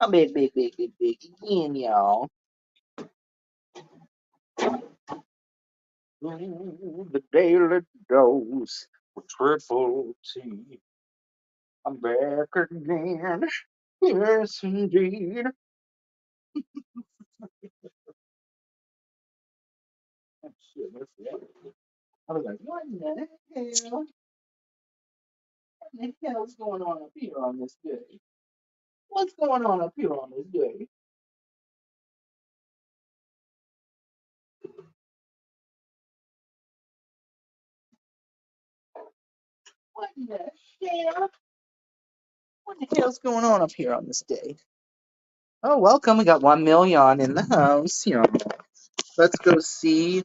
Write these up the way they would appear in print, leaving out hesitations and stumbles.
I'm big again, y'all. Ooh, the daily dose with triple T. I'm back again. Yes, indeed. Oh, shit, what's that? I was like, what in the hell? What in the hell's going on up here on this day? What's going on up here on this day? What in the hell? What the hell's going on up here on this day? Oh, welcome. We got 1 million in the house. Let's go see.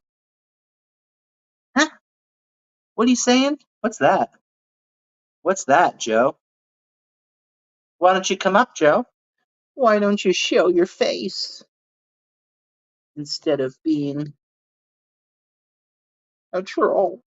Huh? What are you saying? What's that? What's that, Joe? Why don't you come up, Joe? Why don't you show your face instead of being a troll?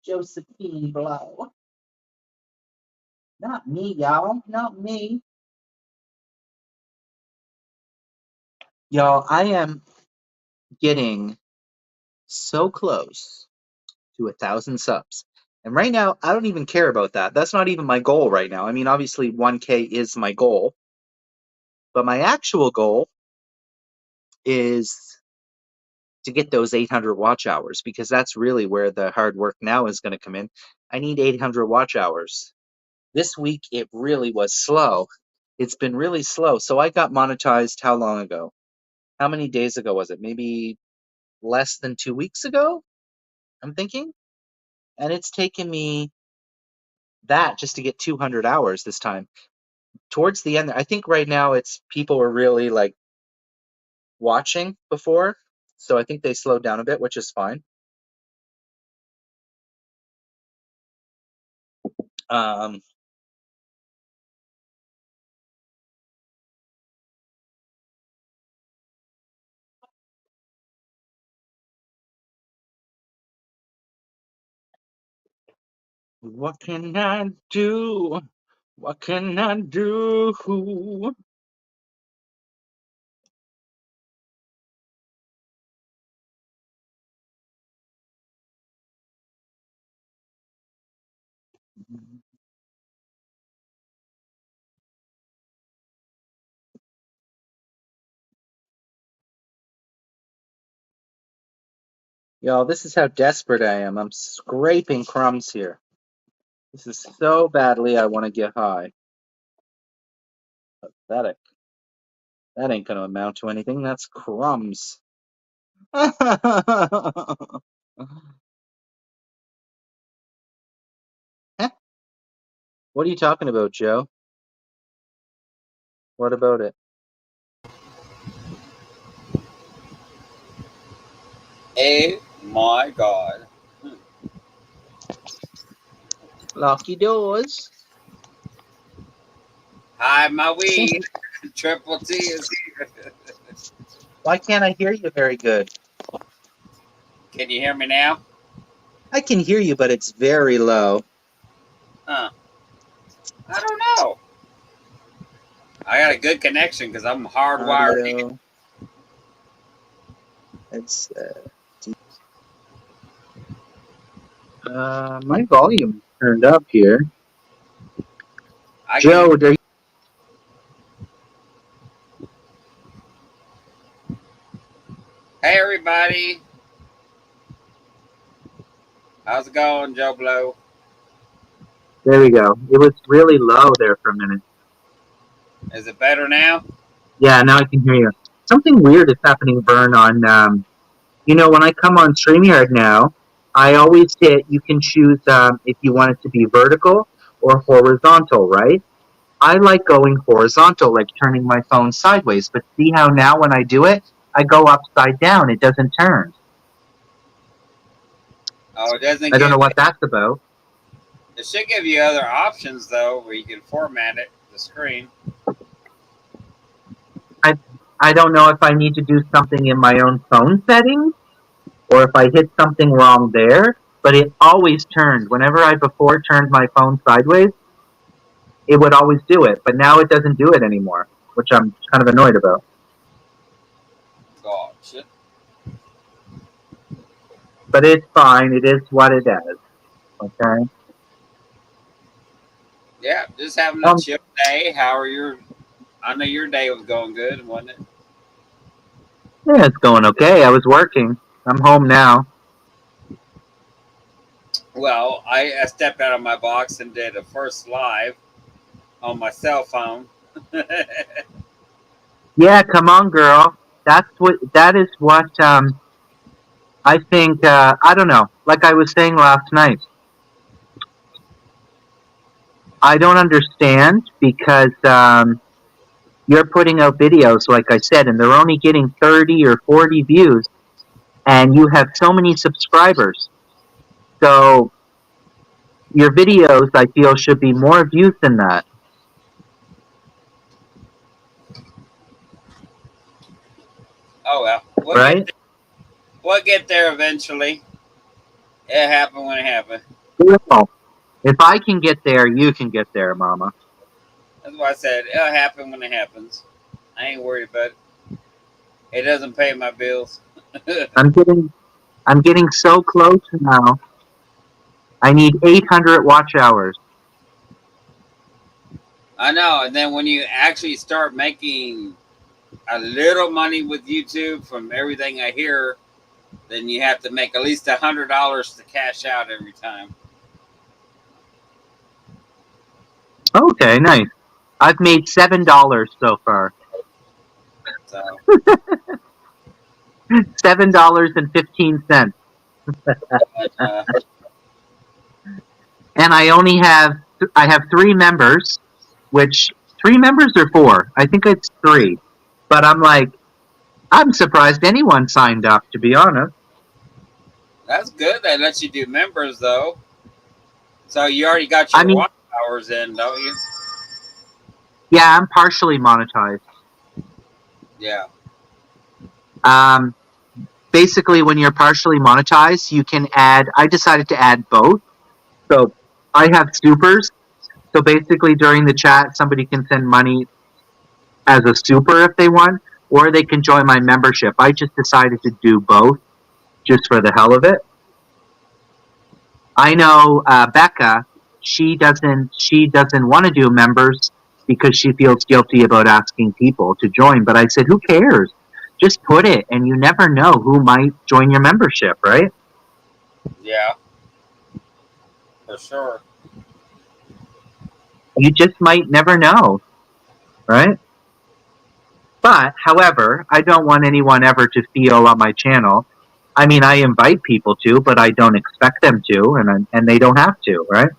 Josephine Blow. Not me, y'all. Not me. Y'all, I am getting so close to 1,000 subs. And right now, I don't even care about that. That's not even my goal right now. I mean, obviously, 1K is my goal. But my actual goal is to get those 800 watch hours because that's really where the hard work now is going to come in. I need 800 watch hours. This week, it really was slow. It's been really slow. So I got monetized how long ago? How many days ago was it? Maybe less than 2 weeks ago, I'm thinking. And it's taken me that just to get 200 hours this time. Towards the end, I think right now it's people were really like watching before. So I think they slowed down a bit, which is fine. Um, what can I do? What can I do? Y'all, this is how desperate I am. I'm scraping crumbs here. This is so badly I want to get high. Pathetic. That ain't gonna amount to anything. That's crumbs. What are you talking about, Joe? What about it? Oh my God. Lucky doors. Hi, my weed. Triple T is here. Why can't I hear you very good? Can you hear me now? I can hear you, but it's very low. Huh. I don't know. I got a good connection because I'm hardwired in. Audio. It's my volume turned up here. I can. Joe, there. Hey, everybody. How's it going, Joe Blow? There we go. It was really low there for a minute. Is it better now? Yeah, now I can hear you. Something weird is happening, Vern, on when I come on StreamYard now, I always hit, you can choose if you want it to be vertical or horizontal, right? I like going horizontal, like turning my phone sideways, but see how now when I do it, I go upside down, it doesn't turn. Oh, it doesn't I don't give know you. what that's about. It should give you other options though, where you can format it, the screen. I don't know if I need to do something in my own phone settings or if I hit something wrong there, but it always turned. Whenever I before turned my phone sideways, it would always do it, but now it doesn't do it anymore, which I'm kind of annoyed about. Oh shit. But it's fine. It is what it is. Okay. Yeah, just having a chill day. How are your? I know your day was going good, wasn't it? Yeah, it's going okay. I was working. I'm home now. Well, I stepped out of my box and did a first live on my cell phone. Yeah, come on, girl. That is what I think. I don't know. Like I was saying last night, I don't understand because you're putting out videos, like I said, and they're only getting 30 or 40 views, and you have so many subscribers. So your videos, I feel, should be more views than that. Oh well, Right? We'll get there eventually. It happened when it happened. Well, if I can get there, you can get there, Mama. That's why I said it'll happen when it happens. I ain't worried about it. It doesn't pay my bills. I'm getting so close now. I need 800 watch hours. I know, and then when you actually start making a little money with YouTube, from everything I hear, then you have to make at least $100 to cash out every time. Okay, nice. I've made $7 so far. So $7.15. uh, And I have 3 members, which 3 members or 4? I think it's 3. But I'm surprised anyone signed up, to be honest. that's good. They let you do members though. So you already got your watch hours in, don't you? Yeah, I'm partially monetized. Yeah. Basically, when you're partially monetized, you can I decided to add both. So I have supers. So basically, during the chat, somebody can send money as a super if they want, or they can join my membership. I just decided to do both just for the hell of it. I know Becca, she doesn't want to do members because she feels guilty about asking people to join. But I said, who cares? Just put it, and you never know who might join your membership, right? Yeah. For sure. You just might never know, right? But, however, I don't want anyone ever to feel on my channel. I mean, I invite people to, but I don't expect them to, and they don't have to, right?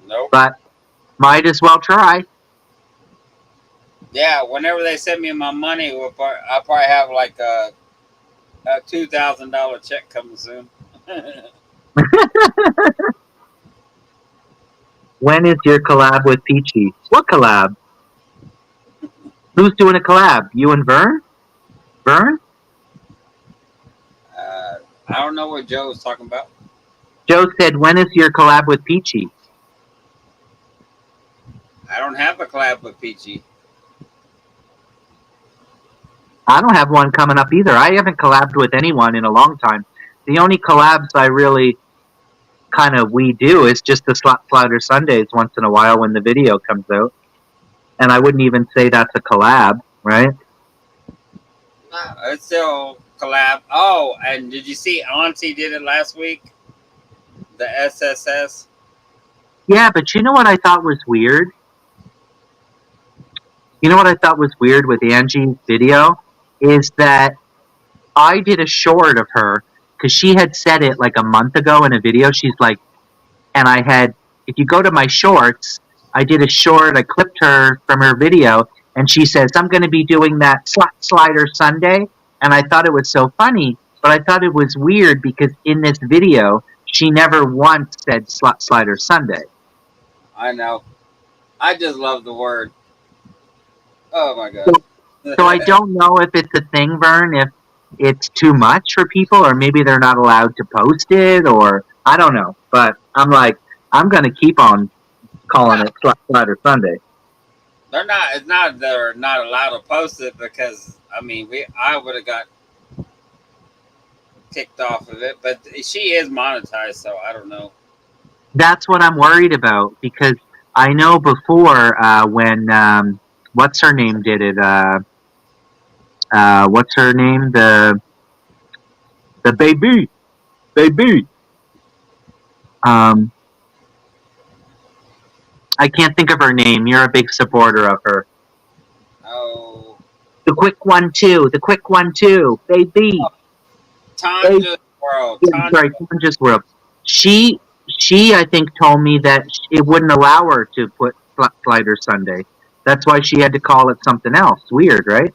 Nope. But might as well try. Yeah, whenever they send me my money, I'll probably have like a $2,000 check coming soon. When is your collab with Peachy? What collab? Who's doing a collab? You and Vern? Vern? I don't know what Joe was talking about. Joe said, when is your collab with Peachy? I don't have a collab with Peachy. I don't have one coming up either. I haven't collabed with anyone in a long time. The only collabs I really we do is just the Slap Slider Sundays once in a while when the video comes out. And I wouldn't even say that's a collab, right? It's still collab. Oh, and did you see Auntie did it last week? The SSS? Yeah, but you know what I thought was weird? You know what I thought was weird with Angie's video? Is that I did a short of her because she had said it like a month ago in a video. She's like, and I had, if you go to my shorts, I did a short, I clipped her from her video, and she says, I'm going to be doing that Slap Slider Sunday. And I thought it was so funny But I thought it was weird because in this video, she never once said Slider Sunday. I know. I just love the word. Oh my So, god. so I don't know if it's a thing, Vern, if it's too much for people, or maybe they're not allowed to post it, or I don't know. But I'm like, I'm going to keep on calling it Slider Sunday. They're not. It's not. They're not allowed to post it because I mean, I would have got kicked off of it, but she is monetized, so I don't know. That's what I'm worried about because I know before when what's her name did it. What's her name? The baby. I can't think of her name. You're a big supporter of her. Oh, The quick one too. The quick one too. Baby. Tanja's World. Yeah, sorry, Tanja's World. She I think told me that it wouldn't allow her to put Slider Sunday. That's why she had to call it something else. Weird, right?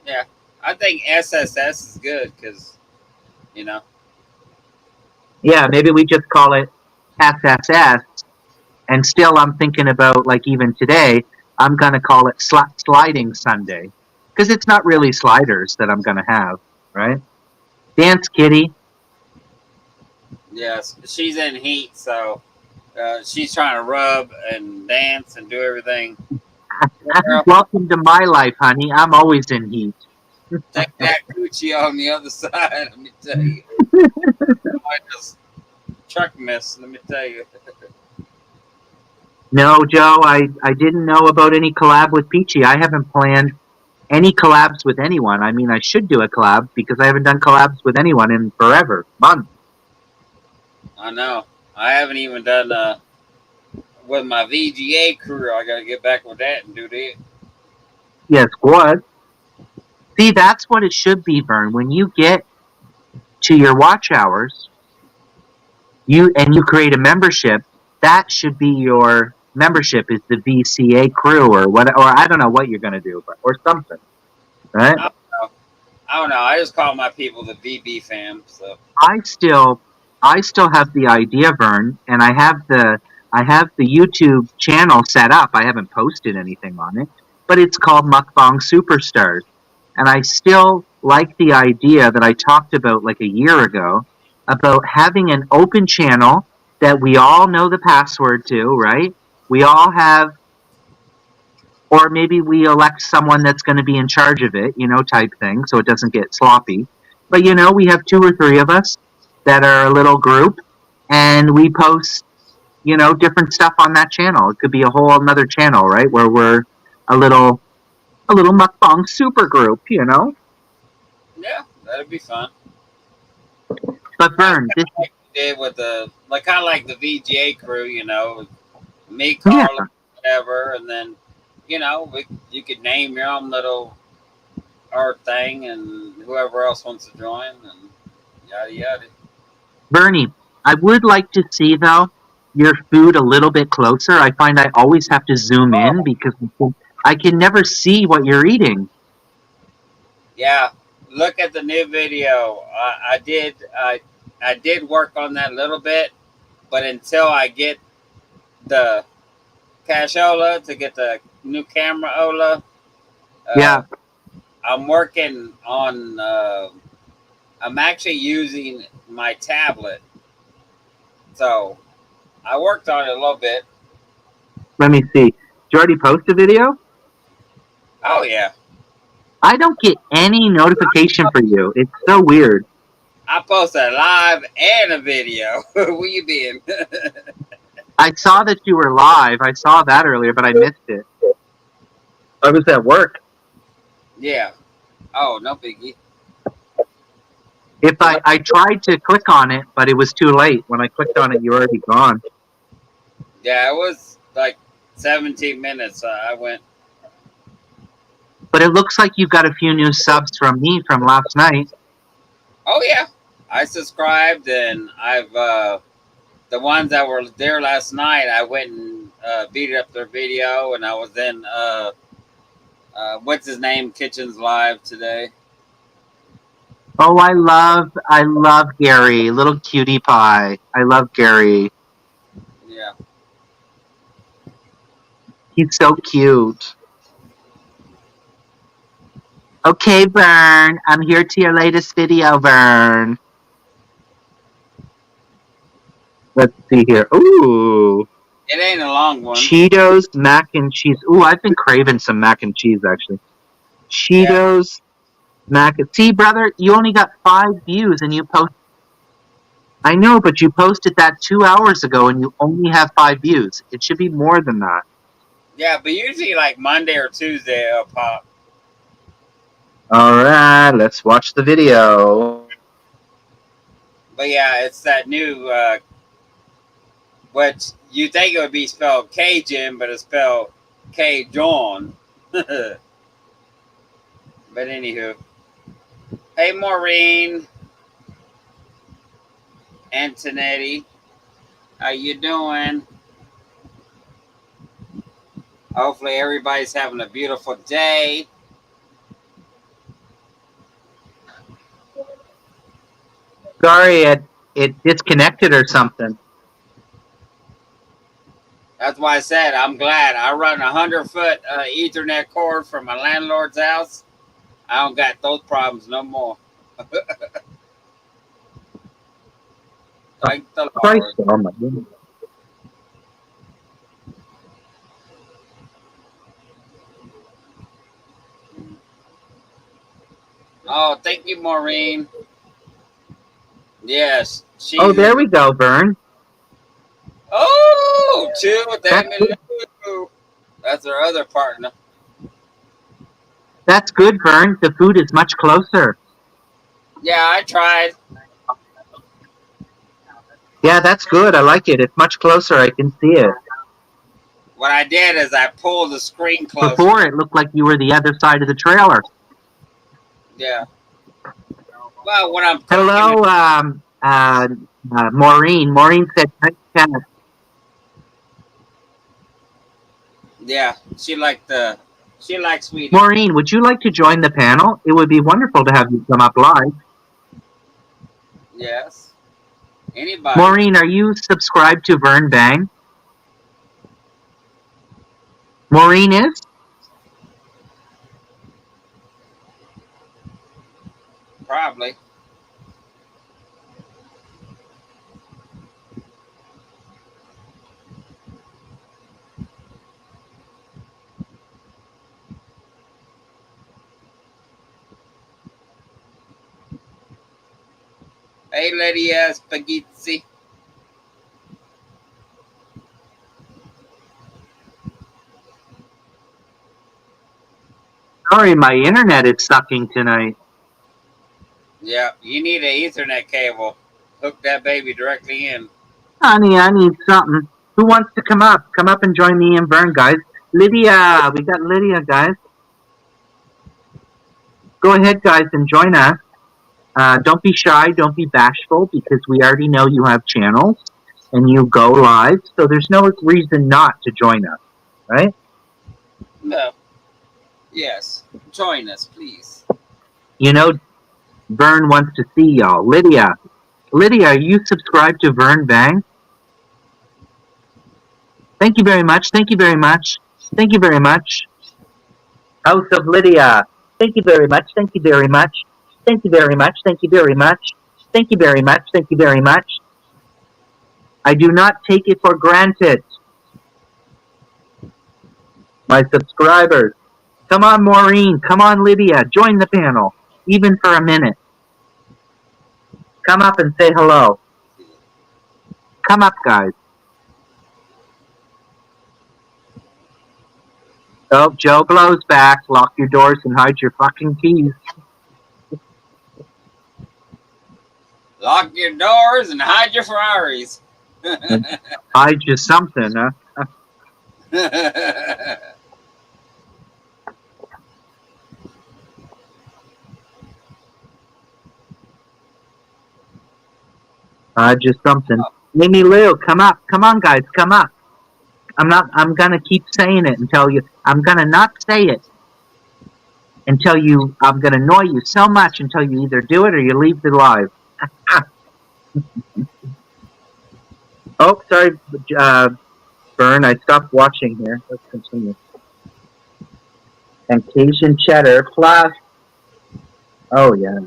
Yeah, I think SSS is good because you know. Yeah, maybe we just call it SSS. And still, I'm thinking about like even today, I'm gonna call it Sliding Sunday because it's not really sliders that I'm gonna have, right? Dance Kitty. Yes, she's in heat, so she's trying to rub and dance and do everything. Girl, Welcome to my life, honey. I'm always in heat. take that coochie on the other side. Let me tell you, I just truck miss. Let me tell you. No, Joe, I didn't know about any collab with Peachy. I haven't planned any collabs with anyone. I mean, I should do a collab because I haven't done collabs with anyone in forever, months. I know. I haven't even done with my VGA crew. I gotta get back with that and do that. Yeah, squad. See, that's what it should be, Vern. When you get to your watch hours, you create a membership. That should be your membership. Is the VCA crew or what? Or I don't know what you're gonna do, but or something, right? I don't know. I just call my people the VB fam. So I still have the idea, Vern, and I have the YouTube channel set up. I haven't posted anything on it, but it's called Mukbang Superstars. And I still like the idea that I talked about like a year ago about having an open channel that we all know the password to, right? We all have, or maybe we elect someone that's going to be in charge of it, type thing, so it doesn't get sloppy. But, we have 2 or 3 of us that are a little group, and we post, different stuff on that channel. It could be a whole another channel, right, where we're a little mukbang super group, yeah, that'd be fun. But Vern, this like we did with the kind of like the VGA crew, me, yeah, Carla, whatever, and then you could name your own little art thing, and whoever else wants to join, and yada yada. Bernie, I would like to see though your food a little bit closer. I find I always have to zoom in because I can never see what you're eating. Yeah, look at the new video. I did work on that a little bit, but until I get the cashola to get the new camera Ola, Yeah. I'm working on. I'm actually using my tablet, so I worked on it a little bit. Let me see. Did you already post a video? Oh yeah, I don't get any notification for you. It's so weird. I posted a live and a video. Where you been? I saw that you were live. I saw that earlier, but I missed it. I was at work. Yeah. Oh, no biggie. If I tried to click on it, but it was too late. When I clicked on it, you were already gone. Yeah, it was like 17 minutes. I went. But it looks like you got a few new subs from me from last night. Oh yeah, I subscribed, and I've the ones that were there last night. I went and beat up their video, and I was in what's his name Kitchens live today. Oh, I love Gary, little cutie pie. I love Gary. Yeah. He's so cute. Okay, Vern, I'm here to your latest video, Vern. Let's see here. Ooh, It ain't a long one. Cheetos mac and cheese. Ooh, I've been craving some mac and cheese actually. Yeah. Cheetos mac. See, brother, you only got 5 views, and you post. I know, but you posted that 2 hours ago, and you only have 5 views. It should be more than that. Yeah, but usually like Monday or Tuesday it'll pop. All right, let's watch the video. But yeah, it's that new, which you think it would be spelled Cajun, but it's spelled Cajun. But anywho, hey Maureen, Antonetti, how you doing? Hopefully everybody's having a beautiful day. Sorry, it disconnected or something. That's why I said I'm glad. I run 100-foot Ethernet cord from my landlord's house. I don't got those problems no more. Thank the Christ, Lord. oh my goodness. Oh, thank you, Maureen. Yes, she's. Oh, there we go, Vern. Oh, chill with that. That's That's our other partner. That's good, Vern. The food is much closer. Yeah, I tried. Yeah, that's good. I like it. It's much closer. I can see it. What I did is I pulled the screen closer. Before, it looked like you were the other side of the trailer. Yeah. Well, when I'm Hello, Maureen. Maureen said, nice chat. Yeah, she likes sweetie. Maureen, would you like to join the panel? It would be wonderful to have you come up live. Yes. Anybody. Maureen, are you subscribed to Vern Bang? Maureen is? Probably. Hey, Lady Spaghetti. Sorry, my internet is sucking tonight. Yeah, you need an Ethernet cable. Hook that baby directly in. Honey, I need something. Who wants to come up? Come up and join me and Vern, guys. Lydia, we got Lydia, guys. Go ahead, guys, and join us. Don't be shy, don't be bashful, because we already know you have channels and you go live, so there's no reason not to join us, right? No. Yes. Join us, please. You know, Vern wants to see y'all. Lydia, are you subscribed to Vern Bang? Thank you very much. Thank you very much. Thank you very much. House of Lydia. Thank you very much. Thank you very much. Thank you very much. Thank you very much. Thank you very much. Thank you very much. I do not take it for granted. My subscribers. Come on, Maureen. Come on, Lydia. Join the panel, even for a minute. Come up and say hello. Come up, guys. Oh, Joe Blow's back. Lock your doors and hide your fucking keys. Lock your doors and hide your Ferraris. Hide you something, huh? Just something. Mimi Lou, come up. Come on, guys, come up. I'm gonna keep saying it until I'm gonna not say it until I'm going to annoy you so much until you either do it or you leave the live. Oh, sorry, Vern, I stopped watching here. Let's continue. And Cajun cheddar plus, oh yeah,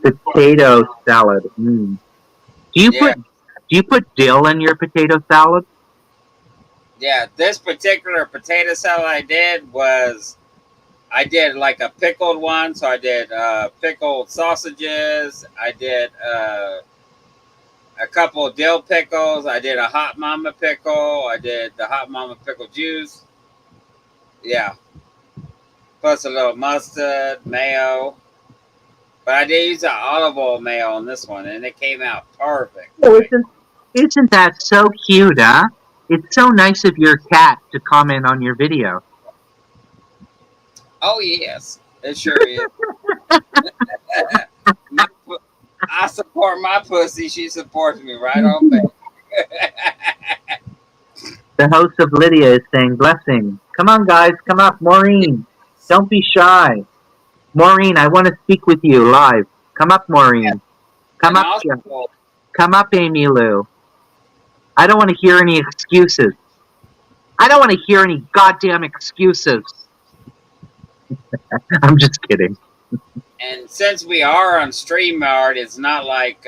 potato salad. Mm. Do you put dill in your potato salad? Yeah, this particular potato salad I did like a pickled one. So I did pickled sausages. I did a couple of dill pickles. I did a hot mama pickle. I did the hot mama pickle juice. Yeah. Plus a little mustard, mayo. But I did use an olive oil mayo on this one, and it came out perfect. Oh, isn't that so cute, huh? It's so nice of your cat to comment on your video. Oh, yes. It sure is. I support my pussy. She supports me right on back. The host of Lydia is saying, blessing. Come on, guys. Come up. Maureen, don't be shy. Maureen, I want to speak with you live. Come up, Maureen. Yeah. Come up. Come up, Amy Lou. I don't want to hear any excuses. I don't want to hear any goddamn excuses. I'm just kidding. And since we are on StreamYard, it's not like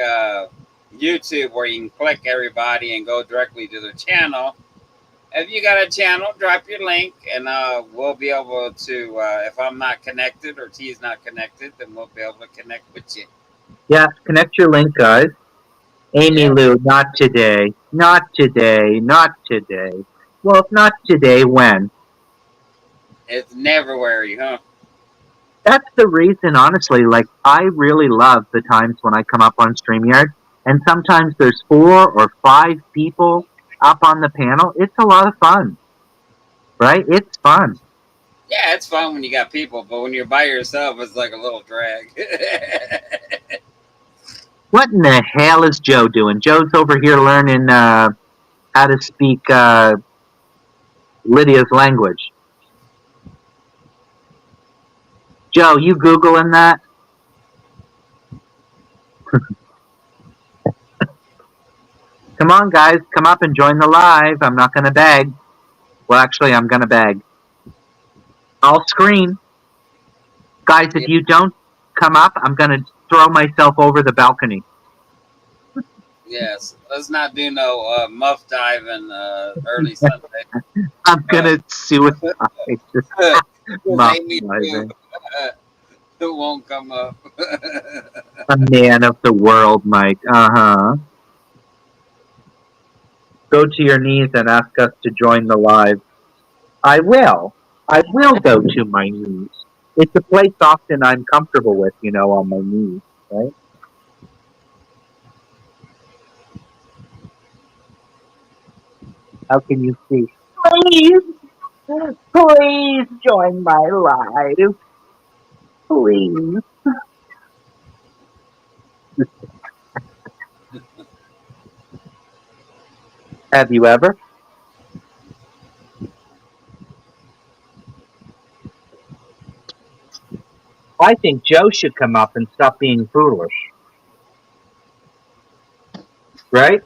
YouTube where you can click everybody and go directly to their channel. If you got a channel, drop your link, and we'll be able to, if I'm not connected or T's not connected, then we'll be able to connect with you. Yeah, connect your link, guys. Amy Lou, not today. Not today. Not today. Well, if not today, when? It's never wary, huh? That's the reason, honestly. Like, I really love the times when I come up on StreamYard, and sometimes there's 4 or 5 people up on the panel. It's a lot of fun, right? It's fun. Yeah, it's fun when you got people, but when you're by yourself, it's like a little drag. What in the hell is Joe doing? Joe's over here learning how to speak Lydia's language. Joe, you Googling that? Come on, guys. Come up and join the live. I'm not going to beg. Well, actually, I'm going to beg. I'll scream. Guys, if you don't come up, I'm going to throw myself over the balcony. Yes. Let's not do no muff diving early Sunday. I'm going to suicide. Muff diving. It won't come up. A man of the world, Mike. Uh-huh. Go to your knees and ask us to join the live. I will. I will go to my knees. It's a place often I'm comfortable with, on my knees, right? How can you see? Please join my live. Please. Have you ever? I think Joe should come up and stop being foolish. Right?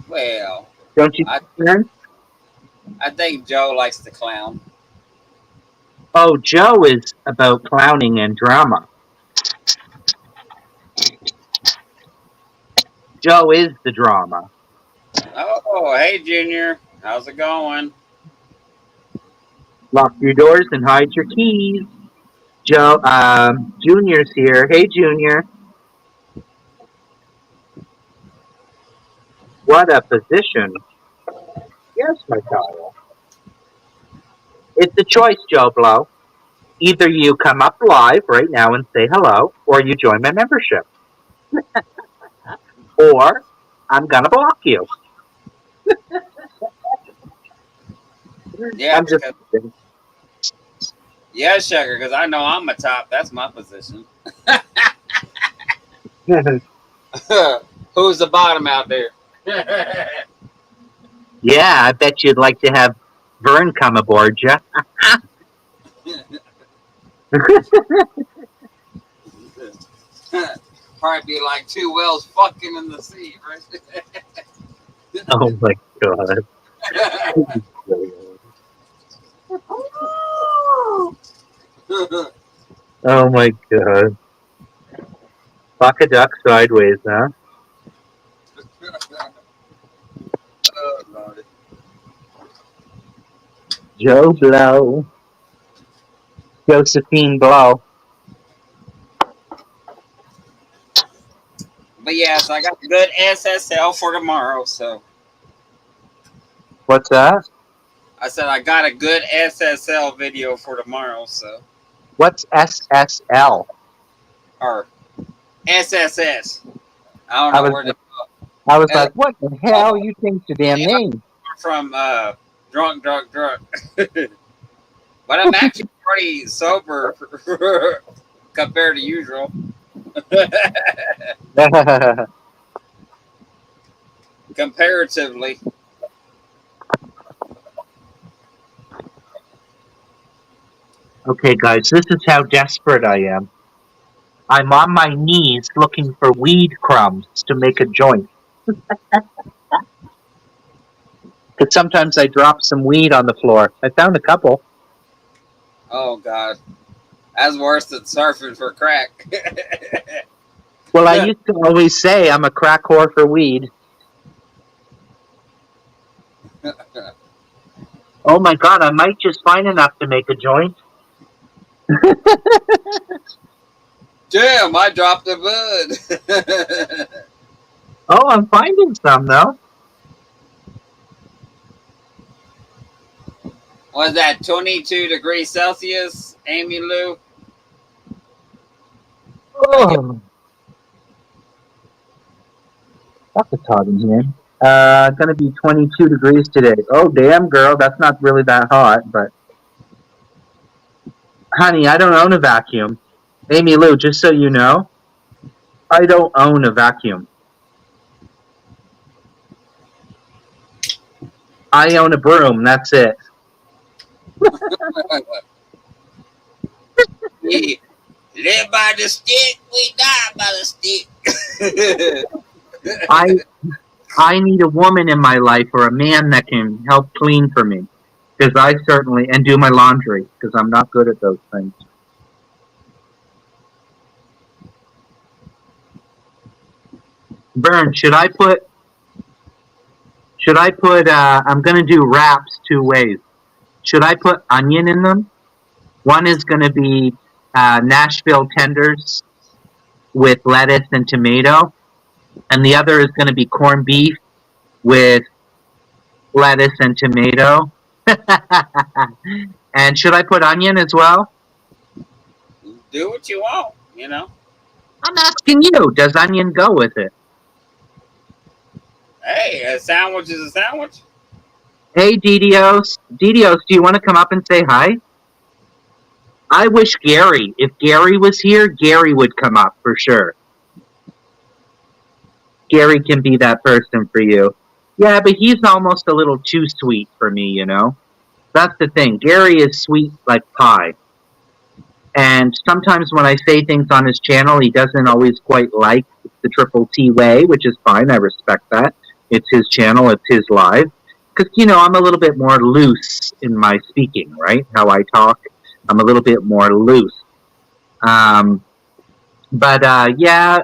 Well, don't you think? I think Joe likes to clown. Oh, Joe is about clowning and drama. Joe is the drama. Oh, hey, Junior. How's it going? Lock your doors and hide your keys. Joe, Junior's here. Hey, Junior. What a position. Yes, my child. It's a choice, Joe Blow. Either you come up live right now and say hello, or you join my membership. Or I'm going to block you. Yeah, I'm just kidding. Yeah, Sugar, because I know I'm a top. That's my position. Who's the bottom out there? Yeah, I bet you'd like to have Vern come aboard ya. Probably be like two whales fucking in the sea, right? Oh my god. Oh my god. Fuck a duck sideways, huh? Oh, Lord. Joe Blow. Josephine Blow. But yeah, so I got a good SSL for tomorrow. So What's that? I said I got a good SSL video for tomorrow. So What's SSL? or SSS. I don't know where they I was like, what the hell? You changed the damn name. from drunk. But I'm actually pretty sober compared to usual. Comparatively. Okay, guys, this is how desperate I am. I'm on my knees looking for weed crumbs to make a joint. Because sometimes I drop some weed on the floor. I found a couple. Oh God. That's worse than surfing for crack. Well, I used to always say I'm a crack whore for weed. Oh my god, I might just find enough to make a joint. Damn, I dropped a bud. Oh, I'm finding some though. Was that 22 degrees Celsius, Amy Lou? Oh. That's a tot in here. Gonna be 22 degrees today. Oh, damn, girl, that's not really that hot, but... Honey, I don't own a vacuum. Amy Lou, just so you know, I don't own a vacuum. I own a broom, that's it. We live by the stick, we die by the stick. I need a woman in my life or a man that can help clean for me. Because I certainly... And do my laundry, because I'm not good at those things. Vern, should I put... I'm going to do wraps two ways. Should I put onion in them? One is going to be Nashville tenders with lettuce and tomato. And the other is going to be corned beef with lettuce and tomato. And should I put onion as well? Do what you want, you know. I'm asking you, does onion go with it? Hey, a sandwich is a sandwich. Hey, Didios. Didios, do you want to come up and say hi? I wish Gary, if Gary was here, Gary would come up for sure. Gary can be that person for you. Yeah, but he's almost a little too sweet for me, you know? That's the thing. Gary is sweet like pie. And sometimes when I say things on his channel, he doesn't always quite like the Triple T way, which is fine. I respect that. It's his channel. It's his live. Because, you know, I'm a little bit more loose in my speaking, right? How I talk. I'm a little bit more loose. Yeah,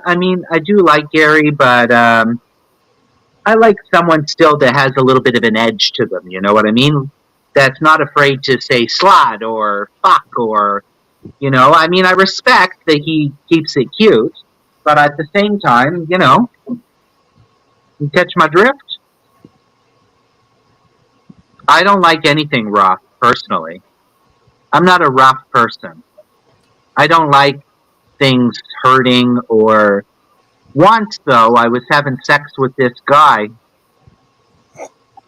I mean, I do like Gary, but I like someone still that has a little bit of an edge to them, you know what I mean? That's not afraid to say slut or fuck or, you know, I mean, I respect that he keeps it cute, but at the same time, you know, you catch my drift? I don't like anything rough, personally. I'm not a rough person. I don't like things hurting or... Once, though, I was having sex with this guy,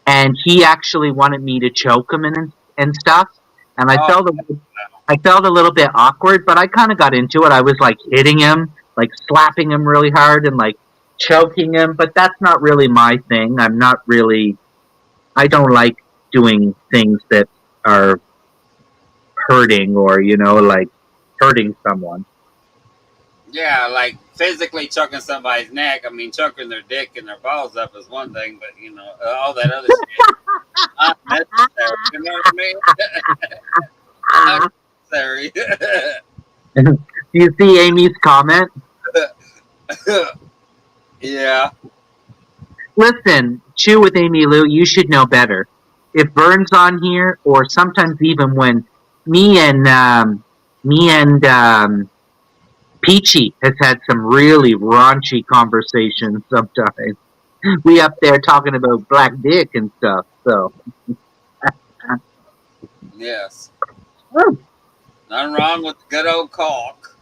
and he actually wanted me to choke him and stuff, and I felt a little bit awkward, but I kind of got into it. I was, like, hitting him, like, slapping him really hard and, like, choking him, but that's not really my thing. I don't like doing things that are hurting or, like hurting someone. Yeah, like physically choking somebody's neck. I mean, choking their dick and their balls up is one thing, but all that other shit not necessary. You know what I mean? Not necessary. Do you see Amy's comment? Yeah. Listen, Chew with Amy Lou, you should know better. If Vern's on here, or sometimes even when me and Peachy has had some really raunchy conversations sometimes. We up there talking about black dick and stuff, so. Yes. Oh, Nothing wrong with the good old caulk.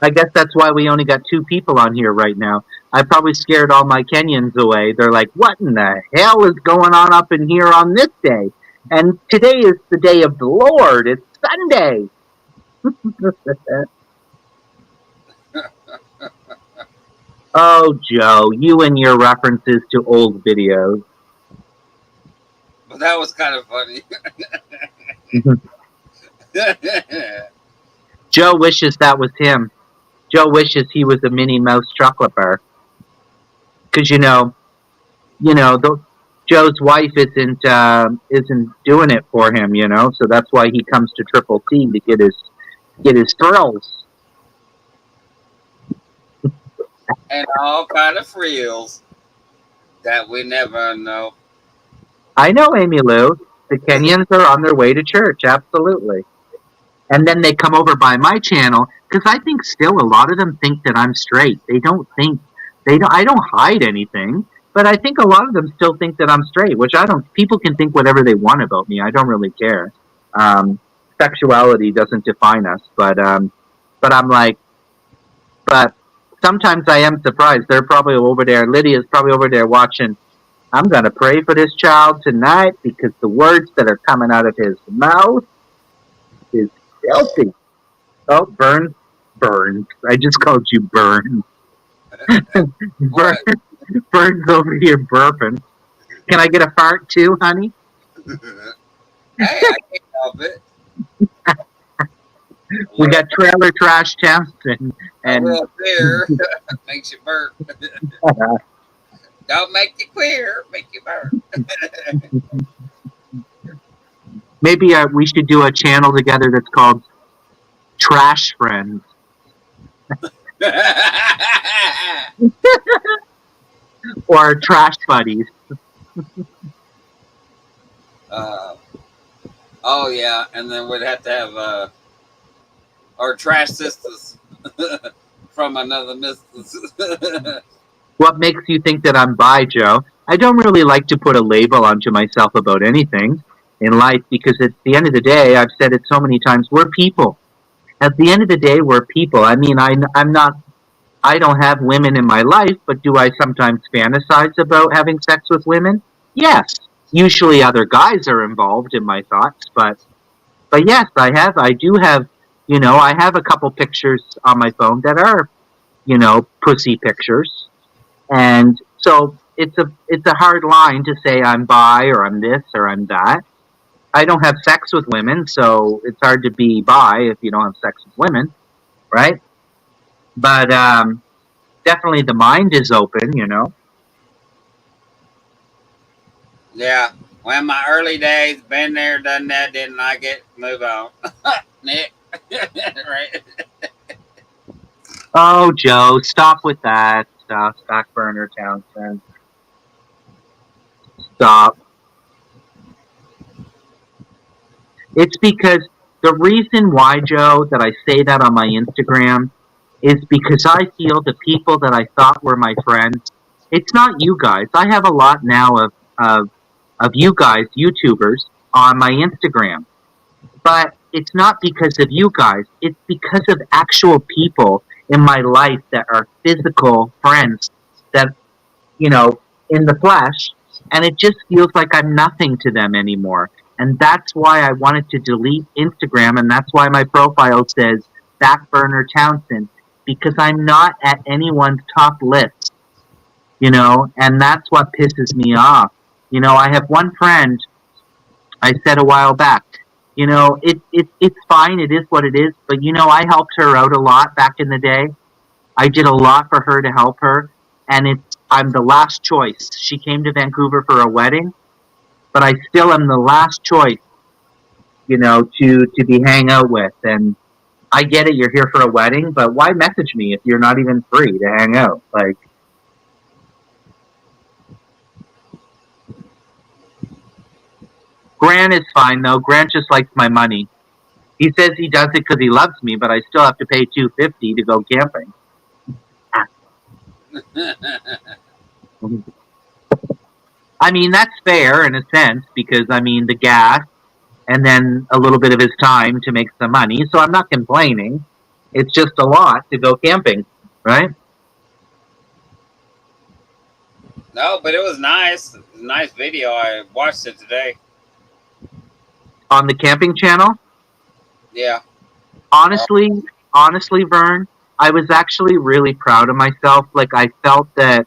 I guess that's why we only got 2 people on here right now. I probably scared all my Kenyans away. They're like, what in the hell is going on up in here on this day? And today is the day of the Lord. It's Sunday. Oh, Joe, you and your references to old videos. But that was kind of funny. Joe wishes that was him. Joe wishes he was a Minnie Mouse chocolate bar. Because Joe's wife isn't doing it for him, so that's why he comes to Triple T to get his thrills. And all kind of frills that we never know. I know, Amy Lou. The Kenyans are on their way to church, absolutely. And then they come over by my channel, because I think still a lot of them think that I'm straight. I don't hide anything, but I think a lot of them still think that I'm straight, which people can think whatever they want about me. I don't really care. Sexuality doesn't define us, but I'm like, but sometimes I am surprised. They're probably over there. Lydia's probably over there watching. I'm going to pray for this child tonight because the words that are coming out of his mouth is filthy. Oh, Burns. I just called you Burns. Burns over here burping. Can I get a fart too, honey? Hey, I can't help it. We got Trailer Trash Townsend and beer makes you burp. Don't make you queer, make you burp. Maybe we should do a channel together that's called Trash Friends. Or Trash Buddies. Oh yeah, and then we'd have to have our Trash Sisters from another missus. What makes you think that I'm bi, Joe? I don't really like to put a label onto myself about anything in life because at the end of the day, I've said it so many times, we're people. At the end of the day, we're people. I mean, I don't have women in my life, but do I sometimes fantasize about having sex with women? Yes. Usually other guys are involved in my thoughts, but yes, I do have, I have a couple pictures on my phone that are, pussy pictures. And so it's a hard line to say I'm bi or I'm this or I'm that. I don't have sex with women, so it's hard to be bi if you don't have sex with women, right? But definitely the mind is open, Yeah. Well, in my early days, been there, done that, didn't like it, move on. Nick. Right? Oh, Joe, stop with that. Stop, Backburner Townsend. Stop. It's because the reason why, Joe, that I say that on my Instagram is because I feel the people that I thought were my friends, it's not you guys. I have a lot now of you guys, YouTubers, on my Instagram. But it's not because of you guys. It's because of actual people in my life that are physical friends that, in the flesh. And it just feels like I'm nothing to them anymore. And that's why I wanted to delete Instagram. And that's why my profile says Backburner Townsend. Because I'm not at anyone's top list, and that's what pisses me off. I have one friend I said a while back, it's fine. It is what it is. But I helped her out a lot back in the day. I did a lot for her to help her, and I'm the last choice. She came to Vancouver for a wedding, but I still am the last choice, to be hang out with. And I get it, you're here for a wedding, but why message me if you're not even free to hang out? Like, Grant is fine though. Grant just likes my money. He says he does it because he loves me, but I still have to pay $250 to go camping. I mean, that's fair in a sense because the gas and then a little bit of his time to make some money. So I'm not complaining. It's just a lot to go camping, right? No, but it was nice. It was a nice video. I watched it today. On the camping channel? Yeah. Honestly, Vern, I was actually really proud of myself. Like, I felt that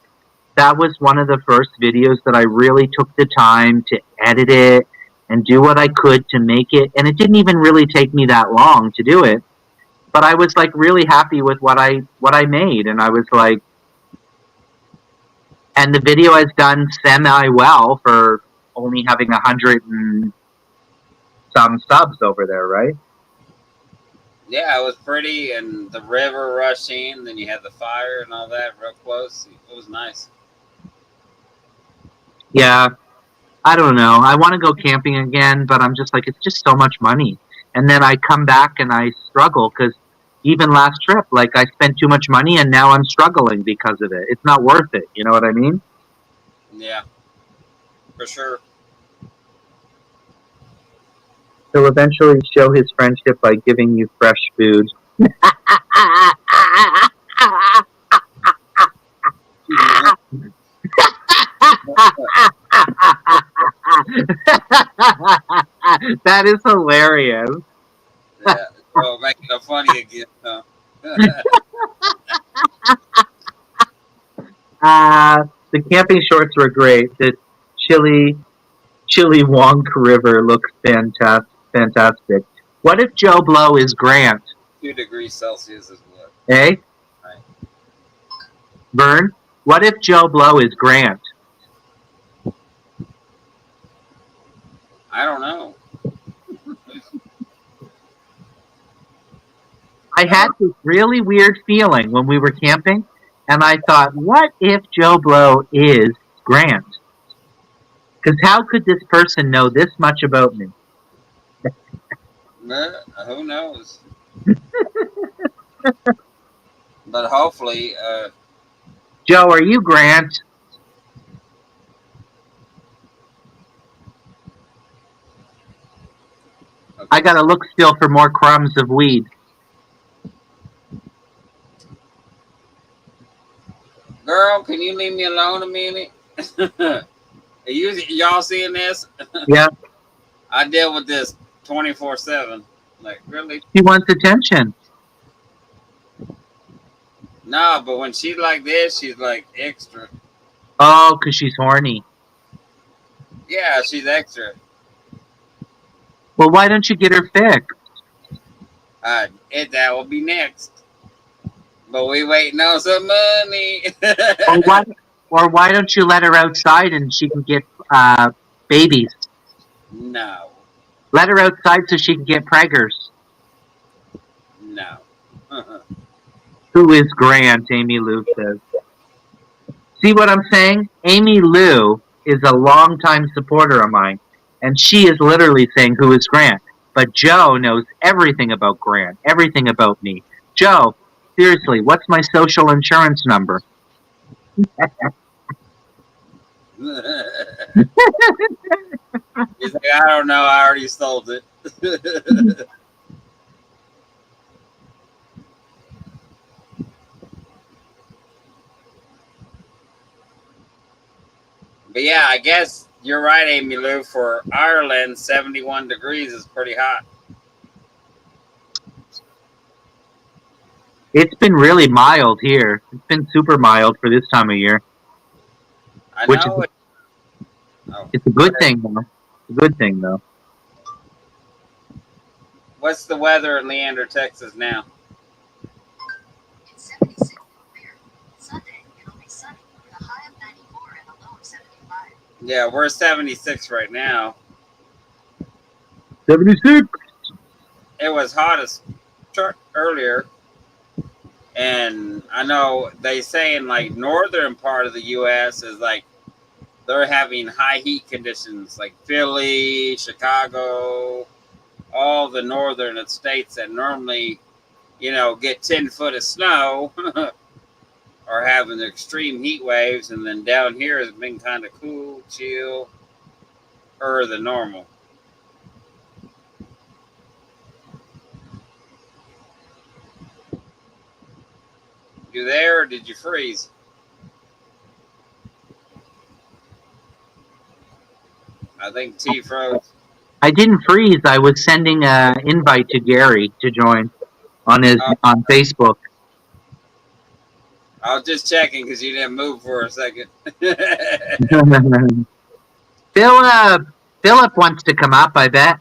was one of the first videos that I really took the time to edit it and do what I could to make it. And it didn't even really take me that long to do it. But I was like really happy with what I made. And I was like, and the video has done semi well for only having 100 and some subs over there, right? Yeah, it was pretty, and the river rushing, then you had the fire and all that real close. It was nice. Yeah, I don't know. I want to go camping again, but I'm just like, it's just so much money. And then I come back and I struggle because even last trip, like I spent too much money and now I'm struggling because of it. It's not worth it. You know what I mean? Yeah, for sure. He'll eventually show his friendship by giving you fresh food. That is hilarious. Yeah, so making it funny again, huh? The camping shorts were great. The chili Wonk River looks fantastic. What if Joe Blow is Grant? 2 degrees Celsius is what? Eh? Right. Vern, what if Joe Blow is Grant? I don't know. I had this really weird feeling when we were camping, and I thought, what if Joe Blow is Grant? Because how could this person know this much about me? Who knows? But hopefully, Joe, are you Grant? okay. I gotta look still for more crumbs of weed. Girl, can you leave me alone a minute? Y'all seeing this? Yeah. I deal with this 24/7. Like, really? She wants attention. No, but when she's like this, she's like extra. Oh, because she's horny. Yeah, she's extra. Well, why don't you get her fixed? That will be next. But we waiting on some money. Or why don't you let her outside and she can get babies? No. Let her outside so she can get preggers. No. Who is Grant? Amy Lou says. See what I'm saying? Amy Lou is a longtime supporter of mine, and she is literally saying, who is Grant? But Joe knows everything about Grant, everything about me. Joe, seriously, what's my social insurance number? He's like, I don't know. I already sold it. But yeah, I guess you're right, Amy Lou. For Ireland, 71 degrees is pretty hot. It's been really mild here. It's been super mild for this time of year. I know. It's a good thing, though. It's a good thing, though. What's the weather in Leander, Texas now? It's 76 clear. Sunday, it'll be sunny with a high of 94 and a low of 75. Yeah, we're 76 right now. 76. It was hot as earlier. And I know they say in like northern part of the U.S. is like they're having high heat conditions, like Philly, Chicago, all the northern states that normally, get 10 foot of snow are having extreme heat waves. And then down here has been kind of cool, chill, than normal. You there, or did you freeze? I think T froze. I didn't freeze. I was sending an invite to Gary to join on Facebook. I was just checking because you didn't move for a second. Philip wants to come up, I bet.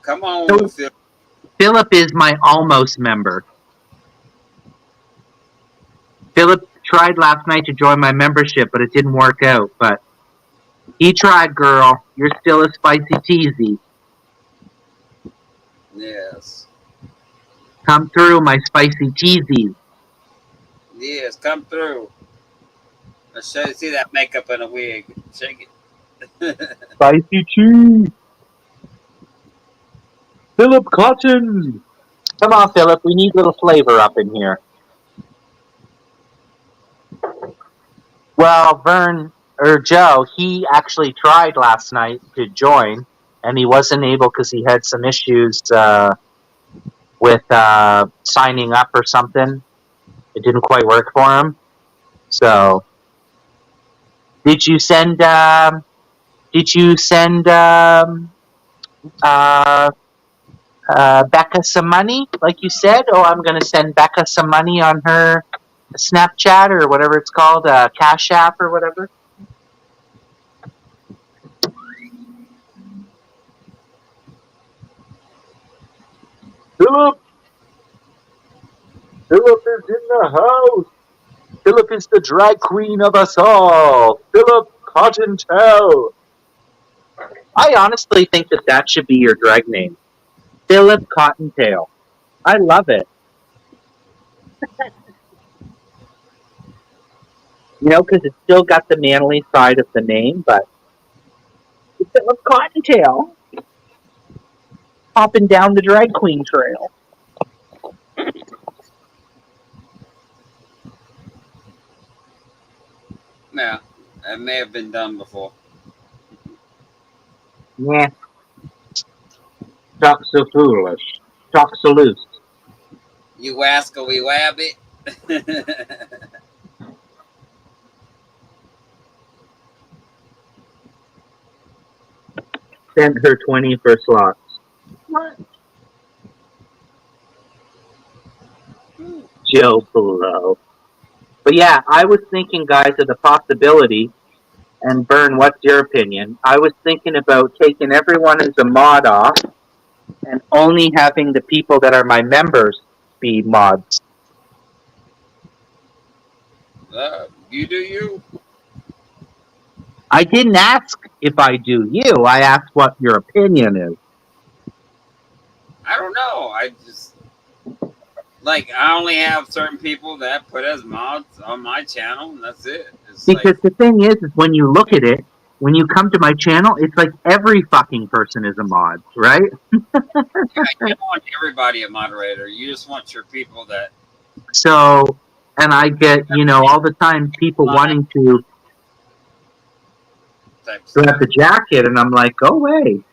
Come on, Philip. Philip is my almost member. Philip tried last night to join my membership, but it didn't work out. But he tried, girl. You're still a spicy teasy. Yes. Come through, my spicy teasy. Yes, come through. Let's see that makeup in a wig. Shake it. Spicy cheese. Philip Cotton. Come on, Philip. We need a little flavor up in here. Well, Joe, he actually tried last night to join, and he wasn't able because he had some issues with signing up or something. It didn't quite work for him. So, did you send Becca some money, like you said? Oh, I'm going to send Becca some money on her Snapchat or whatever it's called, Cash App or whatever. Philip is in the house. Philip is the drag queen of us all. Philip Cottontail. I honestly think that should be your drag name. Philip Cottontail. I love it. Because it's still got the manly side of the name, but Philip Cottontail. Hopping down the drag queen trail. Yeah, that may have been done before. Yeah. Talk so foolish. Talk so loose. You wascal, we wabbit. Sent her 20 for slots. What? Joe Blow. But yeah, I was thinking, guys, of the possibility, and Bern, what's your opinion? I was thinking about taking everyone as a mod off and only having the people that are my members be mods. You do you. I didn't ask if I do you. I asked what your opinion is. I don't know. I just I only have certain people that put as mods on my channel, and that's it. Because the thing is when you look at it, when you come to my channel, it's like every fucking person is a mod, right? Yeah, you don't want everybody a moderator. You just want your people that. So, and I get, all the time people wanting to grab the jacket, and I'm like, go away.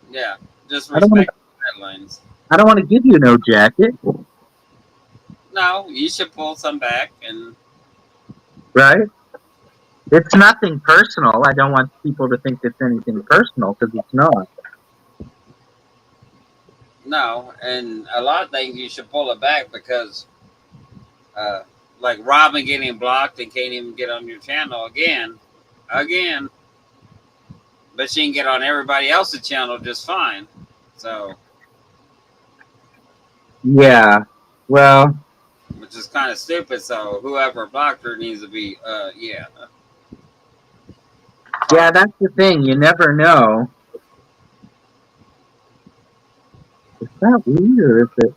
Yeah, just respect the deadlines. I don't want to give you no jacket. No, you should pull some back and. Right? It's nothing personal. I don't want people to think it's anything personal because it's not. No, and a lot of things you should pull it back because, like Robin getting blocked and can't even get on your channel again. but she can get on everybody else's channel just fine. So, Yeah. Well, which is kind of stupid. So whoever blocked her needs to be, yeah. yeah, that's the thing. You never know. Is that weird? Is it?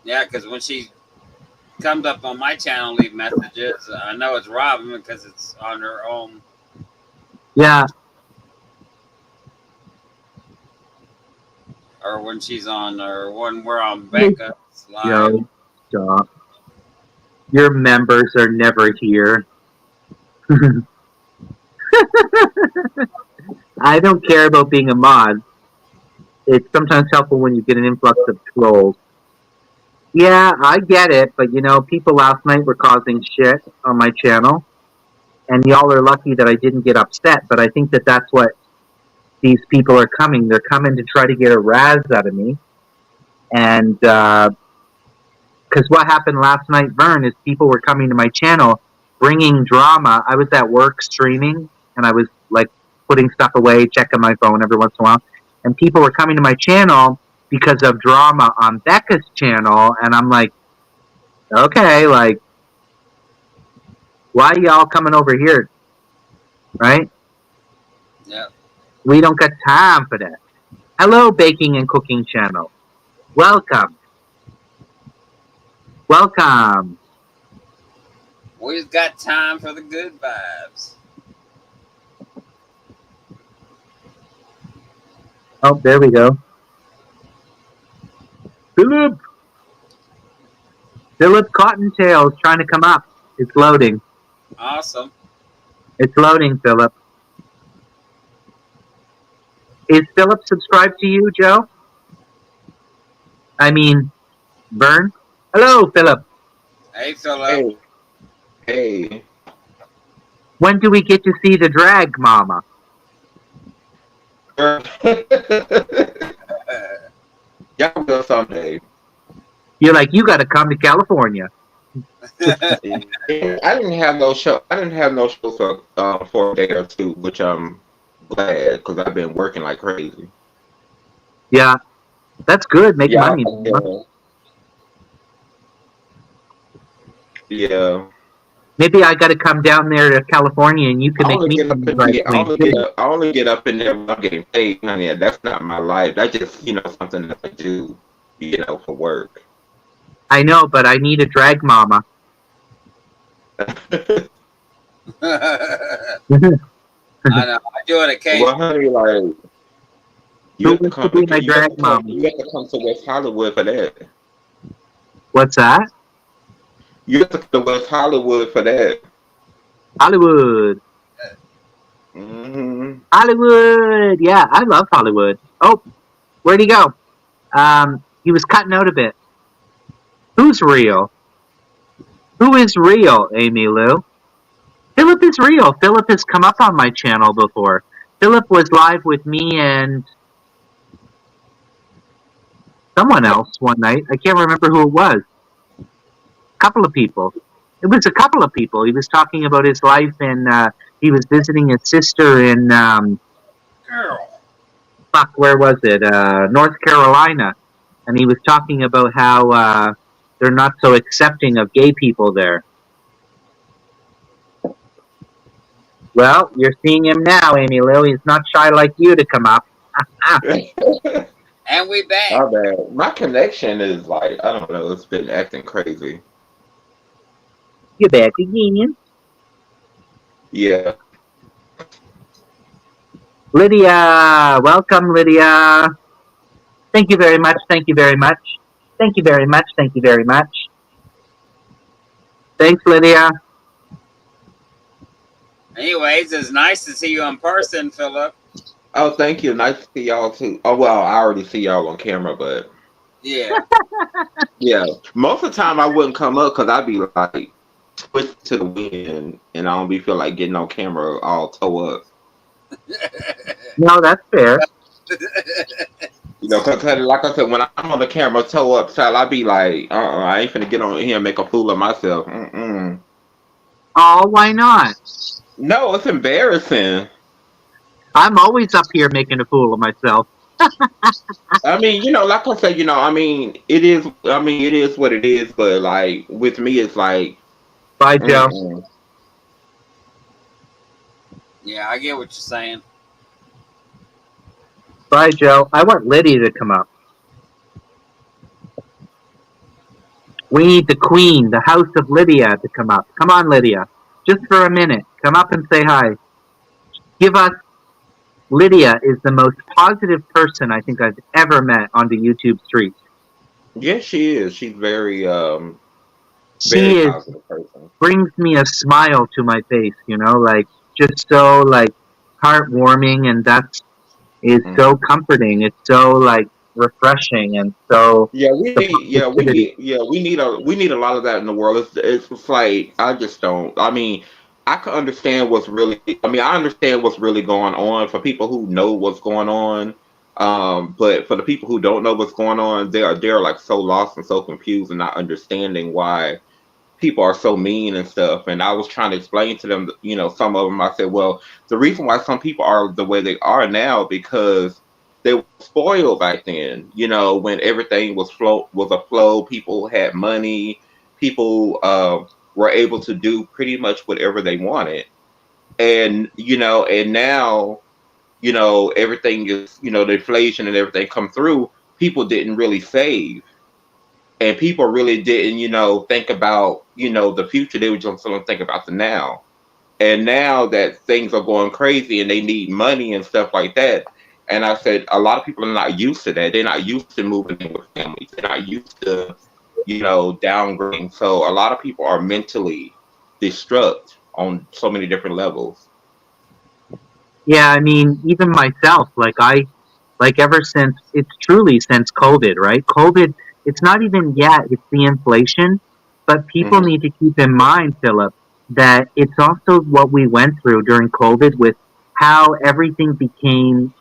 Yeah, because when she comes up on my channel, leave messages. I know it's Robin because it's on her own. Yeah. Or when she's on, or when we're on Becca's live. Yo, stop. Your members are never here. I don't care about being a mod. It's sometimes helpful when you get an influx of trolls. Yeah, I get it, but you know, people last night were causing shit on my channel, and y'all are lucky that I didn't get upset, but I think that that's what these people are coming. They're coming to try to get a razz out of me. And, because what happened last night, Vern, is people were coming to my channel, bringing drama. I was at work streaming, and I was, like, putting stuff away, checking my phone every once in a while, and people were coming to my channel because of drama on Becca's channel, and I'm like, okay, like, why y'all coming over here, right? Yeah. We don't got time for that. Hello, baking and cooking channel. Welcome. Welcome. We've got time for the good vibes. Oh, there we go. Philip! Philip Cottontail is trying to come up. It's loading. Awesome. It's loading, Philip. Is Philip subscribed to you, Joe? I mean, Vern? Hello, Philip. Hey, Philip. Hey. When do we get to see the drag mama? Y'all will someday. You're like, you got to come to California. I didn't have no show. I didn't have no show for a day or two, which I'm glad because I've been working like crazy. Yeah, that's good. Make money. Yeah. Maybe I got to come down there to California and you can I make me only get up in there when I'm getting paid. Honey, that's not my life. That's just something that I do, for work. I know, but I need a drag mama. I know. I do it occasionally. Well, honey, like you have to come. You have to come to West Hollywood for that. What's that? You have to come to West Hollywood for that. Hollywood. Mm-hmm. Hollywood. Yeah, I love Hollywood. Oh, where'd he go? He was cutting out a bit. Who's real? Who is real, Amy Lou? Philip is real. Philip has come up on my channel before. Philip was live with me and someone else one night. I can't remember who it was. A couple of people. It was a couple of people. He was talking about his life and he was visiting his sister in where was it? North Carolina. And he was talking about how they're not so accepting of gay people there. Well, you're seeing him now, Amy Lou. He's not shy like you to come up. And we back. My bad. My connection is like, I don't know, it's been acting crazy. You're back again. Yeah. Lydia, welcome, Lydia. Thank you very much. Thank you very much. Thank you very much. Thank you very much. Thanks, Lydia. Anyways, it's nice to see you in person, Philip. Oh, thank you. Nice to see y'all too. Oh, well, I already see y'all on camera, but yeah. Yeah. Most of the time I wouldn't come up because I'd be like twist to the wind and I don't be feel like getting on camera all toe up. No, that's fair. Cause like I said, when I'm on the camera toe up, child, I be like, I ain't finna get on here and make a fool of myself. Oh, why not? No, it's embarrassing. I'm always up here making a fool of myself. I mean, like I said, I mean, it is. I mean, it is what it is. But like with me, it's like, Bye, Joe. mm-mm. Yeah, I get what you're saying. Bye, Joe. I want Lydia to come up. We need the queen, the house of Lydia, to come up. Come on, Lydia. Just for a minute. Come up and say hi. Give us. Lydia is the most positive person I think I've ever met on the YouTube streets. Yes, she is. She's very She is positive person. brings me a smile to my face, like just so like heartwarming, and that is so Hmm. comforting. It's so like refreshing and so Yeah, we the need. Yeah, we positivity. need. Yeah, we need a lot of that in the world. It's like I just don't. I mean, I can understand what's really. I mean, I understand what's really going on for people who know what's going on. But for the people who don't know what's going on, they're like so lost and so confused and not understanding why people are so mean and stuff. And I was trying to explain to them, some of them, I said, well, the reason why some people are the way they are now because they were spoiled back then, when everything was a flow, people had money, people were able to do pretty much whatever they wanted. And, and now, everything is, the inflation and everything come through, people didn't really save and people really didn't, think about, the future. They were just going to think about the now. And now that things are going crazy and they need money and stuff like that, and I said a lot of people are not used to that. They're not used to moving in with families. They're not used to, downgrading. So a lot of people are mentally distraught on so many different levels. Yeah, I mean, even myself, like ever since it's truly since COVID, right? COVID, it's not even yet, it's the inflation, but people Hmm. need to keep in mind, Philip, that it's also what we went through during COVID with how everything became,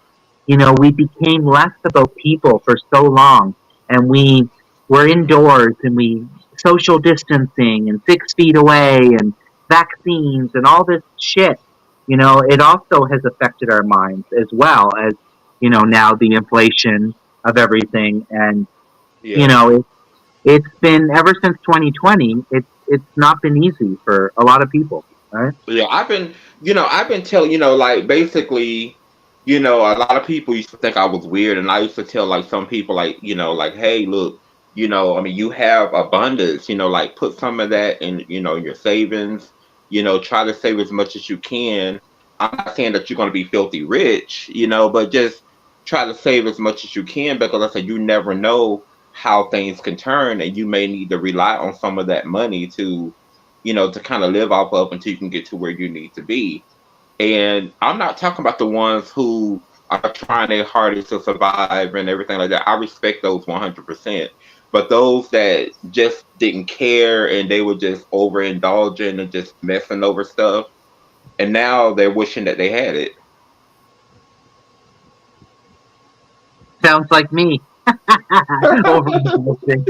we became less about people for so long, and we were indoors and we social distancing and 6 feet away and vaccines and all this shit. It also has affected our minds as well as, now the inflation of everything. And, you Yeah. know, it, it's been ever since 2020, it's not been easy for a lot of people, right? Yeah, I've been telling, like basically, a lot of people used to think I was weird, and I used to tell like some people, like, like, hey, look, I mean, you have abundance, like put some of that in, in your savings, try to save as much as you can. I'm not saying that you're going to be filthy rich, but just try to save as much as you can because I said you never know how things can turn, and you may need to rely on some of that money to kind of live off of until you can get to where you need to be. And I'm not talking about the ones who are trying their hardest to survive and everything like that. I respect those 100%. But those that just didn't care and they were just overindulging and just messing over stuff, and now they're wishing that they had it. Sounds like me. Overindulging.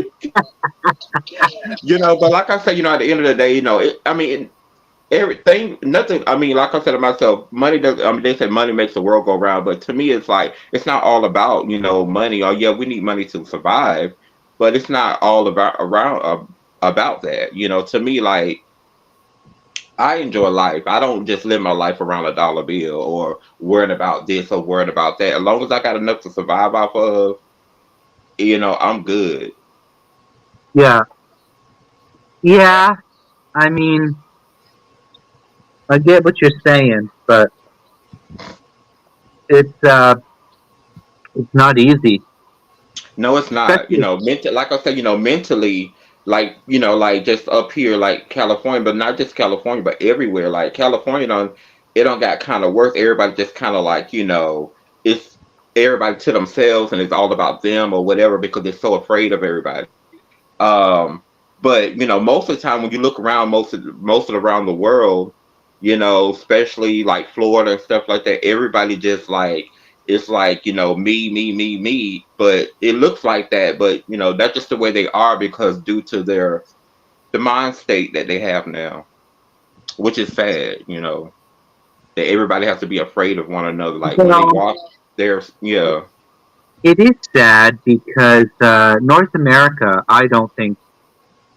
But like I said, at the end of the day, I mean, everything, nothing. I mean, like I said to myself, money does. I mean, they say money makes the world go round, but to me, it's like it's not all about money. Oh yeah, we need money to survive, but it's not all about that. To me, like I enjoy life. I don't just live my life around a dollar bill or worrying about this or worrying about that. As long as I got enough to survive off of, I'm good. Yeah. Yeah. I mean, I get what you're saying, but it's uh it's not easy. No, it's not. Especially Like I said, mentally, like, like just up here, like California, but not just California, but everywhere. Like California, it don't got kind of worse. Everybody just kind of like, it's everybody to themselves and it's all about them or whatever because they're so afraid of everybody. Um, but most of the time when you look around, most of around the world, especially like Florida and stuff like that, everybody just like it's like me, me, me, me. But it looks like that, but that's just the way they are because due to the mind state that they have now, which is sad. that everybody has to be afraid of one another. Like when they Well, walk, there's yeah. it is sad because North America, I don't think,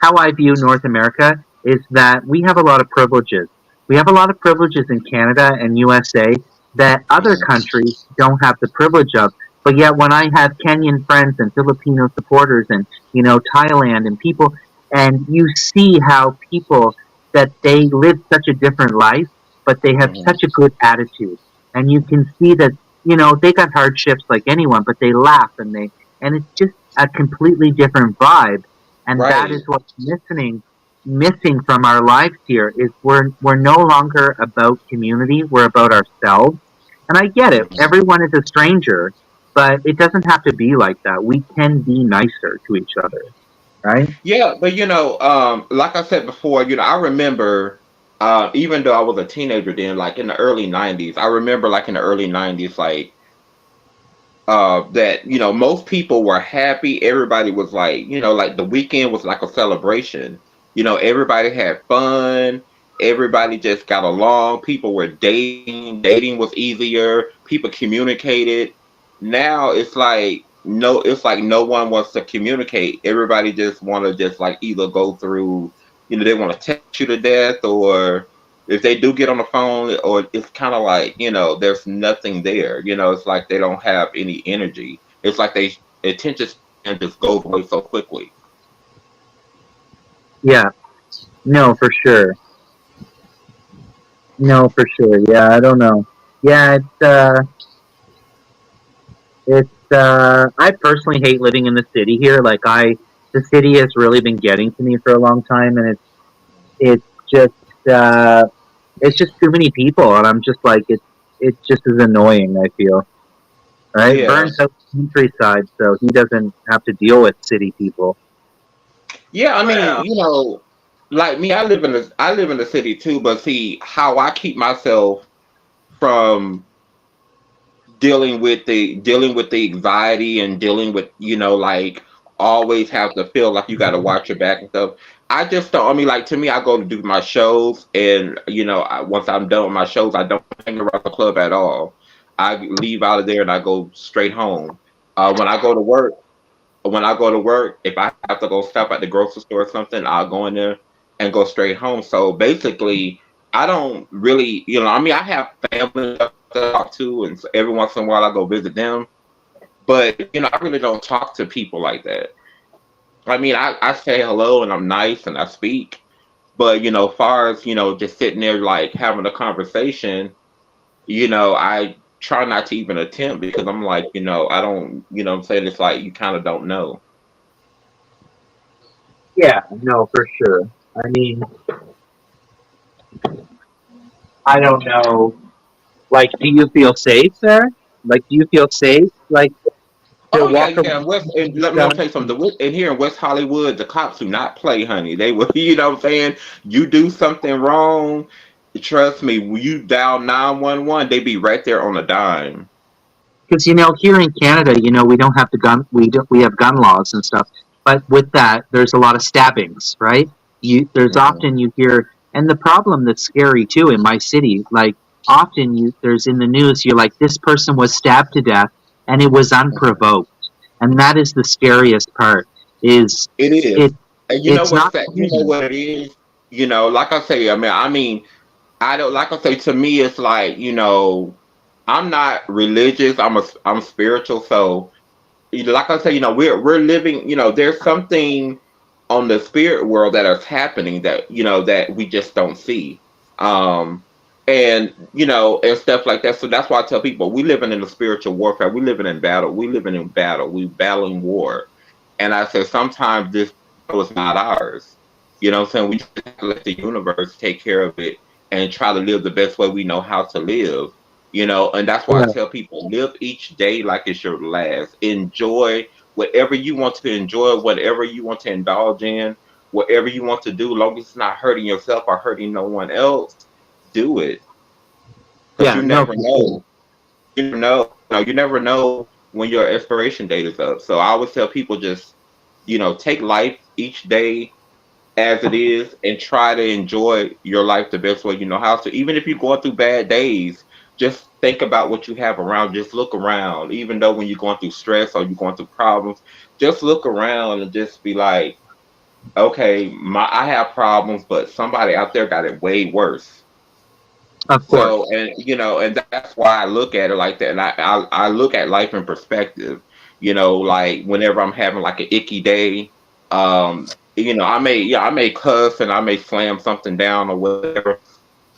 how I view North America is that we have a lot of privileges. We have a lot of privileges in Canada and USA that other Mhm. countries don't have the privilege of. But yet, when I have Kenyan friends and Filipino supporters and Thailand and people, and you see how people that they live such a different life, but they have Mhm. such a good attitude, and you can see that they got hardships like anyone, but they laugh and it's just a completely different vibe, and that is Right. what's missing from our lives here is we're no longer about community, we're about ourselves. And I get it, Mhm. everyone is a stranger, but it doesn't have to be like that. We can be nicer to each other, right? Yeah, but like I said before, I remember, even though I was a teenager then, like in the early '90s, I remember like in the early '90s, like that most people were happy. Everybody was like, like the weekend was like a celebration. Everybody had fun. Everybody just got along. People were dating. Dating was easier. People communicated. Now it's like no one wants to communicate. Everybody just want to just like either go through, they want to text you to death, or if they do get on the phone, or it's kind of like there's nothing there. It's like they don't have any energy. It's like they attention span just goes away so quickly. Yeah, no, for sure. No, for sure. Yeah, I don't know. Yeah, I personally hate living in the city here. The city has really been getting to me for a long time, and it's just, uh, it's just too many people, and I'm just like, it just is annoying, I feel. Right? Yeah, Vern's out countryside, so he doesn't have to deal with city people. yeah. I mean, Well, like me, I live in the city too. But see, how I keep myself from dealing with the anxiety and dealing with like always have to feel like you got to watch your back and stuff. I just don't. I mean, like to me, I go to do my shows, and once I'm done with my shows, I don't hang around the club at all. I leave out of there and I go straight home. When I go to work, if I have to go stop at the grocery store or something, I'll go in there and go straight home. So basically, I don't really, I mean, I have family to talk to, and so every once in a while I go visit them. But I really don't talk to people like that. I mean, I say hello and I'm nice and I speak, but far as just sitting there like having a conversation, I try not to even attempt because I'm like, I don't, what I'm saying, it's like you kind of don't know. Yeah, no, for sure. I mean, I don't know. Like, do you feel safe there? Like, do you feel safe, like, to Oh yeah, walk yeah. around West, and and let me stuff? tell you something. And here in West Hollywood, the cops do not play, honey. They will, what I'm saying. You do something wrong, trust me. When you dial 911, they be right there on a dime. Because here in Canada, we don't have the gun. We have gun laws and stuff. But with that, there's a lot of stabbings, right? There's Hmm. often you hear, and the problem that's scary too in my city, like often there's in the news, you're like, this person was stabbed to death, and it was Hmm. unprovoked, and that is the scariest part. Is It is, it? and you know It's what's not that? You know planned. what it is. Like I say, I mean, I don't like I say to me, it's like I'm not religious. I'm spiritual, so like I say, we're living, there's something on the spirit world that is happening that that we just don't see. Um and and stuff like that. So that's why I tell people we living in a spiritual warfare. We living in battle. We living in battle. We battling war. And I said sometimes this battle is not ours. What I'm saying? We just have to let the universe take care of it and try to live the best way we know how to live. And that's why I Yeah, tell people live each day like it's your last. Enjoy whatever you want to enjoy, whatever you want to indulge in, whatever you want to do, long as it's not hurting yourself or hurting no one else, do it. Because yeah, you no, never for sure. know. You never know when your expiration date is up. So I always tell people just, take life each day as it is and try to enjoy your life the best way you know how. So even if you're going through bad days, just think about what you have around. Just look around. Even though when you're going through stress or you're going through problems, just look around and just be like, okay, I have problems, but somebody out there got it way worse. Of course. So, and and that's why I look at it like that. And I look at life in perspective. Like whenever I'm having like an icky day, I may cuss and I may slam something down or whatever.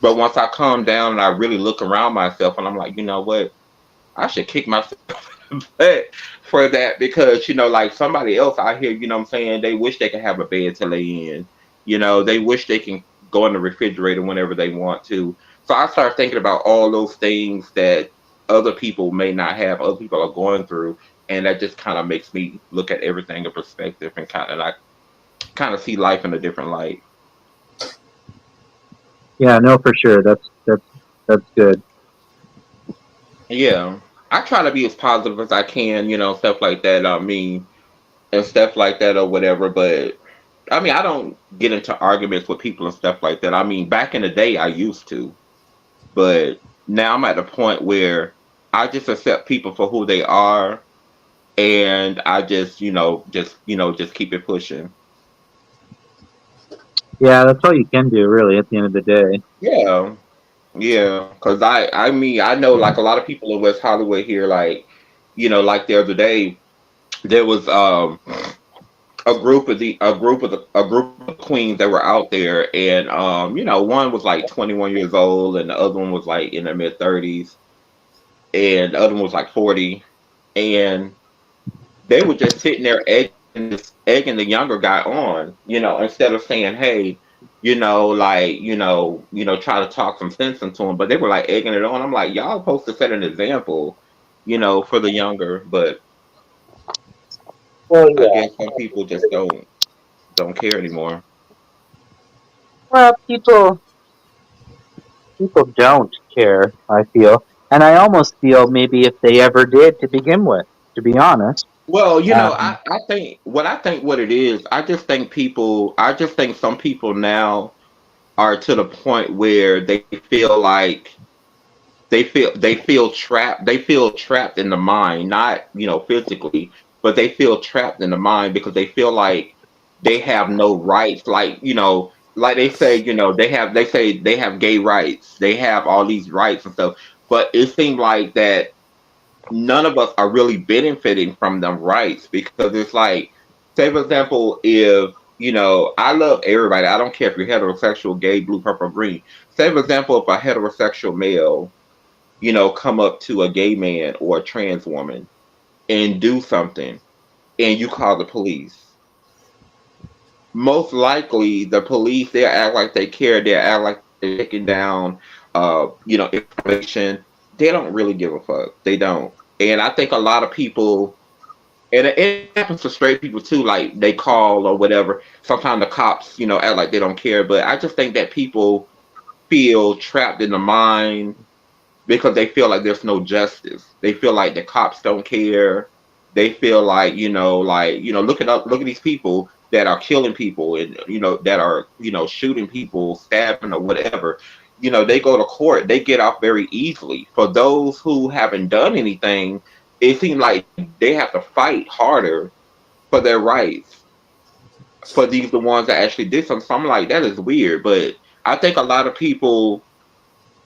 But once I calm down and I really look around myself and I'm like, you know what? I should kick myself in the butt for that because, like somebody else out here, what I'm saying, they wish they could have a bed to lay in. They wish they can go in the refrigerator whenever they want to. So I start thinking about all those things that other people may not have, other people are going through, and that just kind of makes me look at everything in perspective and kind of see life in a different light. Yeah, no, for sure. That's good. Yeah, I try to be as positive as I can, stuff like that. And stuff like that or whatever. But I mean, I don't get into arguments with people and stuff like that. I mean, back in the day, I used to, but now I'm at the point where I just accept people for who they are, and I just keep it pushing. Yeah, that's all you can do, really, at the end of the day. Yeah, yeah. Because I mean, I know like a lot of people in West Hollywood here, like like the other day, there was a group of queens that were out there, and one was like 21 years old, and the other one was like in their mid 30s, and the other one was like 40, and they were just sitting there egging the younger guy on, instead of saying, hey, like try to talk some sense into him, but they were like egging it on. I'm like, y'all supposed to set an example, for the younger, but Well, I yeah. guess some people just don't care anymore. Well, people don't care, I feel. And I almost feel maybe if they ever did to begin with, to be honest. Well, Um, I think what it is, I just think some people now are to the point where they feel trapped in the mind, not, physically, but they feel trapped in the mind because they feel like they have no rights. Like they say, they have gay rights, they have all these rights and stuff, but it seems like that none of us are really benefiting from them rights because it's like, say for example, if I love everybody. I don't care if you're heterosexual, gay, blue, purple, green. Say for example, if a heterosexual male, come up to a gay man or a trans woman and do something, and you call the police. Most likely, the police they'll act like they care. They'll act like they're taking down, information. They don't really give a fuck. They don't. And I think a lot of people, and it happens to straight people too. Like they call or whatever. Sometimes the cops, act like they don't care. But I just think that people feel trapped in the mind because they feel like there's no justice. They feel like the cops don't care. They feel like, look at these people that are killing people and that are shooting people, stabbing or whatever. They go to court, they get off very easily. For those who haven't done anything, it seems like they have to fight harder for their rights. For these the ones that actually did something. So I'm like, that is weird. But I think a lot of people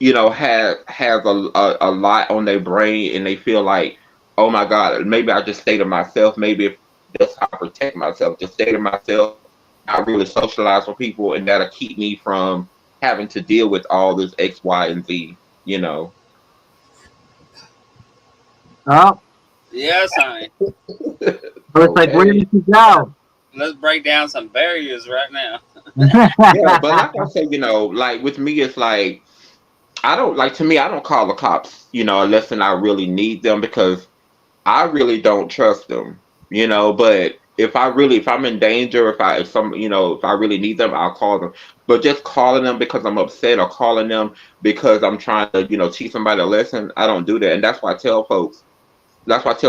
have a lot on their brain and they feel like, oh my God, maybe I just stay to myself. Maybe if that's how I protect myself, just stay to myself, not really socialize with people, and that'll keep me from having to deal with all this X, Y, and Z, you know. oh, Yes, honey. so it's like, where Okay. did you go? Let's break down some barriers right now. Yeah, but like I said, like with me, it's like I don't like to me, I don't call the cops, unless and I really need them because I really don't trust them, but if I'm in danger, if I really need them, I'll call them. But just calling them because I'm upset or calling them because I'm trying to, teach somebody a lesson, I don't do that. And that's why I tell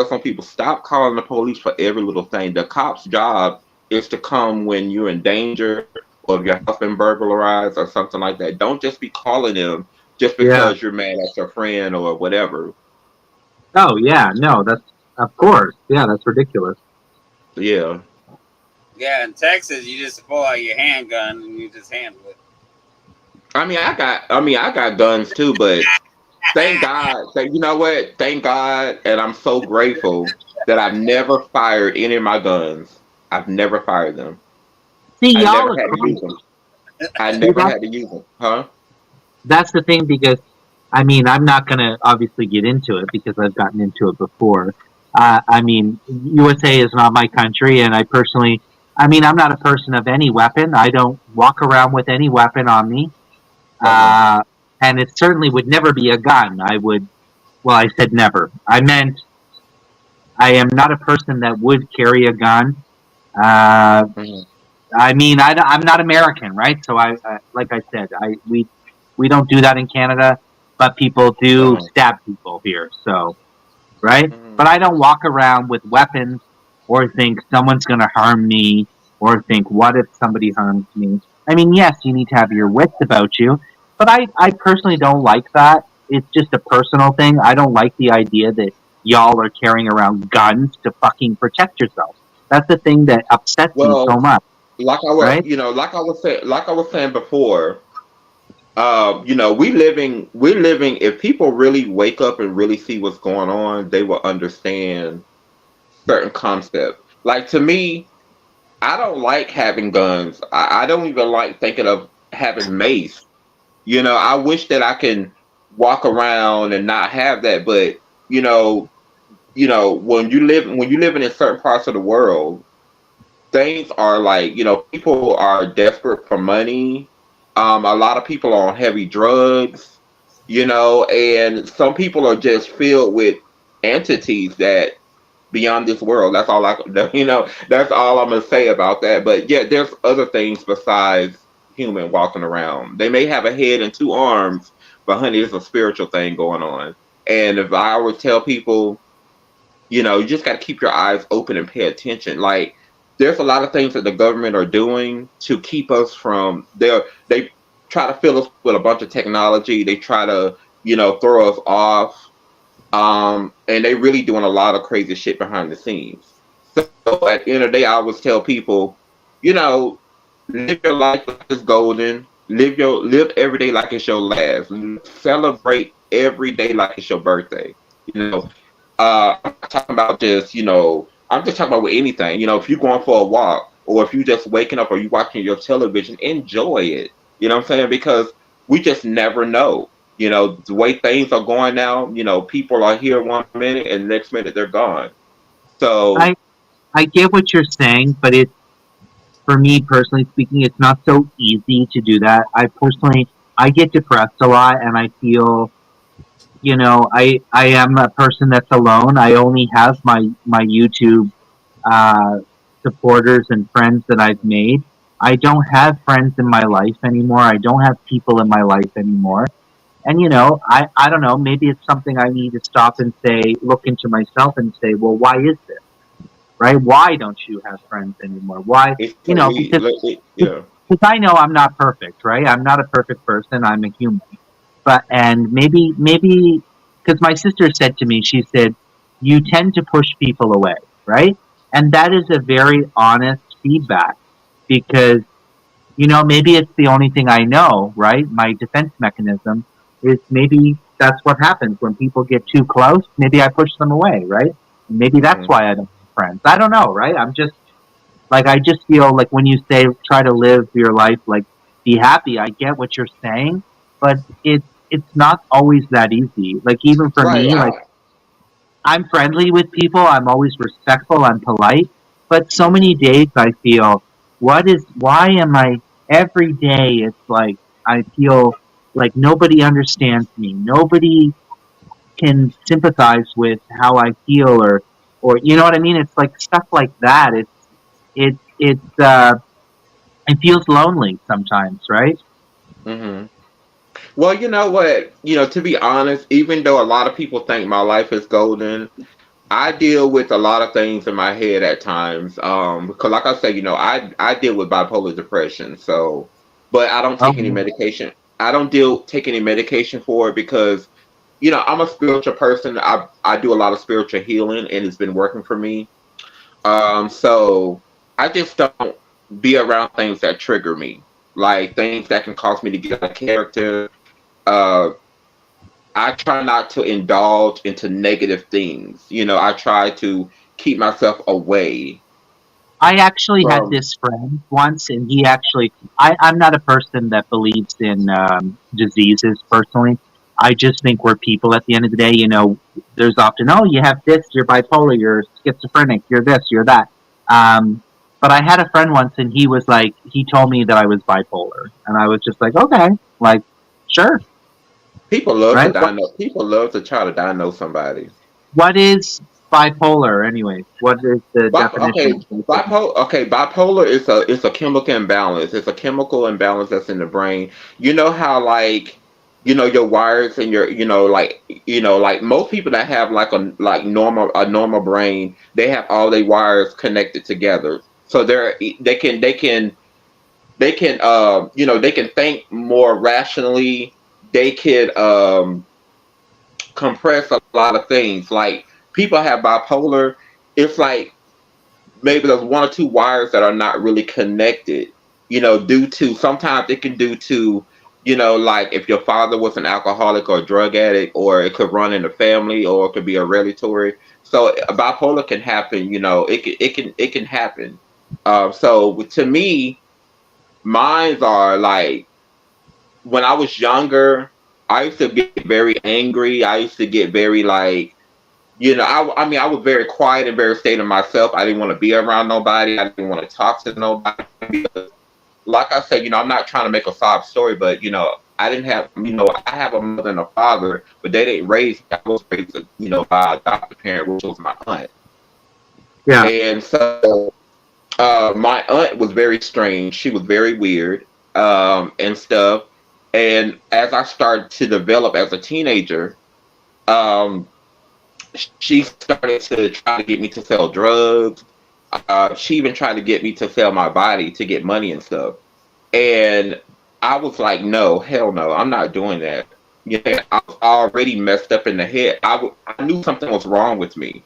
some people, stop calling the police for every little thing. The cop's job is to come when you're in danger or if your house been burglarized or something like that, don't just be calling them just Yeah. because you're mad at your friend or whatever. Oh yeah, no, that's of course. Yeah, that's ridiculous. Yeah. Yeah, in Texas, you just pull out your handgun and you just handle it. I got guns too, but thank God that you know what? Thank God, and I'm so grateful that I've never fired any of my guns. I've never fired them. See, I never y'all are had to use crazy. them. I See, never had to use them. Huh? that's the thing because I mean I'm not gonna obviously get into it because I've gotten into it before. I mean USA is not my country, and I personally, I mean I'm not a person of any weapon. I don't walk around with any weapon on me, Uh-huh. uh, and it certainly would never be a gun. I would. Well, I said never. I meant I am not a person that would carry a gun. Uh, Mhm. I mean, I'm not American, right? So like I said, we don't do that in Canada, but people do Uh-huh. stab people here. So, right? Mhm. But I don't walk around with weapons or think someone's going to harm me or think, what if somebody harms me? I mean, yes, you need to have your wits about you, but I personally don't like that. It's just a personal thing. I don't like the idea that y'all are carrying around guns to fucking protect yourself. That's the thing that upsets me so Well, much, right? like I was saying before, we're living. If people really wake up and really see what's going on, they will understand certain concepts. Like to me, I don't like having guns. I don't even like thinking of having mace. I wish that I can walk around and not have that, but you know, when you live in certain parts of the world, things are like, people are desperate for money. A lot of people are on heavy drugs, and some people are just filled with entities that beyond this world. That's all that's all I'm gonna say about that. But yeah, there's other things besides human walking around. They may have a head and two arms, but honey, there's a spiritual thing going on. And if I would tell people, you just got to keep your eyes open and pay attention. Like, there's a lot of things that the government are doing to keep us from there. They try to fill us with a bunch of technology. They try to, throw us off. And they really doing a lot of crazy shit behind the scenes. So at the end of the day, I always tell people, you know, live your life like it's golden. Live every day like it's your last. Celebrate every day like it's your birthday. You know, I'm not talking about just, I'm just talking about with anything. If you're going for a walk or if you're just waking up or you watching your television, enjoy it. You know what I'm saying? Because we just never know. The way things are going now, people are here one minute and the next minute they're gone. So, I I get what you're saying, but it's for me personally speaking, it's not so easy to do that. I get depressed a lot, and I feel, I am a person that's alone. I only have my YouTube uh, supporters and friends that I've made. I don't have friends in my life anymore. I don't have people in my life anymore. And I don't know. Maybe it's something I need to stop and say, look into myself and say, well, why is this? Right? Why don't you have friends anymore? Why? it's so Because yeah. I know I'm not perfect, right? I'm not a perfect person. I'm a human. But and maybe because my sister said to me, she said, "You tend to push people away, right?" And that is a very honest feedback because maybe it's the only thing I know, right? My defense mechanism is maybe that's what happens when people get too close. Maybe I push them away, right? And maybe that's Hmm. why I don't have friends. I don't know, right? I'm just like I just feel like when you say try to live your life like be happy, I get what you're saying, but it's not always that easy. Like even for Right. me, like I'm friendly with people, I'm always respectful, I'm polite, but so many Mhm. days I feel why am I every day it's like I feel like nobody understands me. Nobody can sympathize with how I feel or you know what I mean? It's like stuff like that. It feels lonely sometimes, right? Mhm. Well, you know what? To be honest, even though a lot of people think my life is golden, I deal with a lot of things in my head at times. Because like I said, I deal with bipolar depression. So, but I don't take any Oh, medication. I don't take any medication for it because, I'm a spiritual person. I do a lot of spiritual healing, and it's been working for me. So I just don't be around things that trigger me, like things that can cause me to get out of character. Uh, I try not to indulge into negative things. I try to keep myself away I actually had from. this friend once, and he actually, I'm not a person that believes in diseases personally. I just think we're people at the end of the day. There's often, oh, you have this, you're bipolar, you're schizophrenic, you're this, you're that. Um, but I had a friend once, and he was like, he told me that I was bipolar. And I was just like, okay, like, sure, People love to right? diagnose. People love to try to diagnose somebody. What is bipolar, anyways? What is the definition Okay, of bipolar? bipolar is a chemical imbalance. It's a chemical imbalance that's in the brain. You know how like your wires and your like most people that have like a normal brain, they have all their wires connected together. So they can think more rationally. They can compress a lot of things. Like people have bipolar. It's like maybe there's one or two wires that are not really connected. Due to sometimes it can due to like if your father was an alcoholic or a drug addict, or it could run in the family, or it could be hereditary. So bipolar can happen. It can happen. So to me, mines are like when I was younger, I used to get very angry. I used to get very like, I mean, I was very quiet and very stayed to myself. I didn't want to be around nobody. I didn't want to talk to nobody. Because, like I said, I'm not trying to make a sob story, but I didn't have, I have a mother and a father, but they didn't raise me. I was raised, by a adopted parent, which was my aunt. Yeah. And so my aunt was very strange. She was very weird, and stuff. And as I started to develop as a teenager, um, she started to try to get me to sell drugs. She even tried to get me to sell my body to get money and stuff. And I was like, no, hell no, I'm not doing that. Yeah, I was already messed up in the head. I knew something was wrong with me,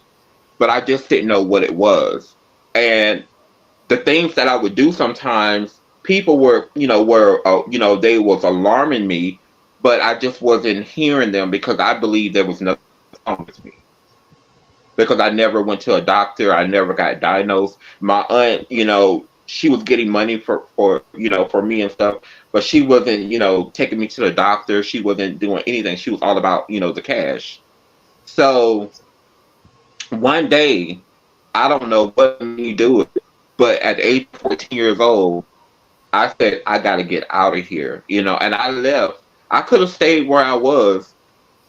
but I just didn't know what it was. And the things that I would do sometimes, people they was alarming me, but I just wasn't hearing them because I believed there was nothing wrong with me. Because I never went to a doctor, I never got diagnosed. My aunt, she was getting money for me and stuff, but she wasn't, taking me to the doctor. She wasn't doing anything. She was all about, the cash. So one day, I don't know what made me do it, but at the age of 14 years old, I said, I got to get out of here, and I left. I could have stayed where I was,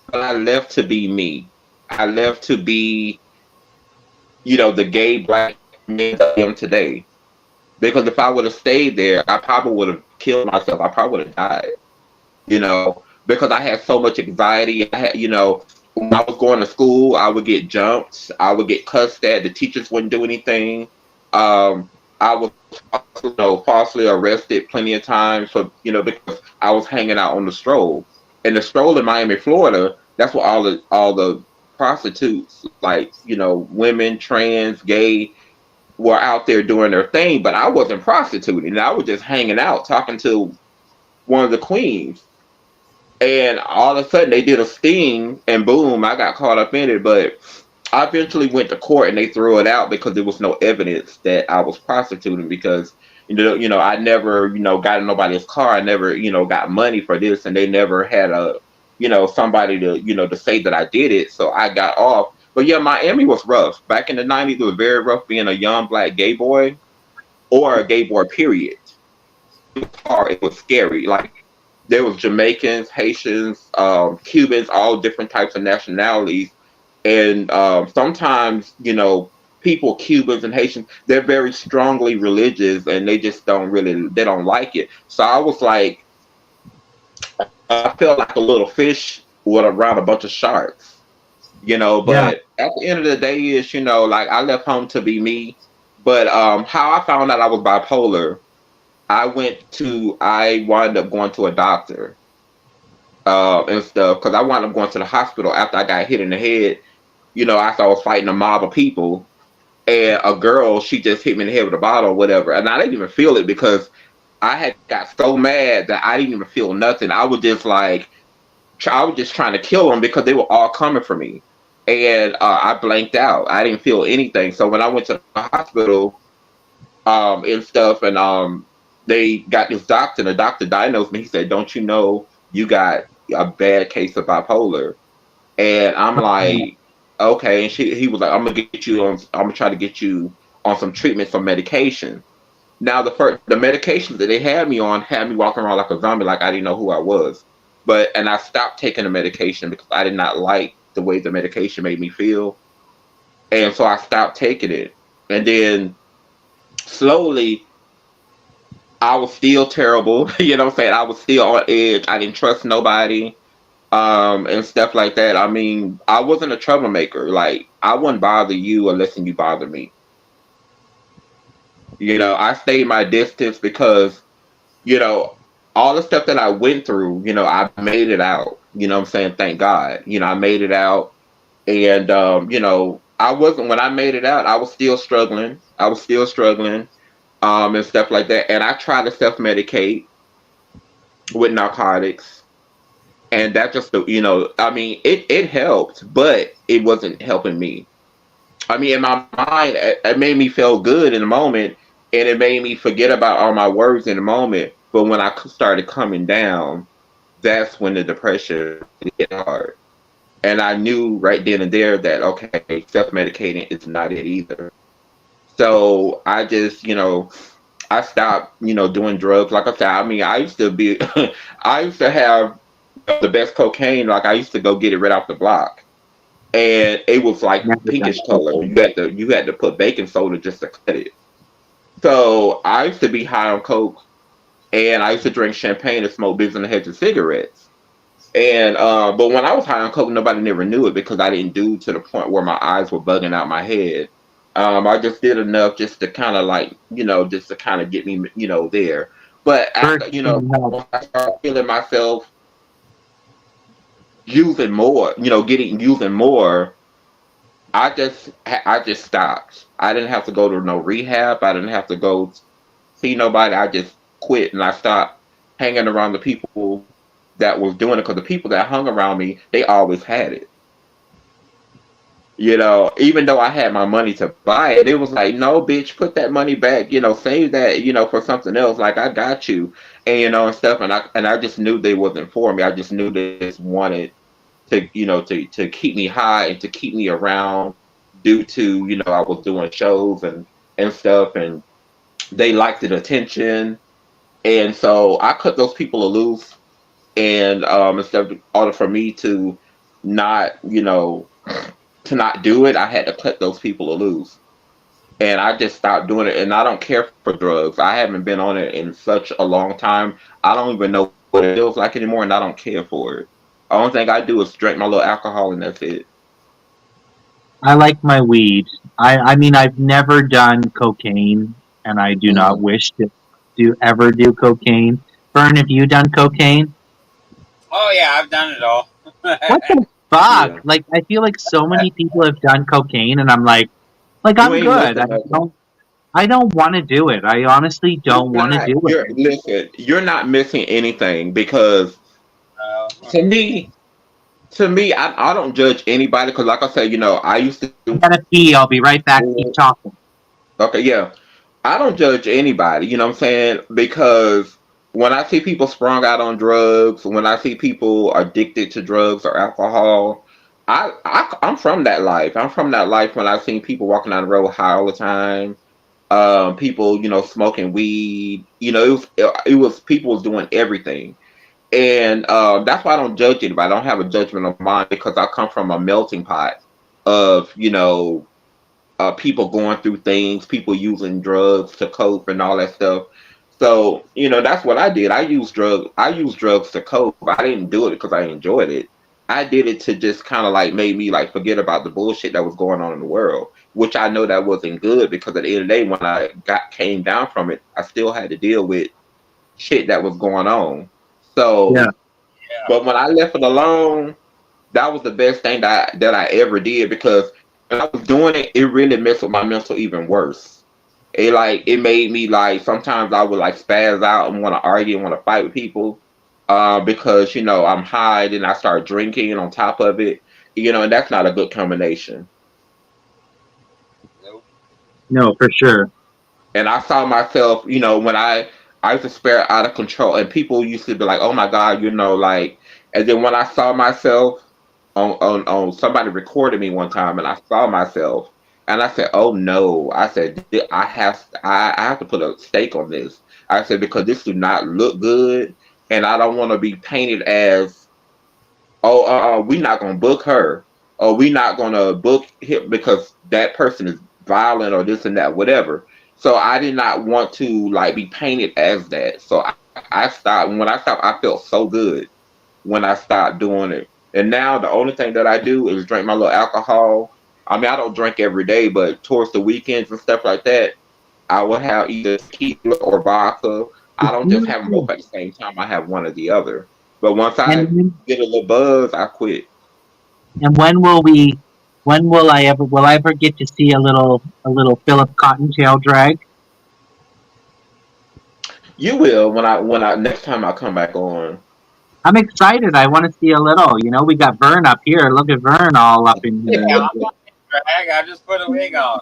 but I left to be me. I left to be, the gay black man that I am today. Because if I would have stayed there, I probably would have killed myself. I probably would have died, because I had so much anxiety. When I was going to school, I would get jumped. I would get cussed at. The teachers wouldn't do anything. Um, I was, falsely arrested plenty of times because I was hanging out on the stroll. And the stroll in Miami, Florida, that's where all the prostitutes, like, women, trans, gay, were out there doing their thing, but I wasn't prostituting. I was just hanging out, talking to one of the queens. And all of a sudden they did a sting and boom, I got caught up in it. But I eventually went to court and they threw it out because there was no evidence that I was prostituting because I never, got in nobody's car. I never, got money for this and they never had somebody to say that I did it. So I got off. But yeah, Miami was rough. Back in the 90s, it was very rough being a young black gay boy or a gay boy, period. It was hard. It was scary. Like, there was Jamaicans, Haitians, Cubans, all different types of nationalities. And sometimes, people, Cubans and Haitians, they're very strongly religious and they just they don't like it. So I was like, I felt like a little fish with around a bunch of sharks. Yeah. But at the end of the day is, like I left home to be me. But how I found out I was bipolar, I wound up going to a doctor and stuff because I wound up going to the hospital after I got hit in the head. After I was fighting a mob of people, and a girl, she just hit me in the head with a bottle or whatever, and I didn't even feel it because I had got so mad that I didn't even feel nothing. I was just trying to kill them because they were all coming for me, and I blanked out. I didn't feel anything. So when I went to the hospital, and stuff, and they got this doctor, and the doctor diagnosed me. He said, "Don't you know you got a bad case of bipolar?" And I'm like, "Okay." And he was like, I'm gonna try to get you on some treatment, some medication." Now the medication that they had me on had me walking around like a zombie, like I didn't know who I was. And I stopped taking the medication because I did not like the way the medication made me feel, and so I stopped taking it. And then slowly, I was still terrible. You know what I'm saying? I was still on edge. I didn't trust nobody, and stuff like that. I mean, I wasn't a troublemaker. Like I wouldn't bother you unless you bother me. I stayed my distance because you know, all the stuff that I went through, I made it out. You know what I'm saying? Thank God. I made it out. And, I wasn't, when I made it out, I was still struggling. I was still struggling, and stuff like that. And I tried to self medicate with narcotics. And that just, I mean, it helped, but it wasn't helping me. I mean, in my mind, it made me feel good in the moment, and it made me forget about all my worries in the moment. But when I started coming down, that's when the depression hit hard. And I knew right then and there that, okay, self medicating is not it either. So I just, I stopped, doing drugs. Like I said, I mean, I used to have the best cocaine. Like I used to go get it right off the block, and it was like Never done pinkish color. cocaine. You had to put baking soda just to cut it. So I used to be high on coke, and I used to drink champagne and smoke Biggs and the Hedge of cigarettes. And but when I was high on coke, nobody never knew it because I didn't do to the point where my eyes were bugging out my head. I just did enough just to kind of like just to kind of get me there. But First after thing help. when I started feeling myself using more, getting using more, I just stopped. I didn't have to go to no rehab. I didn't have to go see nobody. I just quit and I stopped hanging around the people that was doing it because the people that hung around me, they always had it. Even though I had my money to buy it, it was like, no, bitch, put that money back. Save that, for something else. Like I got you, and and stuff. And I just knew they wasn't for me. I just knew they just wanted to keep me high and to keep me around due to I was doing shows and stuff, and they liked the attention, and so I cut those people loose, and instead of in order for me not to not do it, I had to cut those people loose. And I just stopped doing it. And I don't care for drugs. I haven't been on it in such a long time. I don't even know what it feels like anymore, and I don't care for it. The only thing I do is drink my little alcohol, and that's it. I like my weed. I mean, I've never done cocaine, and I do not Mhm. wish to ever do cocaine. Fern, have you done cocaine? Oh yeah, I've done it all. What the fuck? Yeah. Like, I feel like so many people have done cocaine, and I'm like You I'm ain't good. missing nothing. I don't want to do it. I honestly You're don't want to not. do You're it. listen. You're not missing anything because uh, to me, I don't judge anybody because, like I said, I used to I do. gotta pee. I'll be right back. Keep talking. Okay, yeah. I don't judge anybody, you know what I'm saying? Because when I see people sprung out on drugs, when I see people addicted to drugs or alcohol, I'm from that life. I'm from that life when I've seen people walking down the road high all the time. People, smoking weed. It was people was doing everything, and that's why I don't judge anybody. I don't have a judgment of mine because I come from a melting pot of people going through things, people using drugs to cope and all that stuff. So, that's what I did. I used drugs to cope. I didn't do it because I enjoyed it. I did it to just kind of like make me like forget about the bullshit that was going on in the world, which I know that wasn't good because at the end of the day, when I got came down from it, I still had to deal with shit that was going on. Yeah. So, but when I left it alone, that was the best thing that I ever did because when I was doing it, it really messed with my mental even worse. It made me like sometimes I would like spaz out and want to argue and want to fight with people, because I'm high and I start drinking on top of it, and that's not a good combination. Nope. No, for sure. And I saw myself, when I used to spare out of control, and people used to be like, "Oh my God," like, and then when I saw myself on somebody recorded me one time, and I saw myself, and I said, "Oh no," I said, I have to put a stake on this." I said because this do not look good, and I don't want to be painted as, "Oh, we're not gonna book her, or we're not gonna book him because that person is violent or this and that, whatever." So I did not want to like be painted as that. So I stopped. When I stopped, I felt so good when I stopped doing it. And now the only thing that I do is drink my little alcohol. I mean, I don't drink every day, but towards the weekends and stuff like that, I will have either tequila or vodka. I don't just have them both at the same time. I have one or the other. But once I And get a little buzz, I quit. and when will I ever get to see a little Philip Cottontail drag? You will when I next time I come back on. I'm excited. I want to see a little. We got Vern up here. Look at Vern all up in Yeah, here. I'm not drag. I just put a wig on.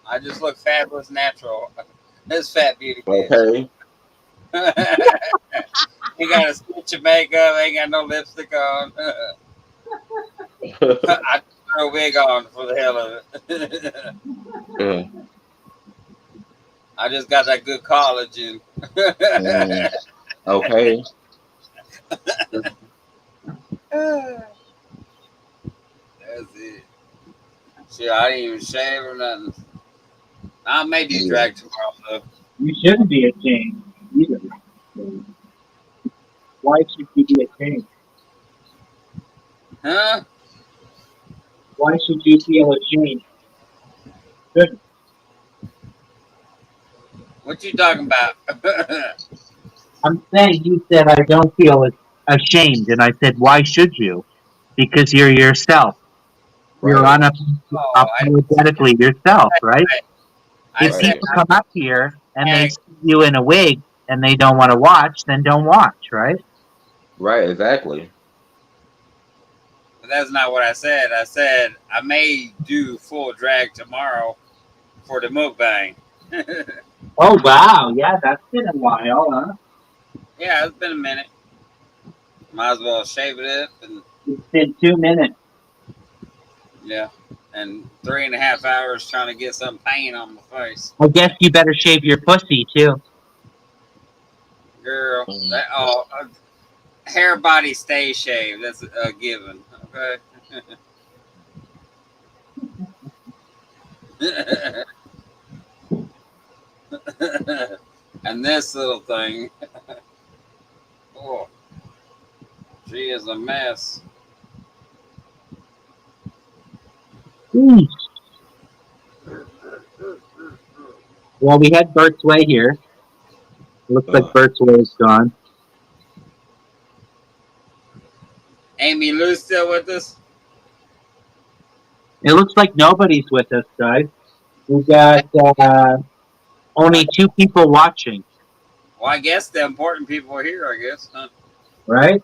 I just look fabulous natural. This fat beauty bitch. Okay. Ain't got a stitch of makeup. Ain't got no lipstick on. I just put a wig on for the hell of it. Mm, I just got that good collagen. mm, okay. That's it. Shit, I didn't even shave or nothing. I may do Yeah. drag tomorrow though. You shouldn't be ashamed either. Why should you be ashamed? Huh? Why should you feel ashamed? Good. What you talking about? I'm saying you said I don't feel ashamed, and I said why should you? Because you're yourself. You're Right. Oh, I didn't say unapologetically yourself, right? that. I If said Right. people come up here and they drag, see you in a wig and they don't want to watch, then don't watch, right? Right. Exactly. but that's not what I said. I said I may do full drag tomorrow for the mukbang. Oh wow, yeah, that's been a while, huh? Yeah, it's been a minute. Might as well shave it up and It's been 2 minutes. yeah, and 3.5 hours trying to get some paint on my face. I guess you better shave your pussy too. Girl, Mm. that hair, body, stay shaved. That's a given. Okay. And this little thing, oh, she is a mess. Eesh. Well, we had Bert's Way here. Looks like Uh, Bert's Way is gone. Amy Lou still with us? It looks like nobody's with us, guys. We got only 2 people watching, Well, I guess the important people are here. I guess. Huh? right?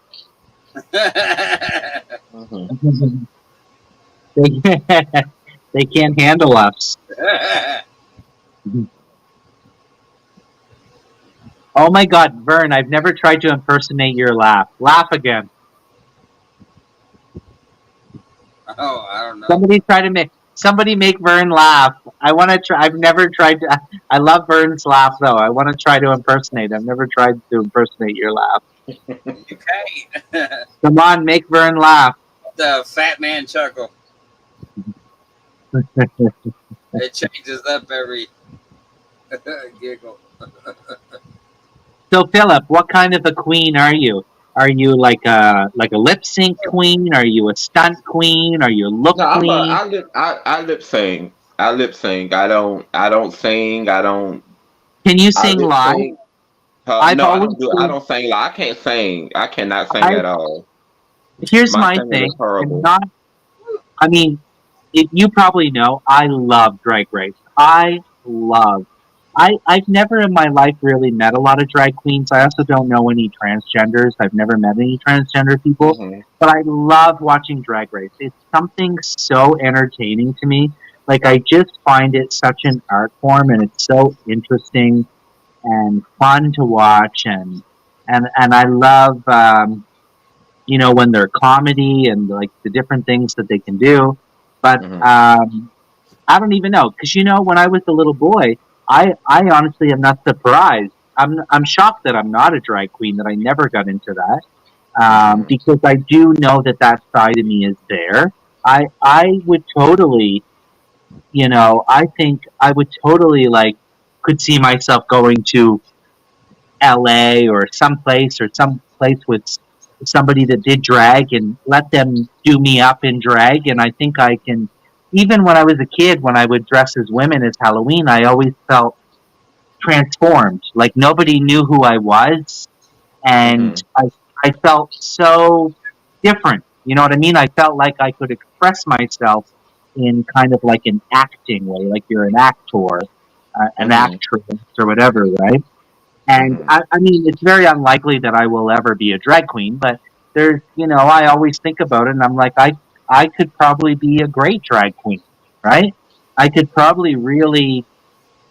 mhm. they, they can't handle us. Oh my God, Vern, I've never tried to impersonate your laugh. Laugh again. Oh, I don't know. Somebody make Vern laugh. I want to try. I've never tried to. I love Vern's laugh though. I want to try to impersonate. I've never tried to impersonate your laugh. You can't. Come on, make Vern laugh. The fat man chuckle. It changes up every giggle. So Philip, what kind of a queen are you? Are you like a lip sync queen? Are you a stunt queen? Are you a look No, queen? I lip sing. I lip sing. I don't sing. Can you I sing lip live? sing. I've No, I always don't do it. I seen. don't sing. Like, I can't sing. I cannot sing I at all. Here's My my singing is thing, and horrible. not. I mean, you probably know I love Drag Race. I've never in my life really met a lot of drag queens. I also don't know any transgenders. I've never met any transgender people, Hmm. but I love watching Drag Race. It's something so entertaining to me. Like I just find it such an art form, and it's so interesting and fun to watch, and I love when they're comedy and like the different things that they can do. But Hmm. I don't even know because when I was a little boy, I honestly am not surprised. I'm shocked that I'm not a drag queen, that I never got into that, Hmm. because I do know that that side of me is there. I would totally, I think I would totally like could see myself going to LA or some place with somebody that did drag and let them do me up in drag. And I think I can, even when I was a kid, when I would dress as women as Halloween, I always felt transformed. Like nobody knew who I was. And Hmm. I felt so different. You know what I mean? I felt like I could express myself in kind of like an acting way, like you're an actor, an Hmm. actress, or whatever, right? And Hmm. I mean, it's very unlikely that I will ever be a drag queen, but I always think about it and I'm like, I could probably be a great drag queen, right? I could probably really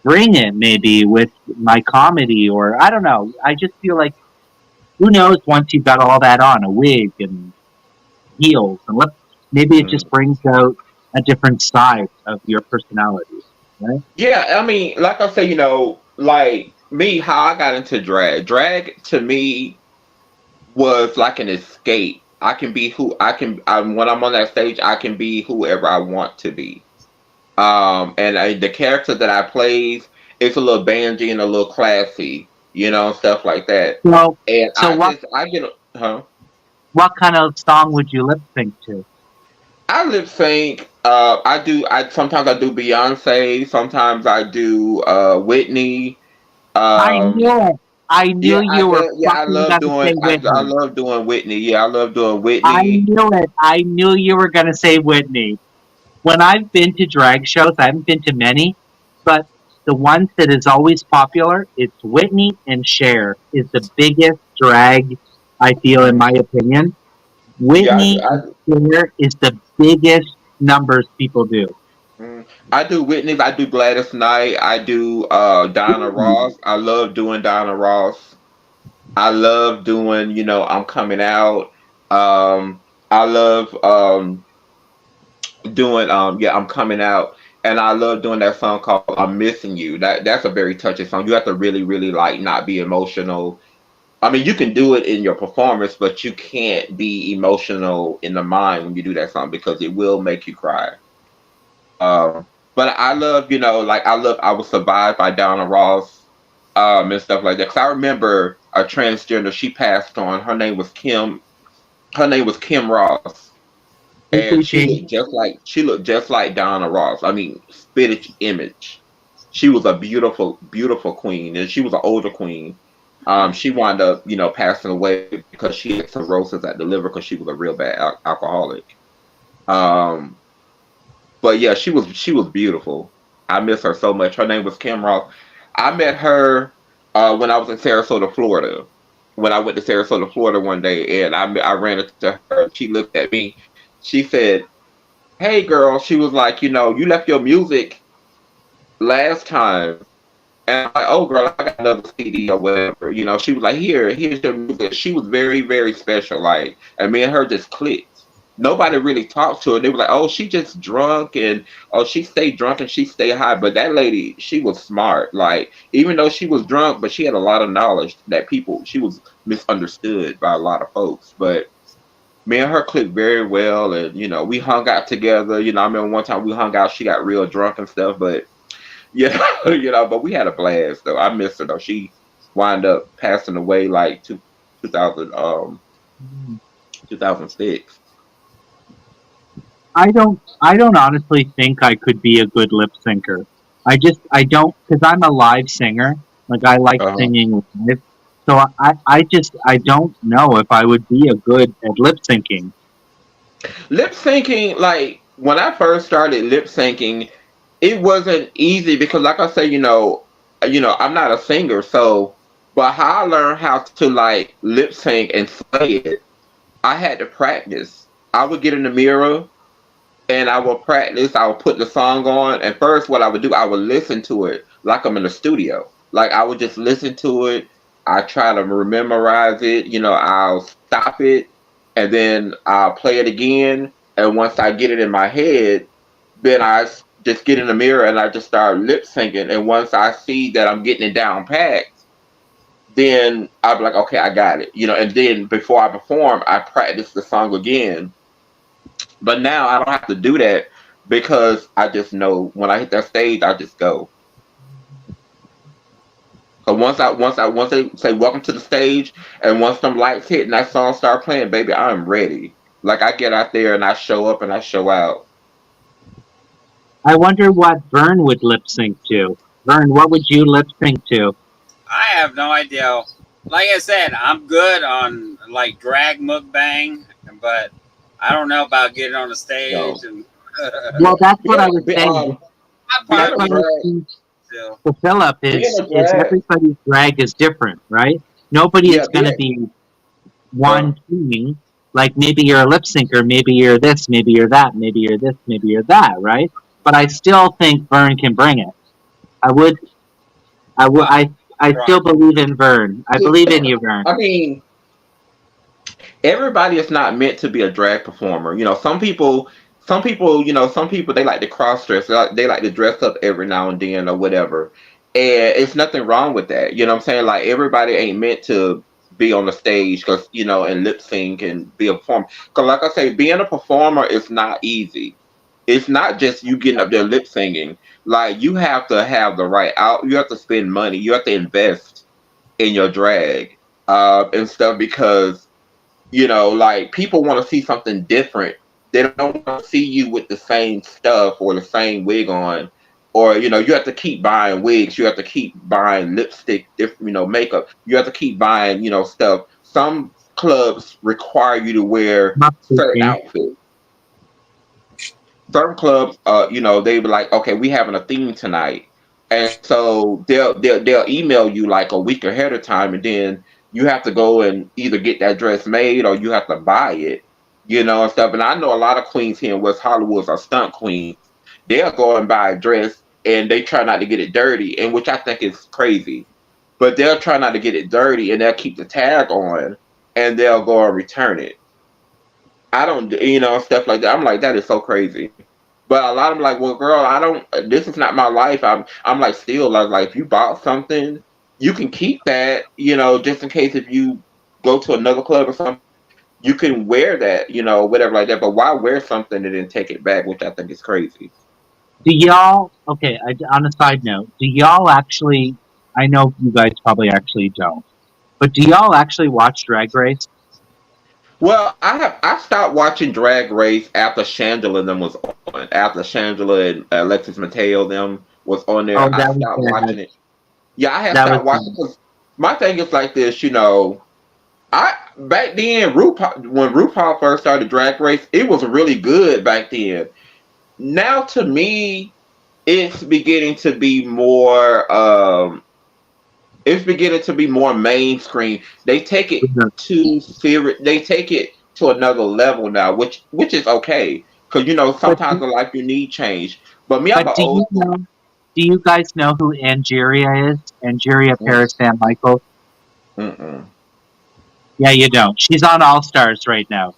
bring it maybe with my comedy or I don't know. I just feel like who knows once you've got all that on, a wig and heels and lip, maybe it just Hmm. brings out a different side of your personality, right? Yeah, I mean, like I say, like me, how I got into drag. Drag to me was like an escape. I can be who I can. When I'm on that stage, I can be whoever I want to be. The character that I plays is a little bangy and a little classy, stuff like that. So, And so I get, huh? what kind of song would you lip sync to? I lip sync. I sometimes I do Beyonce. Sometimes I do Whitney. I Um, knew it. I knew you were I fucking love gonna doing. say I Whitney. love doing Whitney. Yeah, I love doing I Whitney. knew it. I knew you were gonna say Whitney. When I've been to drag shows, I haven't been to many, but the ones that is always popular, it's Whitney and Cher is the biggest drag I feel in my Mhm. opinion. Yeah, Whitney and Cher is the biggest numbers people do. I do Whitney's. I do Gladys Knight. I do Donna Ooh. Ross. I love doing Donna Ross. I love doing, I'm coming out. I love doing yeah, I'm coming out. And I love doing that song called I'm Missing You. That's a very touching song. You have to really, really like not be emotional. I mean, you can do it in your performance, but you can't be emotional in the mind when you do that song because it will make you cry. But I love, like I was survived by Donna Ross, and stuff like that. Cause I remember a transgender, she passed on. Her name was Kim Ross. Hey, And Christine. she looked just like Donna Ross. I mean, spitted image. She was a beautiful, beautiful queen, and she was an older queen. She wound up, passing away because she had cirrhosis at the liver because she was a real bad alcoholic. Um, but yeah, she was beautiful. I miss her so much. Her name was Kim Ross. I met her when I was in Sarasota, Florida. When I went to Sarasota, Florida one day, and I ran into her. She looked at me. She said, "Hey, girl." She was like, "You left your music last time." And I'm like, "Oh, girl, I got another CD or whatever." She was like, here's your music. She was very, very special. Like, and me and her just clicked. Nobody really talked to her. They were like, "Oh, she just drunk and oh, she stayed drunk and she stayed high." But that lady, she was smart. Like, even though she was drunk, but she had a lot of knowledge that she was misunderstood by a lot of folks. But me and her clicked very well, and we hung out together. I remember one time we hung out. She got real drunk and stuff, but yeah, but we had a blast though. I miss her though. She wound up passing away like 2000. 2006. I don't honestly think I could be a good lip syncer. I don't, because I'm a live singer. Like, I like Uh-huh. singing live. So I don't know if I would be a good at lip syncing. Lip syncing, like when I first started lip syncing, it wasn't easy because, like I say, I'm not a singer, so but how I learned how to like lip sync and slay it, I had to practice. I would get in the mirror and I would practice. I would put the song on, and first, what I would do, I would listen to it like I'm in the studio. Like I would just listen to it. I try to memorize it. I'll stop it, and then I'll play it again. And once I get it in my head, then just get in the mirror and I just start lip syncing. And once I see that I'm getting it down packed, then I'll be like, okay, I got it. And then before I perform, I practice the song again, but now I don't have to do that because I just know when I hit that stage, I just go. So once they say welcome to the stage, and once some lights hit and that song start playing, baby, I'm ready. Like I get out there and I show up and I show out. I wonder what Vern would lip sync to. Vern, what would you lip sync to? I have no idea. Like I said, I'm good on like drag mukbang, but I don't know about getting on the No. stage and. Well, that's what Being, I was be, saying. I'm being That's part a of what it I was drag, saying still. to Philip being a is drag, everybody's drag is different, right? Nobody yeah, is going to being, be uh, one thing. Like, maybe you're a lip syncer, maybe you're this, maybe you're that, maybe you're this, maybe you're that, right? But I still think Vern can bring it. I would, I would, Well, I right. still believe in Vern. I yeah, believe in you, Vern. I mean, everybody is not meant to be a drag performer. Some people they like to cross dress. They like to dress up every now and then or whatever. And it's nothing wrong with that. You know what I'm saying? Like everybody ain't meant to be on the stage because and lip sync and be a performer. Because like I say, being a performer is not easy. It's not just you getting up there lip singing. Like you have to have the right out. You have to spend money. You have to invest in your drag and stuff because like people want to see something different. They don't want to see you with the same stuff or the same wig on, or you have to keep buying wigs. You have to keep buying lipstick, different, makeup. You have to keep buying, stuff. Some clubs require you to wear Must certain be. outfits. Certain clubs, they be like, okay, we having a theme tonight, and so they'll email you like a week ahead of time, and then you have to go and either get that dress made or you have to buy it, and stuff. And I know a lot of queens here in West Hollywood are stunt queens. They'll go and buy a dress and they try not to get it dirty, and which I think is crazy. But they'll try not to get it dirty and they'll keep the tag on and they'll go and return it. I don't, stuff like that. I'm like, that is so crazy. But a lot of them like, well, girl, I don't. This is not my life. I'm like, still, like, if you bought something, you can keep that, just in case if you go to another club or something, you can wear that, whatever like that. But why wear something and then take it back, which I think is crazy. Do y'all, okay, on a side note, do y'all actually, I know you guys probably actually don't, but do y'all actually watch Drag Race? Well, I stopped watching Drag Race after Shangela them was on. After Shangela and Alexis Mateo them was on Oh, there, I that was stopped bad. watching it. Yeah, I have That was stopped watching bad. because my thing is like this, I back then RuPaul when RuPaul first started Drag Race, it was really good back then. Now to me, it's beginning to be more it's beginning to be more mainstream. They take it too serious. They take it to another level now, which is okay because But, sometimes in life you need change. But me, I'm but an old school. do you guys know who Angeria is? Angeria Mm, Paris Van Michael? mm-mm. Yeah, you don't. She's on All Stars right now.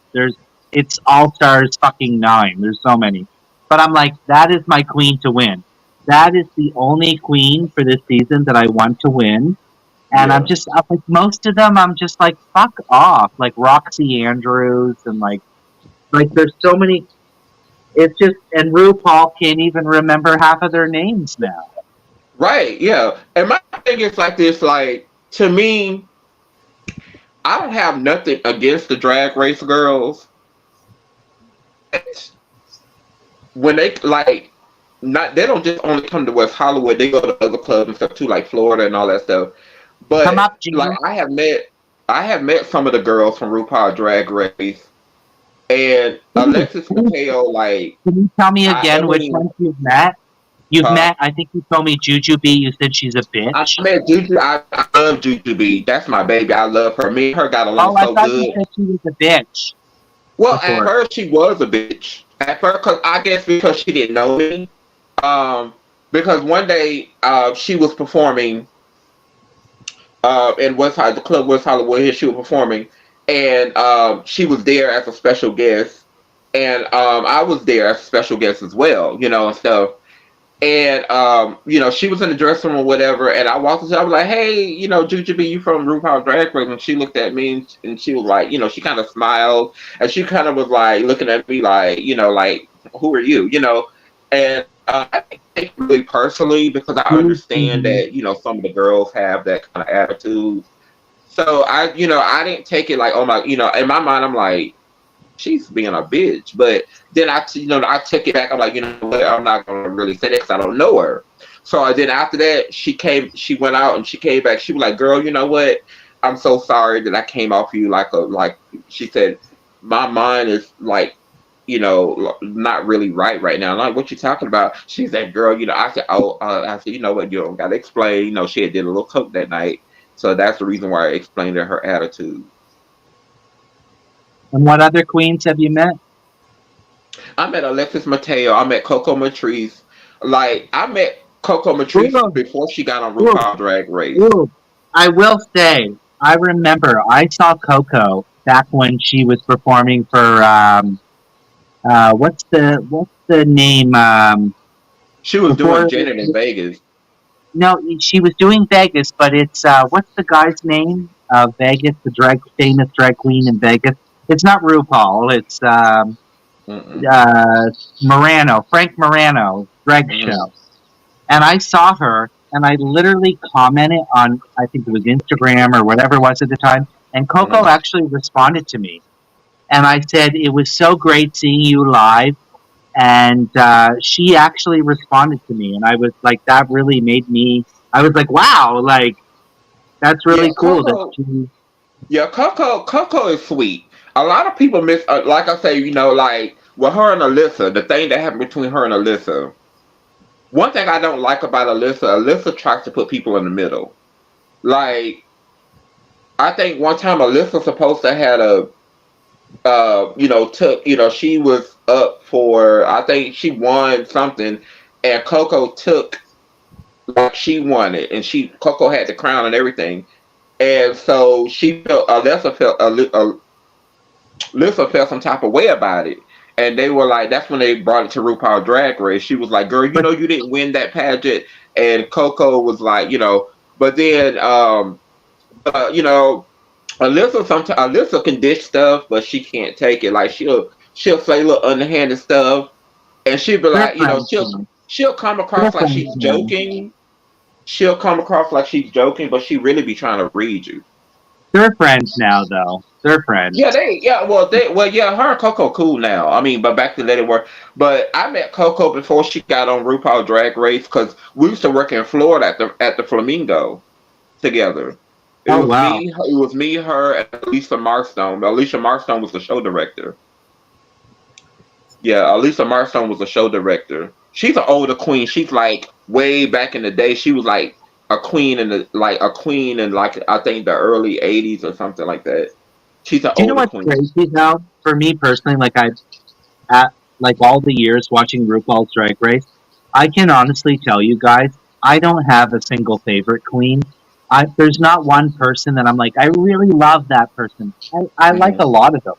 It's All Stars fucking 9. There's so many. But I'm like, that is my queen to win. That is the only queen for this season that I want to win. And Yeah. I'm like, most of them, I'm just like, fuck off. Like Roxy Andrews and like there's so many. It's just, and RuPaul can't even remember half of their names now. Right. Yeah. And my thing is like this. Like to me, I don't have nothing against the Drag Race girls. When they like, not they don't just only come to West Hollywood. They go to other clubs and stuff too, like Florida and all that stuff. Come But up, like, Gina. I have met some of the girls from RuPaul Drag Race, and Alexis Mateo. Like, Can you tell me again which Emily, ones you've met? You've huh? met, I think you told me Jujubee. You said she's a I bitch. met Juju. I love Juju B. That's my baby. I love her. Me and her got along Oh, I so thought you good. said she was a bitch Well, at before. first she was a bitch. At first, cause I guess because she didn't know me. Um, because one day she was performing in the club West Hollywood here. She was performing, and she was there as a special guest, and I was there as a special guest as well. You know, and stuff. And she was in the dressing room or whatever, and I walked into. I was like, "Hey, Jujubee, you from RuPaul Drag Race?" And she looked at me, and she was like, she kind of smiled, and she kind of was like looking at me like, like, "Who are you?" And I take it really personally because I understand Mhm. that some of the girls have that kind of attitude. So I didn't take it like, oh my, in my mind, I'm like, she's being a bitch. But then I took it back. I'm like, you know what? I'm not gonna really say that because I don't know her. So then after that, she went out and she came back. She was like, girl, you know what? I'm so sorry that I came off you like she said, my mind is like, not really right now. I'm like, what you talking about? She said, girl, I said, oh, I said, you know what? You don't gotta explain. She had did a little coke that night. So that's the reason why I explained her attitude. And what other queens have you met? I met Alexis Mateo. I met Coco Matrice. Like, I met Coco Matrice Ooh, before she got on ooh, RuPaul Drag Race. ooh. I will say, I remember I saw Coco back when she was performing for what's the name She was doing before. Janet in Vegas. No, she was doing Vegas, but it's what's the guy's name? Vegas, the famous drag queen in Vegas. It's not RuPaul. It's Mm-mm. uh, Frank Morano drag Mm-hmm. show. And I saw her, and I literally commented on, I think it was Instagram or whatever it was at the time. And Coco Mm-hmm. actually responded to me, and I said it was so great seeing you live. And she actually responded to me, and I was like, that really made me. I was like, wow, like that's Yeah, really cool that Coco. she. Yeah, Coco is sweet. A lot of people miss, like I say, like with her and Alyssa, the thing that happened between her and Alyssa. One thing I don't like about Alyssa tries to put people in the middle. Like, I think one time Alyssa supposed to had took, she was up for, I think she won something, and Coco took, like, she won it, and Coco had the crown and everything, and so she felt, Alyssa felt some type of way about it, and they were like, that's when they brought it to RuPaul Drag Race. She was like, girl, But you didn't win that pageant, and Coco was like, but then, you know, Alyssa can dish stuff, but she can't take it. Like, she'll say little underhanded stuff, and she'll be they're like, friends she'll now. she'll come They're across like friends she's now. joking. She'll come across like she's joking, but she really be trying to read you. They're friends now, though. They're Yeah, friends. yeah, her and Coco cool now. I mean, but back then they were. But I met Coco before she got on RuPaul Drag Race because we used to work in Florida at the Flamingo together. It Oh was wow. me, her, and Alicia Marstone. Alicia Marstone was the show director. Yeah, Alicia Marstone was the show director. She's an older queen. She's like way back in the day. She was like a queen in like I think the early '80s or something like that. She's an Do you know older what's queen. crazy though? For me personally, at like all the years watching RuPaul's Drag Race, I can honestly tell you guys, I don't have a single favorite queen. There's not one person that I'm like, I really love that person. I like Hmm. a lot of them.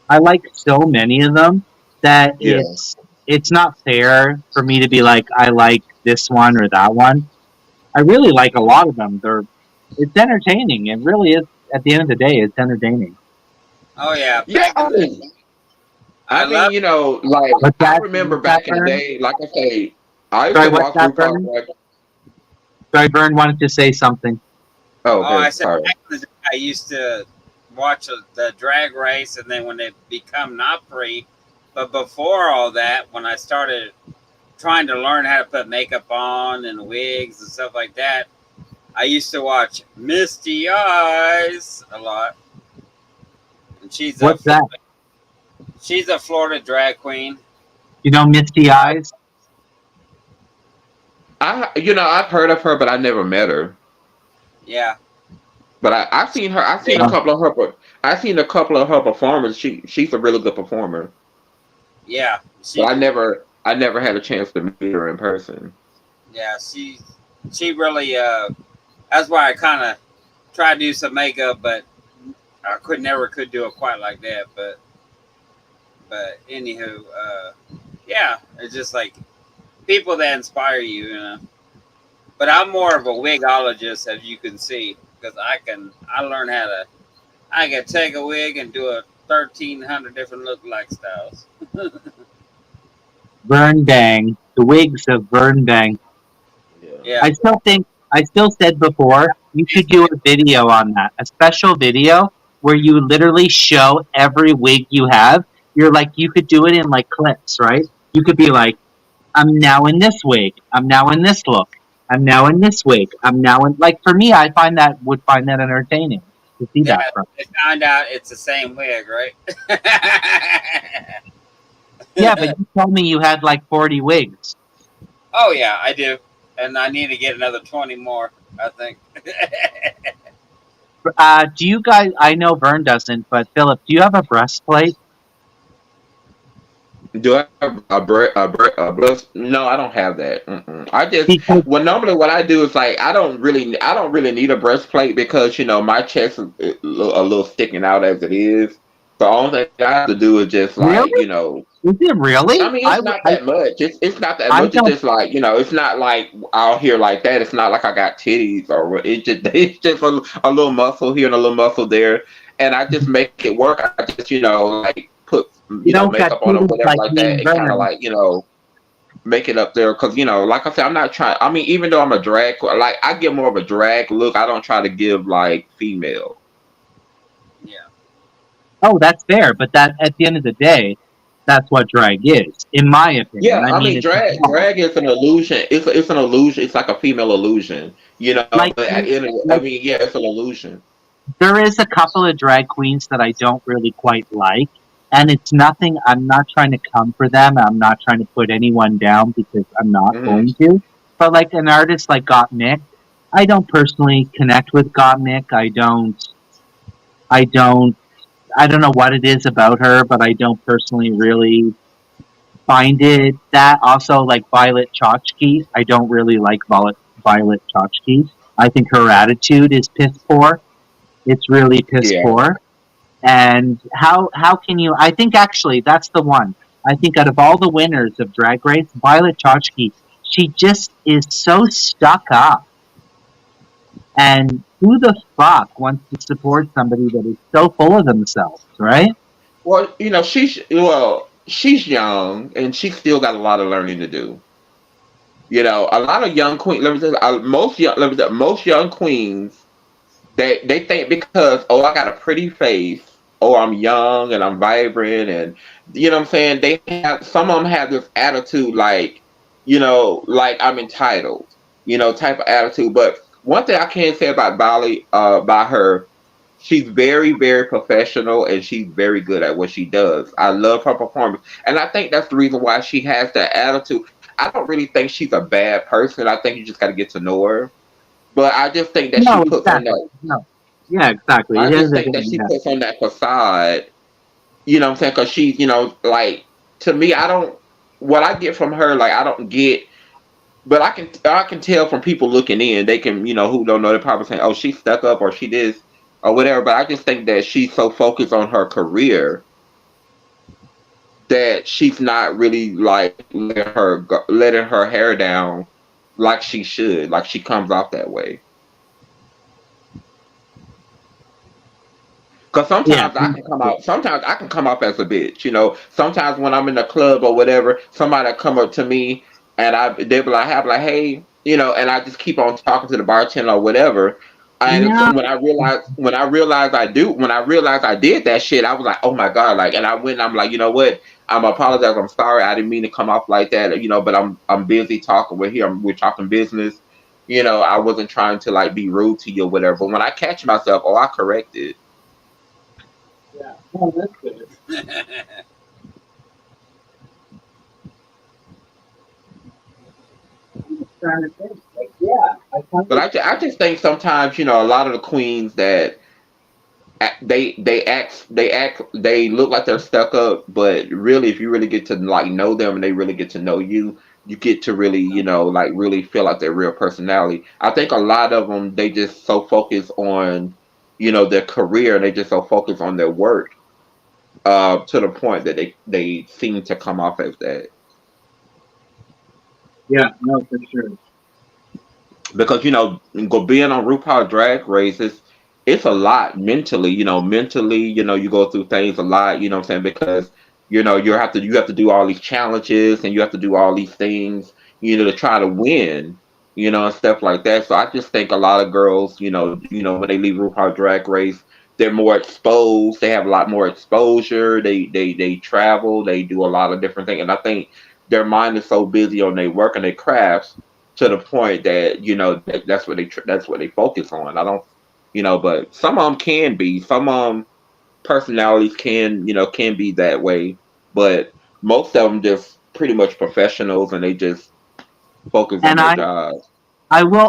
I like so many of them that Yeah. it's not fair for me to be like, I like this one or that one. I really like a lot of them. It's entertaining. It really is. At the end of the day, it's entertaining. Oh yeah, Yeah, back in the I I mean, love like What's I that? remember What's that, back in the Vern? day, like I say, I used Sorry, to what's watch that, RuPaul Vern? Drag. Sorry, Vern wanted to say something. Oh, oh I okay, said sorry. back in the day I used to watch the drag race, and then when they become not free. But before all that, when I started trying to learn how to put makeup on and wigs and stuff like that, I used to watch Misty Eyes a lot. And What's that? she's a Florida drag queen. You know Misty Eyes? I've heard of her, but I never met her. Yeah, But I've seen her. I've seen a Yeah. couple of her. I've seen a couple of her performances. She's a really good performer. yeah. But I never had a chance to meet her in person. Yeah, she really that's why I kind of tried to do some makeup, but I never could do it quite like that. But anywho, yeah, it's just like people that inspire you, you know. But I'm more of a wigologist, as you can see, because I learn how to I can take a wig and do a 1,300 different look-like styles. Vern Bang. The wigs of Vern Bang. Yeah, I still said before, you should do a video on that. A special video where you literally show every wig you have. You could do it in like clips, right? You could be like, I'm now in this wig. I'm now in this look. I'm now in this wig. I'm now in, like, for me, would find that entertaining to see yeah. that from. I found out it's the same wig, right? Yeah, but you told me you had like 40 wigs. Oh yeah, I do, and I need to get another 20 more. I think. Do you guys, I know Vern doesn't, but Philip, do you have a breastplate? Do I have a breast? No, I don't have that. Mm-mm. I just Because, well, normally what I do is like I don't really need a breastplate because my chest is a little sticking out as it is. The only thing I have to do is just like really? Is it really? I mean, it's not that much. It's not that I much. It's don't, just like it's not like out here like that. It's not like I got titties or it's just a little muscle here and a little muscle there, and I just make it work. I just like put you don't got makeup on or titties whatever like like me that, and and kind of Vern. like make it up there because like I said, I'm not trying. I mean, even though I'm a drag, like I give more of a drag look. I don't try to give like female. Yeah. Oh, that's fair, but that at the end of the day, that's what drag is, in my opinion. Yeah, I I mean, mean, it's drag is an illusion. It's an illusion. It's like a female illusion, like, But at the end of I like mean, yeah, it's an illusion. there is a couple of drag queens that I don't really quite like, and it's nothing. I'm not trying to come for them. I'm not trying to put anyone down because I'm not Hmm. going to. But like an artist like Gottmik, I don't personally connect with Gottmik. I don't. I don't know what it is about her, but I don't personally really find it that. Also, like Violet Chachki, I don't really like Violet Chachki. I think her attitude is piss poor. It's really piss Yeah. poor. And how can you? I think actually that's the one. I think out of all the winners of Drag Race, Violet Chachki, she just is so stuck up. And who the fuck wants to support somebody that is so full of themselves, right? Well, she's young and she's still got a lot of learning to do. A lot of young queens. Let me say, most young queens they think because I got a pretty face, I'm young and I'm vibrant, and what I'm saying. Some of them have this attitude like I'm entitled, type of attitude. But one thing I can say about Bali, by her, she's very, very professional and she's very good at what she does. I love her performance, and I think that's the reason why she has that attitude. I don't really think she's a bad person. I think you just got to get to know her. But I just think that she No, puts on exactly. that. No. Yeah, exactly. I It is just a think that thing. she Yeah. puts on that facade. You know what I'm saying? Because she's, like to me, I don't. What I get from her, like I don't get. But I can tell from people looking in. They can, who don't know. They're probably saying, "Oh, she's stuck up," or "She this," or whatever. But I just think that she's so focused on her career that she's not really like letting her hair down like she should. Like she comes off that way. Cause Yeah. sometimes I can come out. Sometimes I can come off as a bitch. Sometimes when I'm in the club or whatever, somebody come up to me and they be like, "Have like, hey," and I just keep on talking to the bartender or whatever. And Yeah. when I realized I did that shit, I was like, oh my god, like, and I went, and I'm like, you know what? I'm apologize. I'm sorry. I didn't mean to come off like that, but I'm busy talking. We're talking business. I wasn't trying to like be rude to you or whatever. But when I catch myself, I correct it. Yeah. Oh, that's good. I'm just trying to think. Like, yeah, I kind But of. I just think sometimes, a lot of the queens that they look like they're stuck up, but really, if you really get to like know them and they really get to know you, you get to really, like really feel like their real personality. I think a lot of them they just so focused on, their career and they just so focused on their work, to the point that they seem to come off as that. Yeah, no, for sure. Because being on RuPaul Drag Race it's a lot mentally. You go through things a lot. You know what I'm saying? Because you have to do all these challenges and you have to do all these things. To try to win. And stuff like that. So I just think a lot of girls, when they leave RuPaul Drag Race, they're more exposed. They have a lot more exposure. They travel. They do a lot of different things, and I think their mind is so busy on their work and their crafts to the point that that's what they focus on. I don't, but some of them can be. Some personalities can be that way, but most of them just pretty much professionals and they just focus on And their I, job.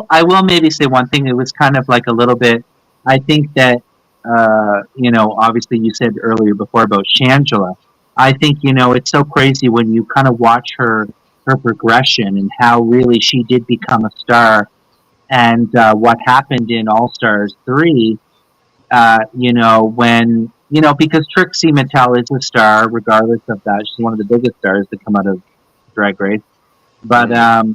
I will maybe say one thing. It was kind of like a little bit. I think that obviously you said earlier before about Shangela. I think it's so crazy when you kind of watch her progression and how really she did become a star, and what happened in All Stars 3. When because Trixie Mattel is a star, regardless of that, she's one of the biggest stars to come out of Drag Race. But Hmm.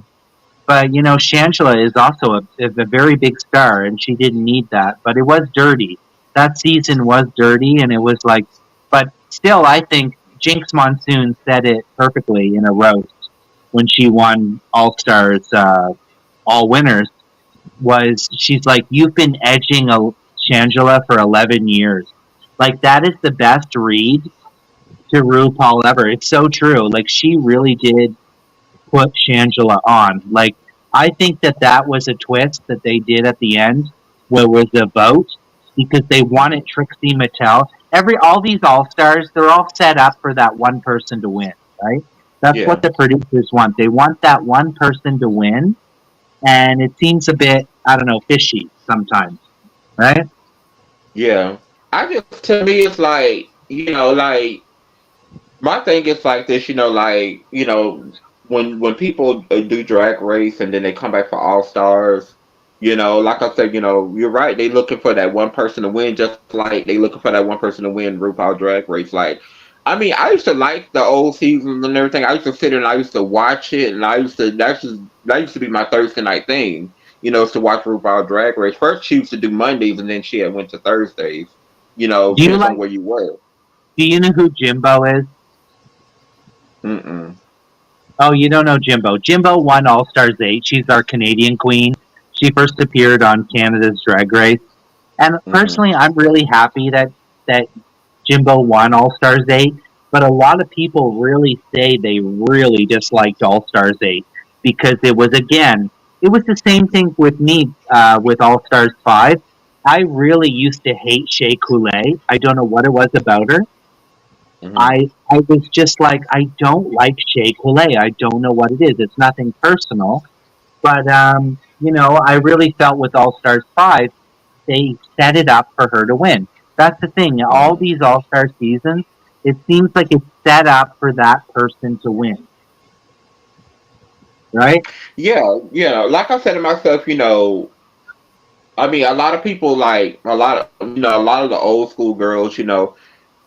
Shangela is also a very big star, and she didn't need that. But it was dirty. That season was dirty, and it was like, but still, I think Jinx Monsoon said it perfectly in a roast when she won All Stars, All Winners. Was she's like, you've been edging a Shangela for 11 years. Like that is the best read to RuPaul ever. It's so true. Like she really did put Shangela on. Like I think that was a twist that they did at the end, where it was a vote because they wanted Trixie Mattel. All these all stars, they're all set up for that one person to win, right? That's what Yeah. the producers want. They want that one person to win, and it seems a bit, I don't know, fishy sometimes, right? Yeah. To me, it's like, like, my thing is like this, like, when people do Drag Race and then they come back for All Stars, like I said, you're right. They looking for that one person to win, just like they looking for that one person to win RuPaul Drag Race. Like, I mean, I used to like the old seasons and everything. I used to sit and I used to watch it, and that used to be my Thursday night thing, is to watch RuPaul Drag Race. First, she used to do Mondays, and then she had went to Thursdays. Do you Depends on like? where you were. Do you know who Jimbo is? Mm-mm. Oh, you don't know Jimbo. Jimbo won All Stars 8. She's our Canadian queen. She first appeared on Canada's Drag Race. And Mm-hmm. personally, I'm really happy that Jimbo won All Stars 8. But a lot of people really say they really disliked All Stars 8 because it was the same thing with me with All Stars 5. I really used to hate Shea Coulee. I don't know what it was about her. Mm-hmm. I was just like, I don't like Shea Coulee. I don't know what it is. It's nothing personal, but I really felt with All Stars 5, they set it up for her to win. That's the thing. All Mm-hmm. these All Star seasons, it seems like it's set up for that person to win, right? Yeah, like I said to myself, I mean, a lot of people like a lot of the old school girls,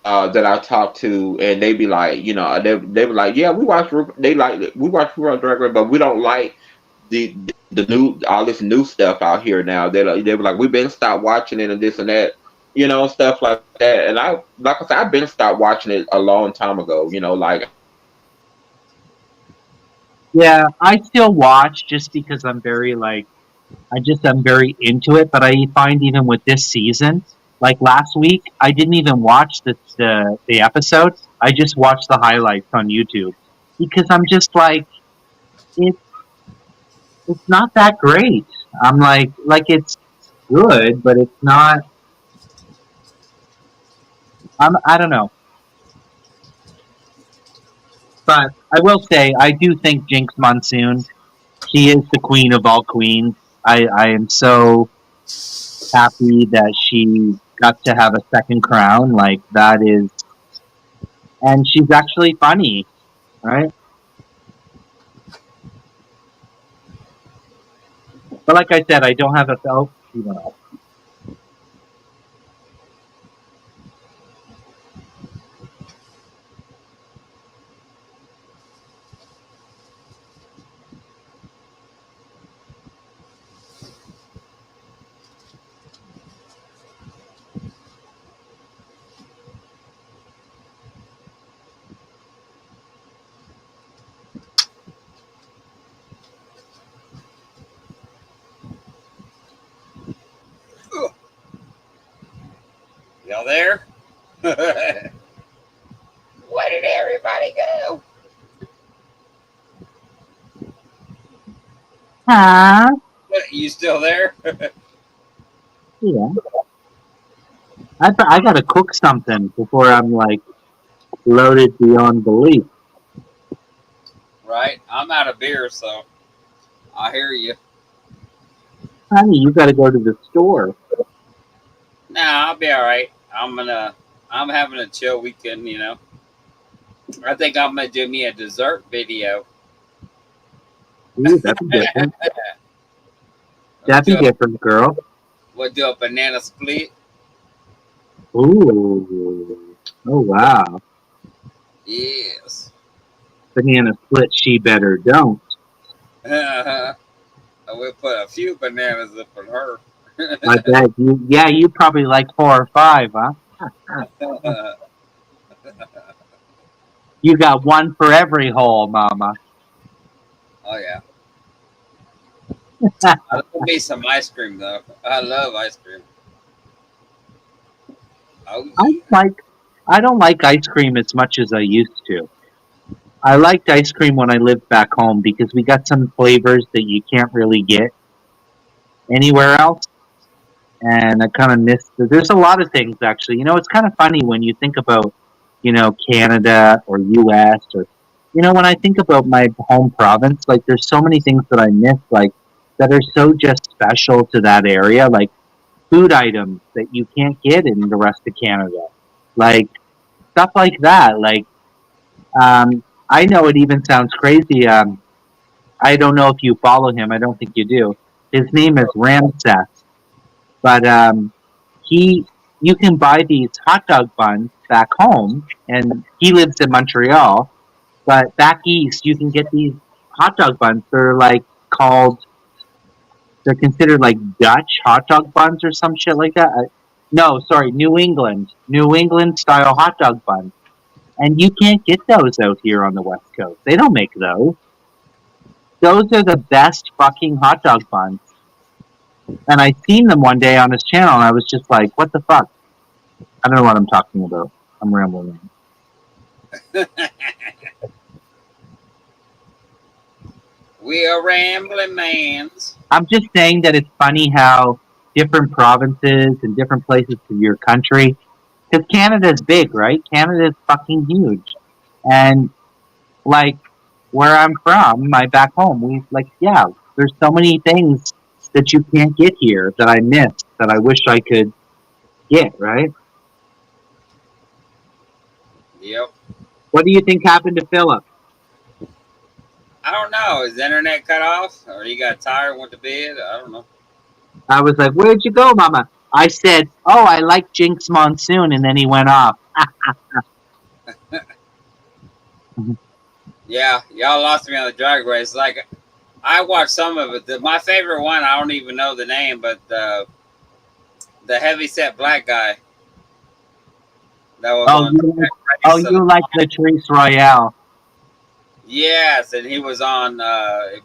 that I talk to, and they be like, they be like, yeah, we watch RuPaul's Drag Race, but we don't like the new all this new stuff out here now. They were like, we've been stopped watching it and this and that, stuff like that. And like I said, I've been stopped watching it a long time ago. Like, Yeah, I still watch just because I'm very like I'm very into it. But I find even with this season, like last week, I didn't even watch the episodes. I just watched the highlights on YouTube because I'm just like it. It's not that great. I'm like it's good, but it's not. I don't know. But I will say I do think Jinx Monsoon. She is the queen of all queens. I am so happy that she got to have a second crown. Like that is, and she's actually funny, right? But like I said, I don't have a felt. You know, Y'all there? Where did everybody go? huh? You still there? Yeah. I gotta cook something before I'm like loaded beyond belief. Right. I'm out of beer, so I hear you. Honey, you gotta go to the store. Nah, I'll be all right. I'm having a chill weekend. I think I'm gonna do me a dessert video. Ooh, that'd be different. We'll That'd be do a, different, girl. we'll do a banana split. Ooh. Oh wow. Yes. Banana split she better don't. And we'll put a few bananas up in her. I bet you yeah, you probably like 4 or 5, huh? You got one for every hole, mama. Oh yeah. I love me some ice cream though. I love ice cream. Oh I yeah. like I don't like ice cream as much as I used to. I liked ice cream when I lived back home because we got some flavors that you can't really get anywhere else. And I kind of miss. There's a lot of things actually. It's kind of funny when you think about, Canada or U.S. or, when I think about my home province, like there's so many things that I miss, like that are so just special to that area, like food items that you can't get in the rest of Canada, like stuff like that. Like, I know it even sounds crazy. I don't know if you follow him. I don't think you do. His name is Ramses, but he you can buy these hot dog buns back home, and he lives in Montreal. But back east, you can get these hot dog buns. They're like called. They're considered like Dutch hot dog buns or some shit like that. No, sorry, New England style hot dog buns, and you can't get those out here on the West Coast. They don't make those. Those are the best fucking hot dog buns. And I seen them one day on his channel, and I was just like, "What the fuck?" I don't know what I'm talking about. I'm rambling. We are rambling mans. I'm just saying that it's funny how different provinces and different places of your country, because Canada's big, right? Canada's fucking huge, and like where I'm from, my back home, yeah, there's so many things that you can't get here that I miss that I wish I could get, right? Yep. What do you think happened to Philip? I don't know. Is the internet cut off, or he got tired and went to bed? I don't know. I was like, "Where'd you go, Mama?" I said, "Oh, I like Jinx Monsoon," and then he went off. Yeah, y'all lost me on the drag race. Like, I watched some of it. My favorite one, I don't even know the name, but the heavyset black guy that was Oh, on. you like Latrice Royale? Yes, and he was on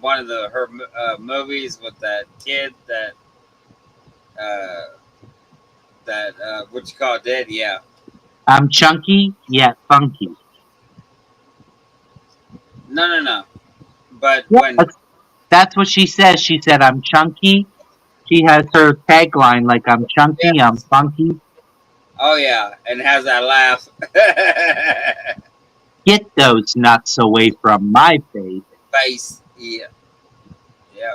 one of her movies with that kid uh, that what you call it, dead. Yeah. I'm chunky yet funky. No. But Yeah, when that's what she says. She said, I'm chunky. She has her tagline like, I'm chunky, I'm yes, funky. oh yeah, and has that laugh. Get those nuts away from my face. Face. Yeah. Yeah.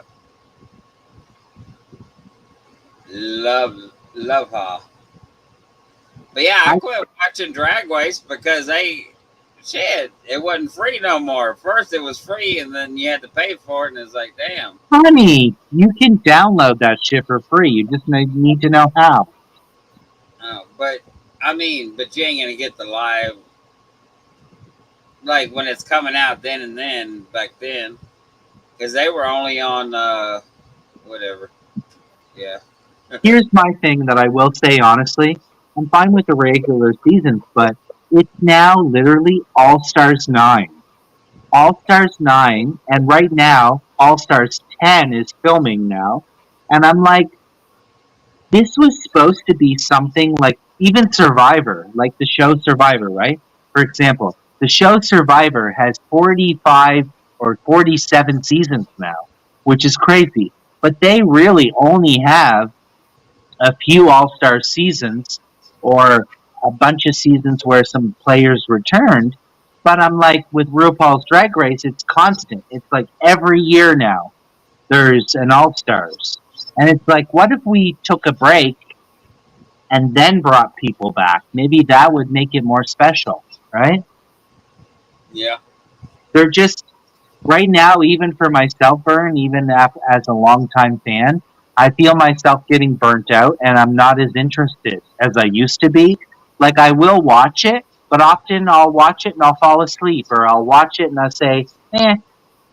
Love her. But yeah, I I, quit watching Drag Race because it wasn't free no more. First it was free, and then you had to pay for it, and it's like, damn. honey, you can download that shit for free. You just need to know how. But I mean, but you ain't gonna get the live like when it's coming out then and then back then, because they were only on whatever. Yeah. Here's my thing that I will say honestly. I'm fine with the regular seasons, but it's now literally All Stars 9. All Stars 9, and right now, All Stars 10 is filming now. And I'm like, this was supposed to be something like even Survivor, like the show Survivor, right? For example, the show Survivor has 45 or 47 seasons now, which is crazy. But they really only have a few All Star seasons or a bunch of seasons where some players returned. But I'm like, with RuPaul's Drag Race, it's constant. It's like every year now there's an All Stars. And it's like, what if we took a break and then brought people back? Maybe that would make it more special, right? Yeah. They're just, right now, even for myself, Vern, even as a longtime fan, I feel myself getting burnt out and I'm not as interested as I used to be. Like, I will watch it, but often I'll watch it and I'll fall asleep, or I'll watch it and I'll say,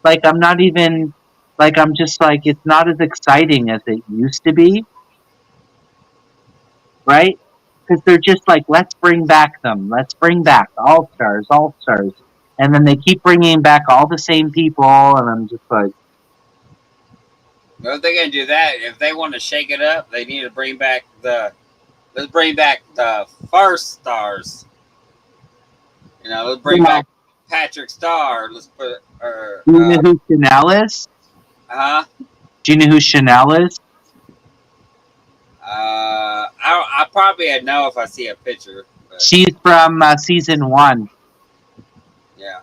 like, I'm not even, like, I'm just like, it's not as exciting as it used to be, right? Because they're just like, let's bring back them. Let's bring back All Stars, All Stars. And then they keep bringing back all the same people, and I'm just like, Well, if they're gonna do that, if they want to shake it up, they need to bring back let's bring back the first stars. Let's bring yeah. back Patrick Star. Let's put Do you know who Chanel is? huh? Do you know who Chanel is? I probably know if I see a picture. But She's from season 1. yeah.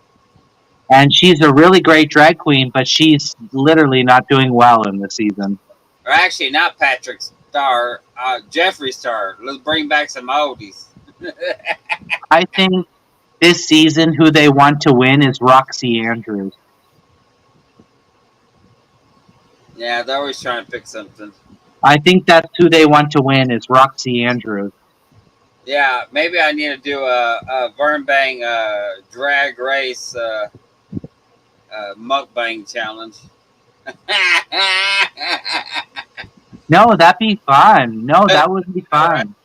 And she's a really great drag queen, but she's literally not doing well in the season. Or actually, not Patrick Star. Jeffree Star. Let's bring back some oldies. I think this season who they want to win is Roxy Andrews. Yeah, they're always trying to pick something. I think that's who they want to win is Roxy Andrews. Yeah, maybe I need to do a Vern Bang drag race mukbang challenge. No, that'd be fun. No, that would be fun.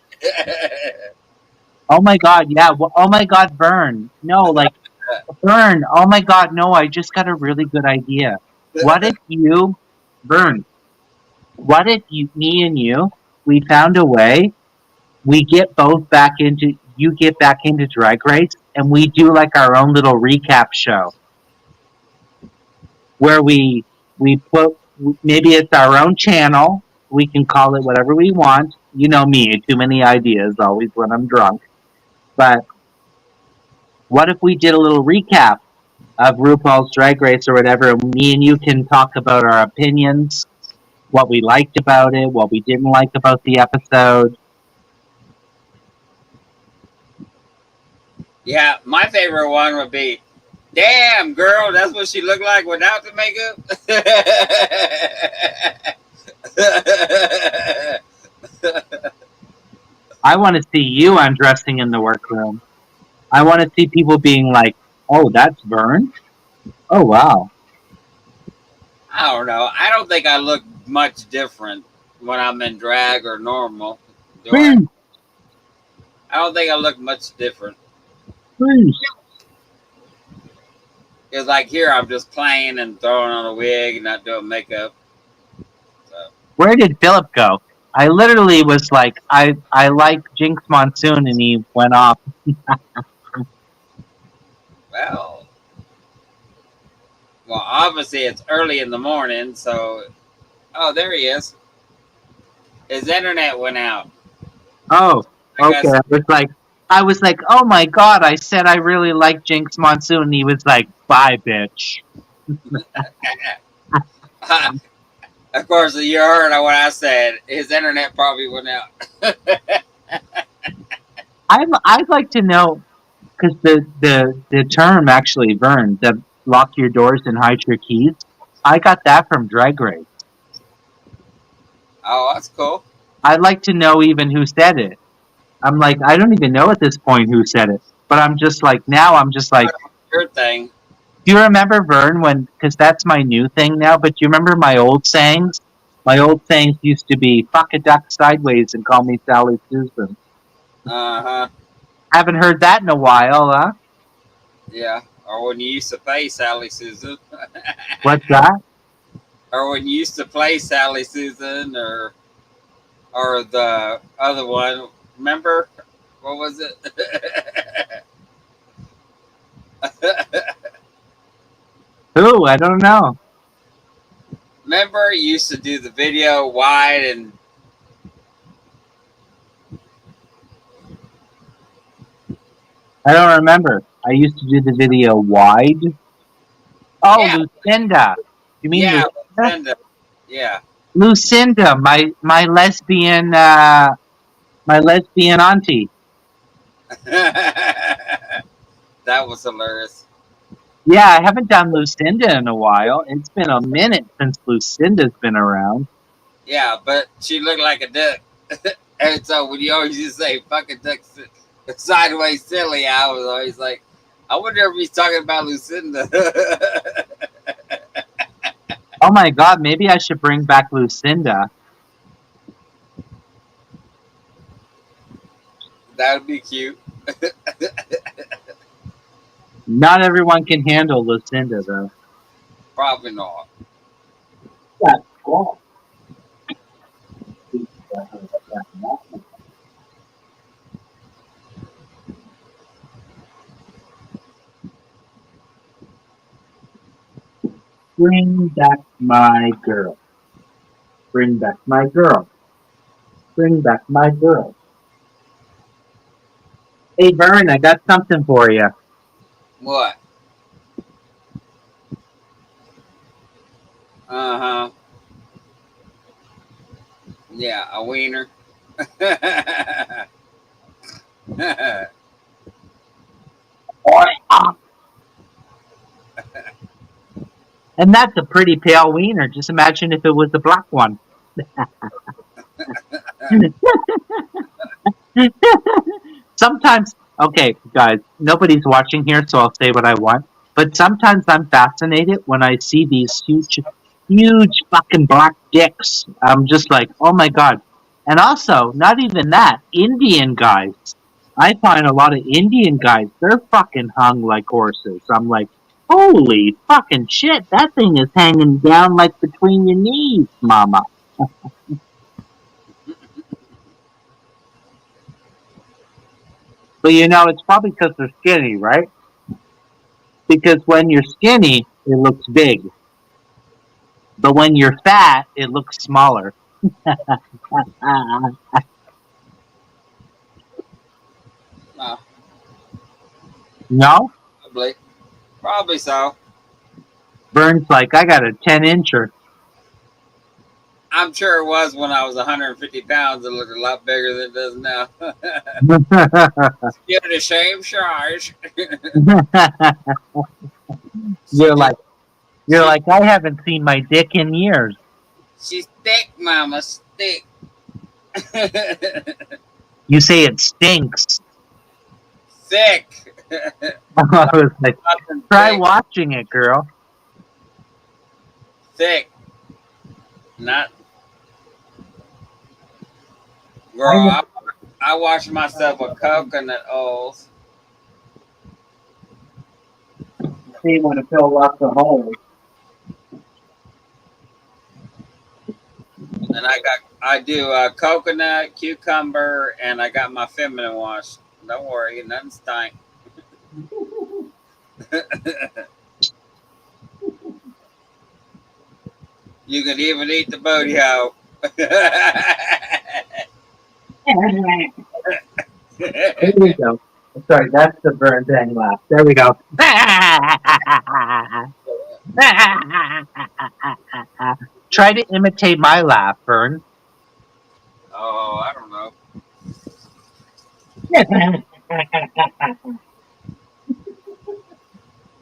Oh my god, yeah. Well, oh my god, Vern. No, like, Vern. Oh my god, no, I just got a really good idea. What if you, Vern, what if me and you, we found a way, we get both back into, you get back into Drag Race, and we do like our own little recap show. Where we put, maybe it's our own channel, we can call it whatever we want. You know me, too many ideas always when I'm drunk. But what if we did a little recap of RuPaul's Drag Race or whatever, and me and you can talk about our opinions, what we liked about it, what we didn't like about the episode. Yeah, my favorite one would be, damn girl, that's what she looked like without the makeup. I want to see you undressing in the workroom. I want to see people being like, oh, that's Vern? Oh, wow. I don't know. I don't think I look much different when I'm in drag or normal. Do I? Please, I don't think I look much different. please. It's like here, I'm just playing and throwing on a wig and not doing makeup. So, Where did Philip go? I literally was like, I like Jinx Monsoon, and he went off. well, well, obviously it's early in the morning, so oh, there he is. His internet went out. Oh, I okay. guess. I was like, oh my god! I said I really like Jinx Monsoon, and he was like, bye, bitch. Of course, you heard what I said. His internet probably went out. I'd like to know because the term actually, Vern, the lock your doors and hide your keys. I got that from Drag Race. Oh, that's cool. I'd like to know even who said it. I'm like, I don't even know at this point who said it. But I'm just like, now I'm just like, Your thing. do you remember Vern when, because that's my new thing now, but do you remember my old sayings? My old sayings used to be, fuck a duck sideways and call me Sally Susan. Uh huh. Haven't heard that in a while, huh? Yeah. Or when you used to play Sally Susan. What's that? Or when you used to play Sally Susan, or the other one. Remember? What was it? Who? I don't know. Remember, you used to do the video wide and I don't remember. I used to do the video wide. Oh, yeah, Lucinda. You mean yeah, Lucinda? Lucinda. Yeah. Lucinda, my lesbian auntie. That was hilarious. Yeah, I haven't done Lucinda in a while. It's been a minute since Lucinda's been around. Yeah, but she looked like a duck. And so when you always used to say fucking duck sideways silly, I was always like, I wonder if he's talking about Lucinda. Oh my god, maybe I should bring back Lucinda. That would be cute. Not everyone can handle Lucinda though. Probably not. That's cool. Bring back my girl. Bring back my girl. Bring back my girl. Hey Vern, I got something for you. What? Uh huh. Yeah, a wiener. And that's a pretty pale wiener. Just imagine if it was the black one. Sometimes, okay, guys, nobody's watching here, so I'll say what I want. But sometimes I'm fascinated when I see these huge fucking black dicks. I'm just like, oh my god. And also, not even that, Indian guys. I find a lot of Indian guys, they're fucking hung like horses. I'm like, holy fucking shit, that thing is hanging down like between your knees, mama. But you know, it's probably because they're skinny, right? Because when you're skinny, it looks big. But when you're fat, it looks smaller. No? Probably so. Vern's like, I got a 10-incher. I'm sure it was when I was 150 pounds. It looked a lot bigger than it does now. Give it a same size. You're like, I haven't seen my dick in years. She's thick, mama, thick. You say it stinks. Thick. I was like, Fucking try thick. watching it, girl. Thick. Not. Girl, I wash myself with coconut oils. see when it fills up the hole. And I do coconut, cucumber, and I got my feminine wash. Don't worry, nothing stink. You can even eat the booty hole. There we go. Sorry, that's the Vern Bang laugh. There we go. Try to imitate my laugh, Vern. Oh, I don't know.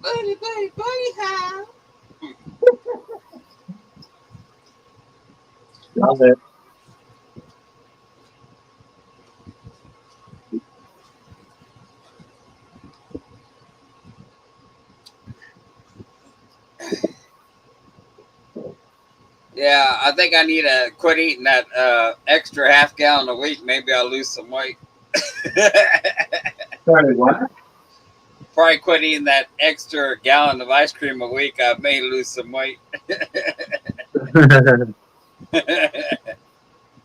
Booty hole. Love it. Yeah, I think I need to quit eating that extra half gallon a week. Maybe I'll lose some weight. Sorry, what? Probably quit eating that extra gallon of ice cream a week. I may lose some weight.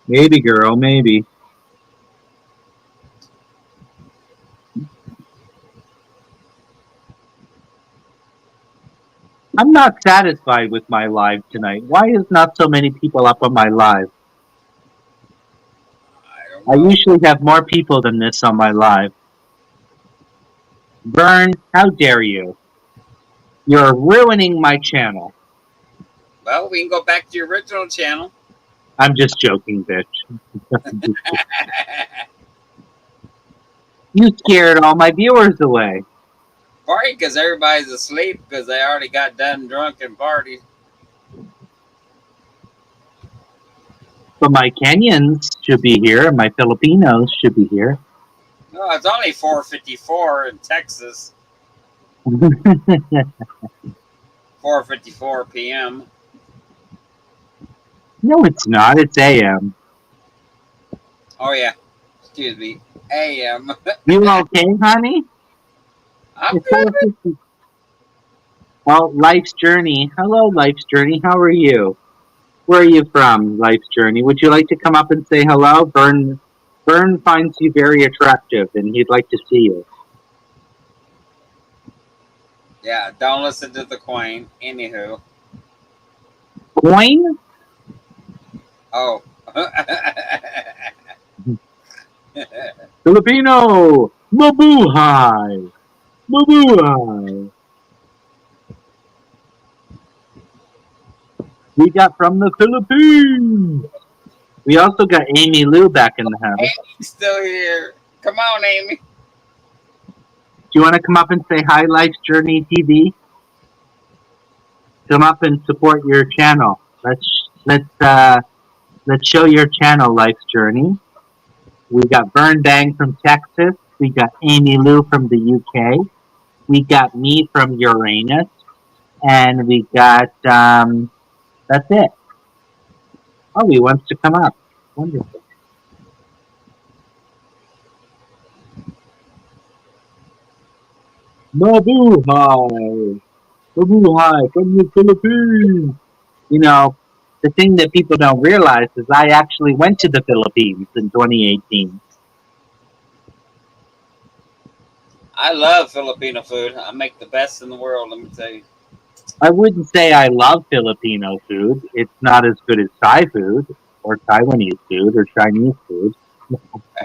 Maybe, girl, maybe. I'm not satisfied with my live tonight. Why is not so many people up on my live? I usually have more people than this on my live. Vern, how dare you? You're ruining my channel. Well, we can go back to your original channel. I'm just joking, bitch. You scared all my viewers away. Probably because everybody's asleep because they already got done drunk and partied. But my Kenyans should be here, and my Filipinos should be here. No, it's only 4:54 in Texas. 4:54 p.m. No, it's not. It's AM. Oh yeah, excuse me, a.m. You okay, honey? I'm It's good. 4:50. Oh, Life's Journey. Hello, Life's Journey. How are you? Where are you from, Life's Journey? Would you like to come up and say hello? Vern finds you very attractive, and he'd like to see you. Yeah, don't listen to the Queen. Anywho, Coin? oh. Filipino! Mabuhay! Mabuhay! We got from the Philippines! We also got Amy Lou back in the house. Amy's still here. Come on, Amy. Do you want to come up and say hi, Life's Journey TV? Come up and support your channel. Let's show your channel, Life's Journey. We got Vern Bang from Texas. We got Amy Lou from the UK. We got me from Uranus, and we got that's it. Oh, he wants to come up. Wonderful. Mabuhay! Mabuhay from the Philippines! You know, the thing that people don't realize is I actually went to the Philippines in 2018. I love Filipino food. I make the best in the world, let me tell you. I wouldn't say I love Filipino food. It's not as good as Thai food, or Taiwanese food, or Chinese food.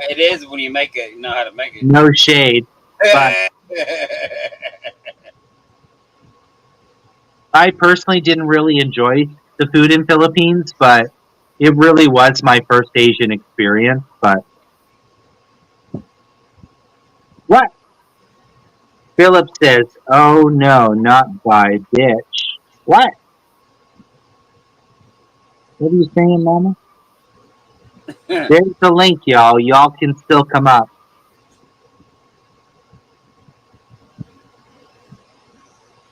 It is when you make it, you know how to make it. No shade. But I personally didn't really enjoy the food in Philippines, but it really was my first Asian experience. But what? Philip says, "Oh no, not by bitch." What? What are you saying, Mama? There's the link, y'all. Y'all can still come up.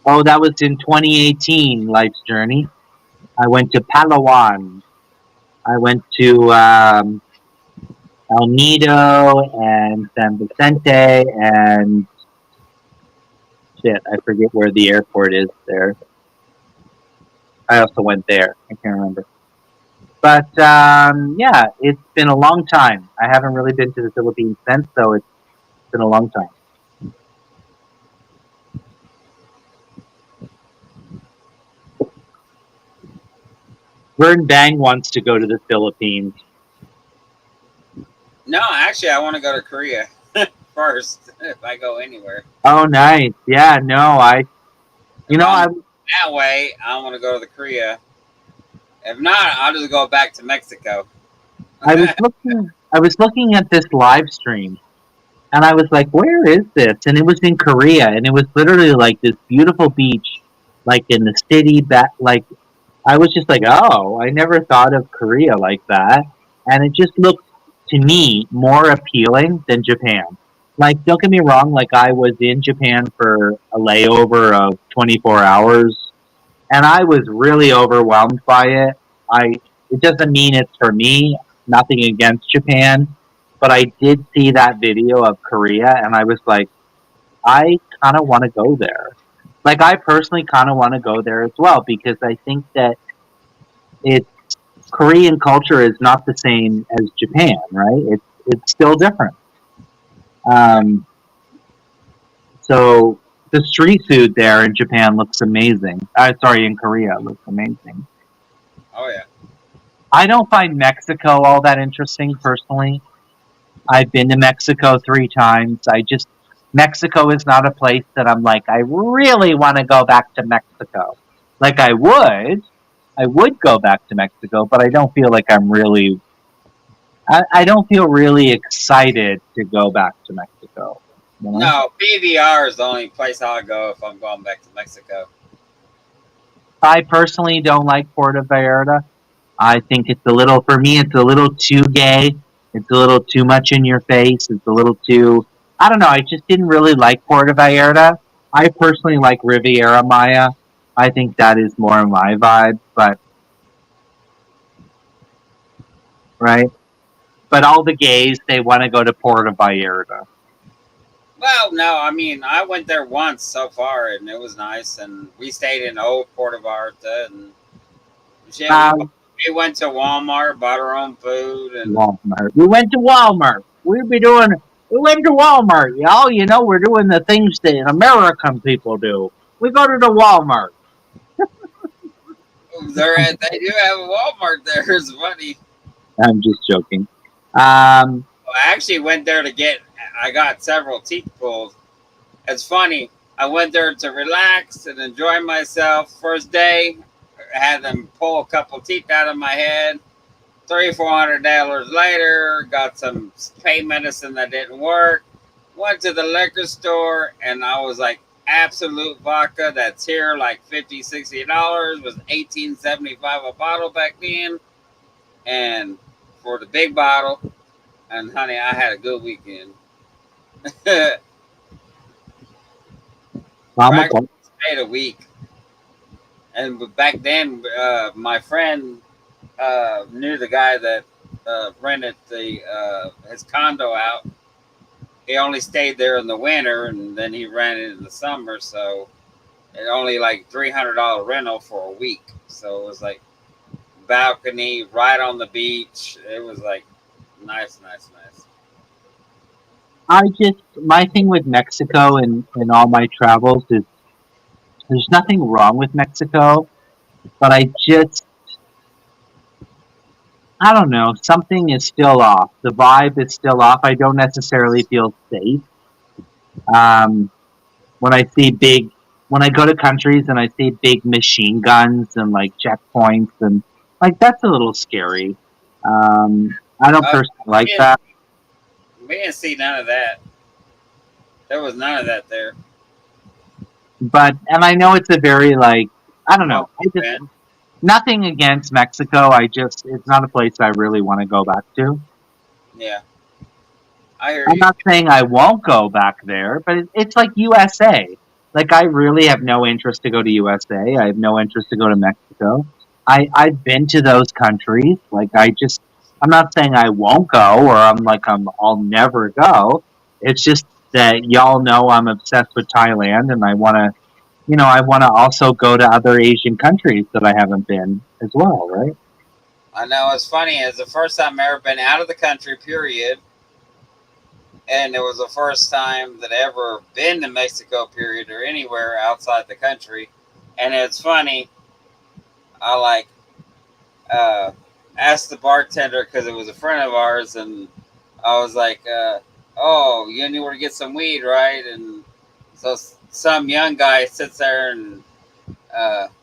Oh, that was in 2018, Life's Journey. I went to Palawan. I went to El Nido and San Vicente and shit, I forget where the airport is there. I also went there. I can't remember. But yeah, it's been a long time. I haven't really been to the Philippines since, so it's been a long time. Vern Bang wants to go to the Philippines. No, actually, I want to go to Korea first if I go anywhere. Oh, nice. Yeah, no, That way, I want to go to the Korea. If not, I'll just go back to Mexico. I was looking at this live stream, and I was like, "Where is this?" And it was in Korea, and it was literally like this beautiful beach, like in the city. Like I was just like, "Oh, I never thought of Korea like that," and it just looked to me more appealing than Japan. Like, don't get me wrong. Like, I was in Japan for a layover of 24 hours, and I was really overwhelmed by it. It doesn't mean it's for me. Nothing against Japan, but I did see that video of Korea, and I was like, I kind of want to go there. Like, I personally kind of want to go there as well because I think that it's Korean culture is not the same as Japan, right? It's still different. Um, so the street food there in Japan looks amazing. Sorry, in Korea looks amazing. Oh yeah. I don't find Mexico all that interesting personally. I've been to Mexico 3 times. Mexico is not a place that I'm like, I really want to go back to Mexico. Like I would go back to Mexico, but I don't feel like I don't feel really excited to go back to Mexico. You know? No, PVR is the only place I'll go if I'm going back to Mexico. I personally don't like Puerto Vallarta. I think it's a little too gay. It's a little too much in your face. It's a little too, I don't know. I just didn't really like Puerto Vallarta. I personally like Riviera Maya. I think that is more my vibe, right? But all the gays, they want to go to Puerto Vallarta. Well, no, I mean, I went there once so far, and it was nice. And we stayed in old Puerto Vallarta, and shit, we went to Walmart, bought our own food, and Walmart. We went to Walmart. We went to Walmart, y'all. You know, we're doing the things that American people do. We go to the Walmart. they do have a Walmart there. It's funny. I'm just joking. I actually went there I got several teeth pulled. It's funny. I went there to relax and enjoy myself. First day, I had them pull a couple teeth out of my head. $300-400 later, got some pain medicine that didn't work. Went to the liquor store, and I was like, Absolute vodka that's here like $50-60 was $18.75 a bottle back then. And for the big bottle, and honey, I had a good weekend. I stayed a week. And back then, my friend knew the guy that rented his condo out. He only stayed there in the winter, and then he rented in the summer. So it only like $300 rental for a week. So it was like balcony right on the beach. It was like nice. My thing with Mexico and all my travels is there's nothing wrong with Mexico, but I don't know, something is still off. The vibe is still off. I don't necessarily feel safe. When I go to countries and I see big machine guns and like checkpoints and like that's a little scary. I don't personally like that. We didn't see none of that. There was none of that there. And I know it's a very like, I don't know. Nothing against Mexico. It's not a place I really want to go back to. Yeah. I'm not saying I won't go back there, but it's like USA. Like I really have no interest to go to USA. I have no interest to go to Mexico. I've been to those countries. Like I'm not saying I won't go or I'll never go. It's just that y'all know I'm obsessed with Thailand, and I want to, I want to also go to other Asian countries that I haven't been as well, right? I know it's funny. It's the first time I've ever been out of the country, period. And it was the first time that I ever been to Mexico, period, or anywhere outside the country. And it's funny. I like asked the bartender because it was a friend of ours, and I was like, "Oh, you anywhere to get some weed, right?" And so some young guy sits there and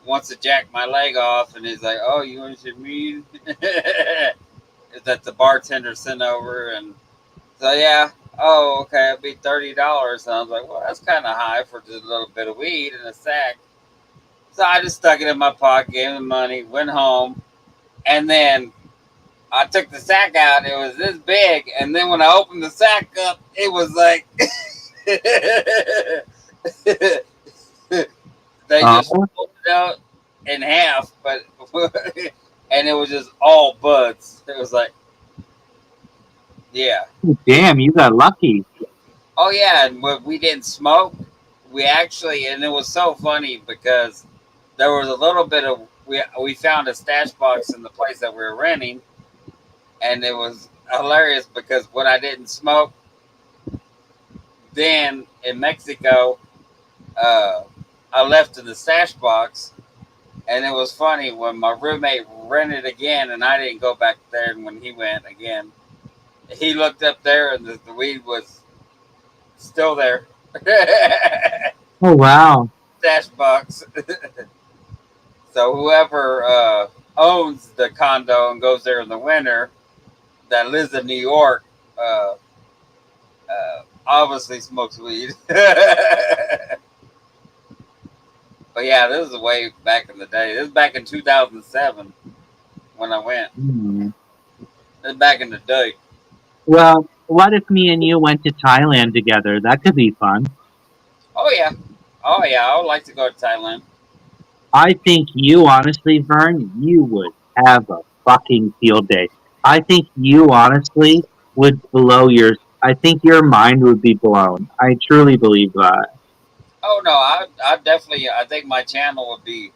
wants to jack my leg off, and he's like, "Oh, you want some weed?" That the bartender sent over, and so yeah. Oh, okay, it'll be $30. And I was like, well, that's kind of high for just a little bit of weed in a sack. So I just stuck it in my pocket, gave him the money, went home, and then I took the sack out. It was this big, and then when I opened the sack up, it was like they just Oh, pulled it out in half, but and it was just all buds. It was like, yeah. damn, you got lucky. Oh yeah, and we didn't smoke. We actually, and it was so funny because there was a little bit of we found a stash box in the place that we were renting, and it was hilarious because when I didn't smoke, then in Mexico, I left in the stash box, and it was funny when my roommate rented again, and I didn't go back there. And when he went again, he looked up there, and the weed was still there. Oh, wow. Stash box. So whoever owns the condo and goes there in the winter, that lives in New York, obviously smokes weed. But yeah, this is way back in the day. This is back in 2007 when I went. Hmm. This is back in the day. Well, what if me and you went to Thailand together? That could be fun. Oh yeah. Oh yeah, I would like to go to Thailand. I think you, honestly, Vern, you would have a fucking field day. I think you, honestly, would blow your. I think your mind would be blown. I truly believe that. Oh no, I definitely. I think my channel would be.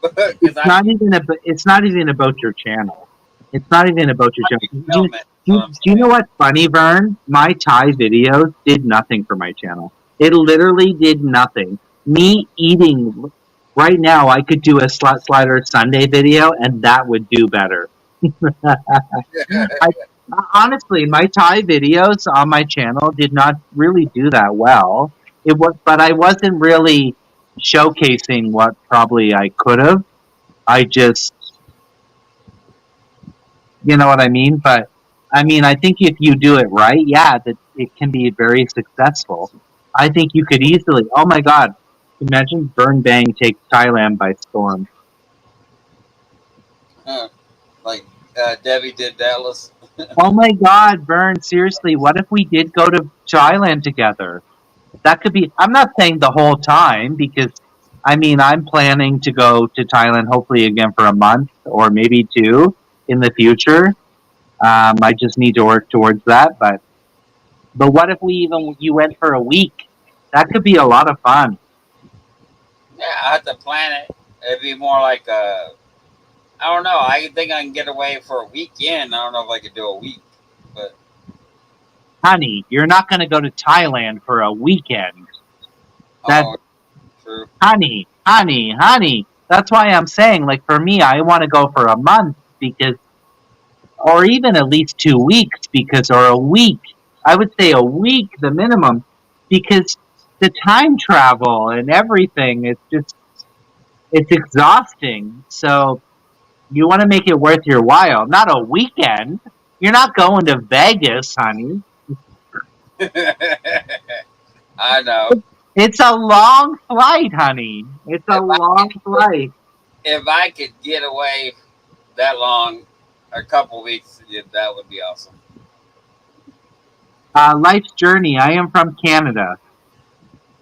Because It's not even about. It's not even about your channel. It's not even about your channel. film it. Do you know what's funny, Vern? My Thai videos did nothing for my channel. It literally did nothing. Me eating right now, I could do a slider Sunday video, and that would do better. I, honestly, my Thai videos on my channel did not really do that well. It was, but I wasn't really showcasing what probably I could have. I just, you know what I mean? But I mean, I think if you do it right, yeah, that it can be very successful. I think you could easily. Oh my God! Imagine Burn Bang takes Thailand by storm. Like Debbie did Dallas. Oh my God, Burn! Seriously, what if we did go to Thailand together? That could be. I'm not saying the whole time because, I mean, I'm planning to go to Thailand hopefully again for a month or maybe two in the future. I just need to work towards that. But what if you went for a week? That could be a lot of fun. Yeah, I have to plan it. It'd be more like I don't know. I think I can get away for a weekend. I don't know if I could do a week, but Honey, you're not going to go to Thailand for a weekend. That oh, true. honey. That's why I'm saying, like, for me, I want to go for a month because, or even at least 2 weeks because, or a week. I would say a week, the minimum, because the time travel and everything, it's exhausting. So you want to make it worth your while, not a weekend. You're not going to Vegas, honey. I know. It's a long flight, honey. It's a long flight. If I could get away that long, a couple weeks, yeah, that would be awesome. Life's Journey. I am from Canada.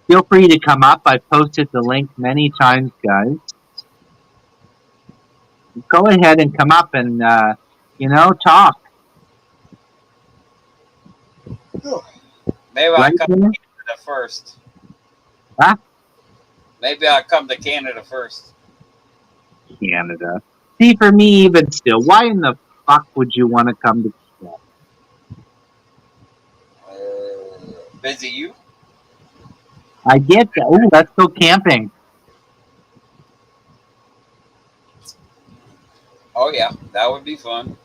Feel free to come up. I've posted the link many times, guys. Go ahead and come up and, talk. Maybe I'll Right, come to Jimmy? Canada first. Huh? Maybe I'll come to Canada first. Canada. See, for me, even still, why in the fuck would you want to come to Canada? Busy you? I get that. Ooh, let's go camping. Oh yeah, that would be fun.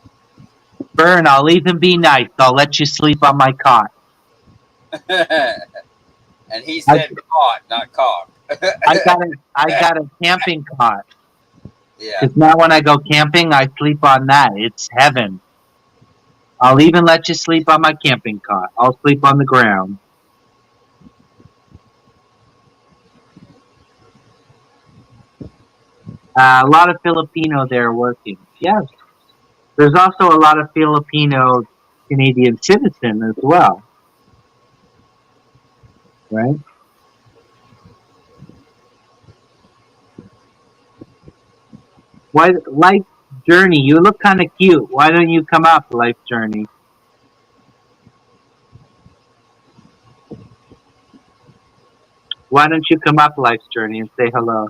Burn, I'll even be nice. I'll let you sleep on my cot. And he said caught, not cock. I got a camping cot. Yeah. Because now when I go camping, I sleep on that. It's heaven. I'll even let you sleep on my camping cot. I'll sleep on the ground. A lot of Filipino there working. Yes. There's also a lot of Filipino Canadian citizen as well. Right? Why Life Journey? You look kind of cute. Why don't you come up, Life Journey? Why don't you come up, Life's Journey, and say hello?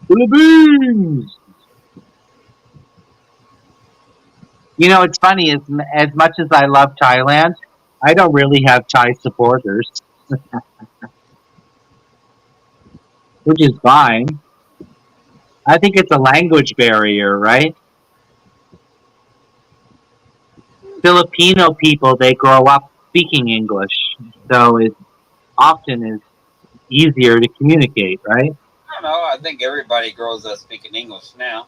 Philippines! You know, it's funny, as much as I love Thailand, I don't really have Thai supporters, which is fine. I think it's a language barrier, right? Filipino people, they grow up speaking English, so it often is easier to communicate, right? I don't know. I think everybody grows up speaking English now.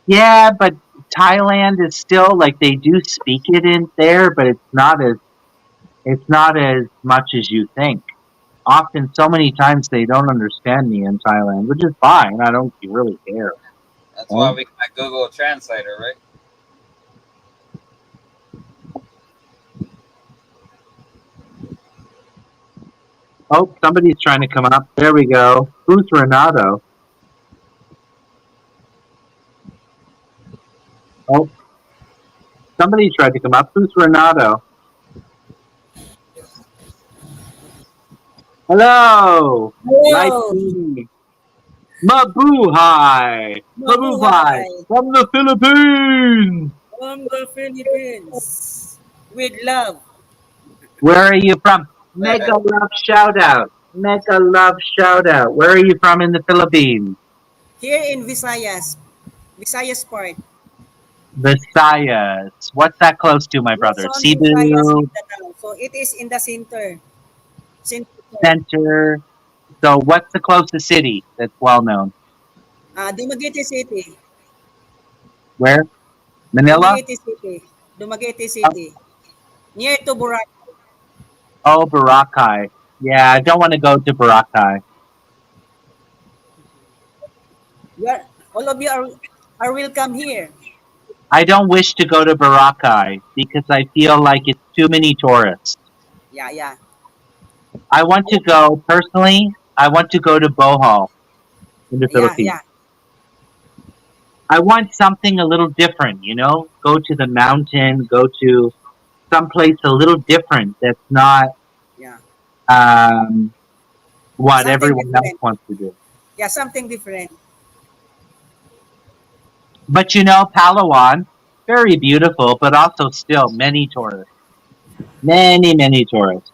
Yeah, but Thailand is still like they do speak it in there, but it's not as much as you think. Often, so many times they don't understand me in Thailand, which is fine. I don't really care. That's why we got Google Translator, right? Oh, somebody's trying to come up. There we go. Who's Renato? Oh, somebody tried to come up. Who's Renato? Hello. Nice Hello. meeting you. Mabuhay. Mabuhay. From the Philippines. From the Philippines. With love. Where are you from? Mega love shout out. Mega love shout out. Where are you from in the Philippines? Here in Visayas. Visayas part. Visayas. What's that close to, my brother? Luzon, Cebu, Visayas, Mindanao. So it is in the center. Center. So what's the closest city that's well known? Dumaguete City. Where? Manila? Dumaguete City. Dumaguete City. Near to Boracay. Oh, Boracay. Yeah, I don't want to go to Boracay. All of you are welcome here. I don't wish to go to Boracay because I feel like it's too many tourists. Yeah. I want to go, personally, I want to go to Bohol in the Philippines. Yeah. I want something a little different, you know? Go to the mountain, go to someplace a little different that's not Yeah. what Something everyone else different. wants to do. Yeah, something different. But you know, Palawan, very beautiful, but also still many tourists. Many tourists.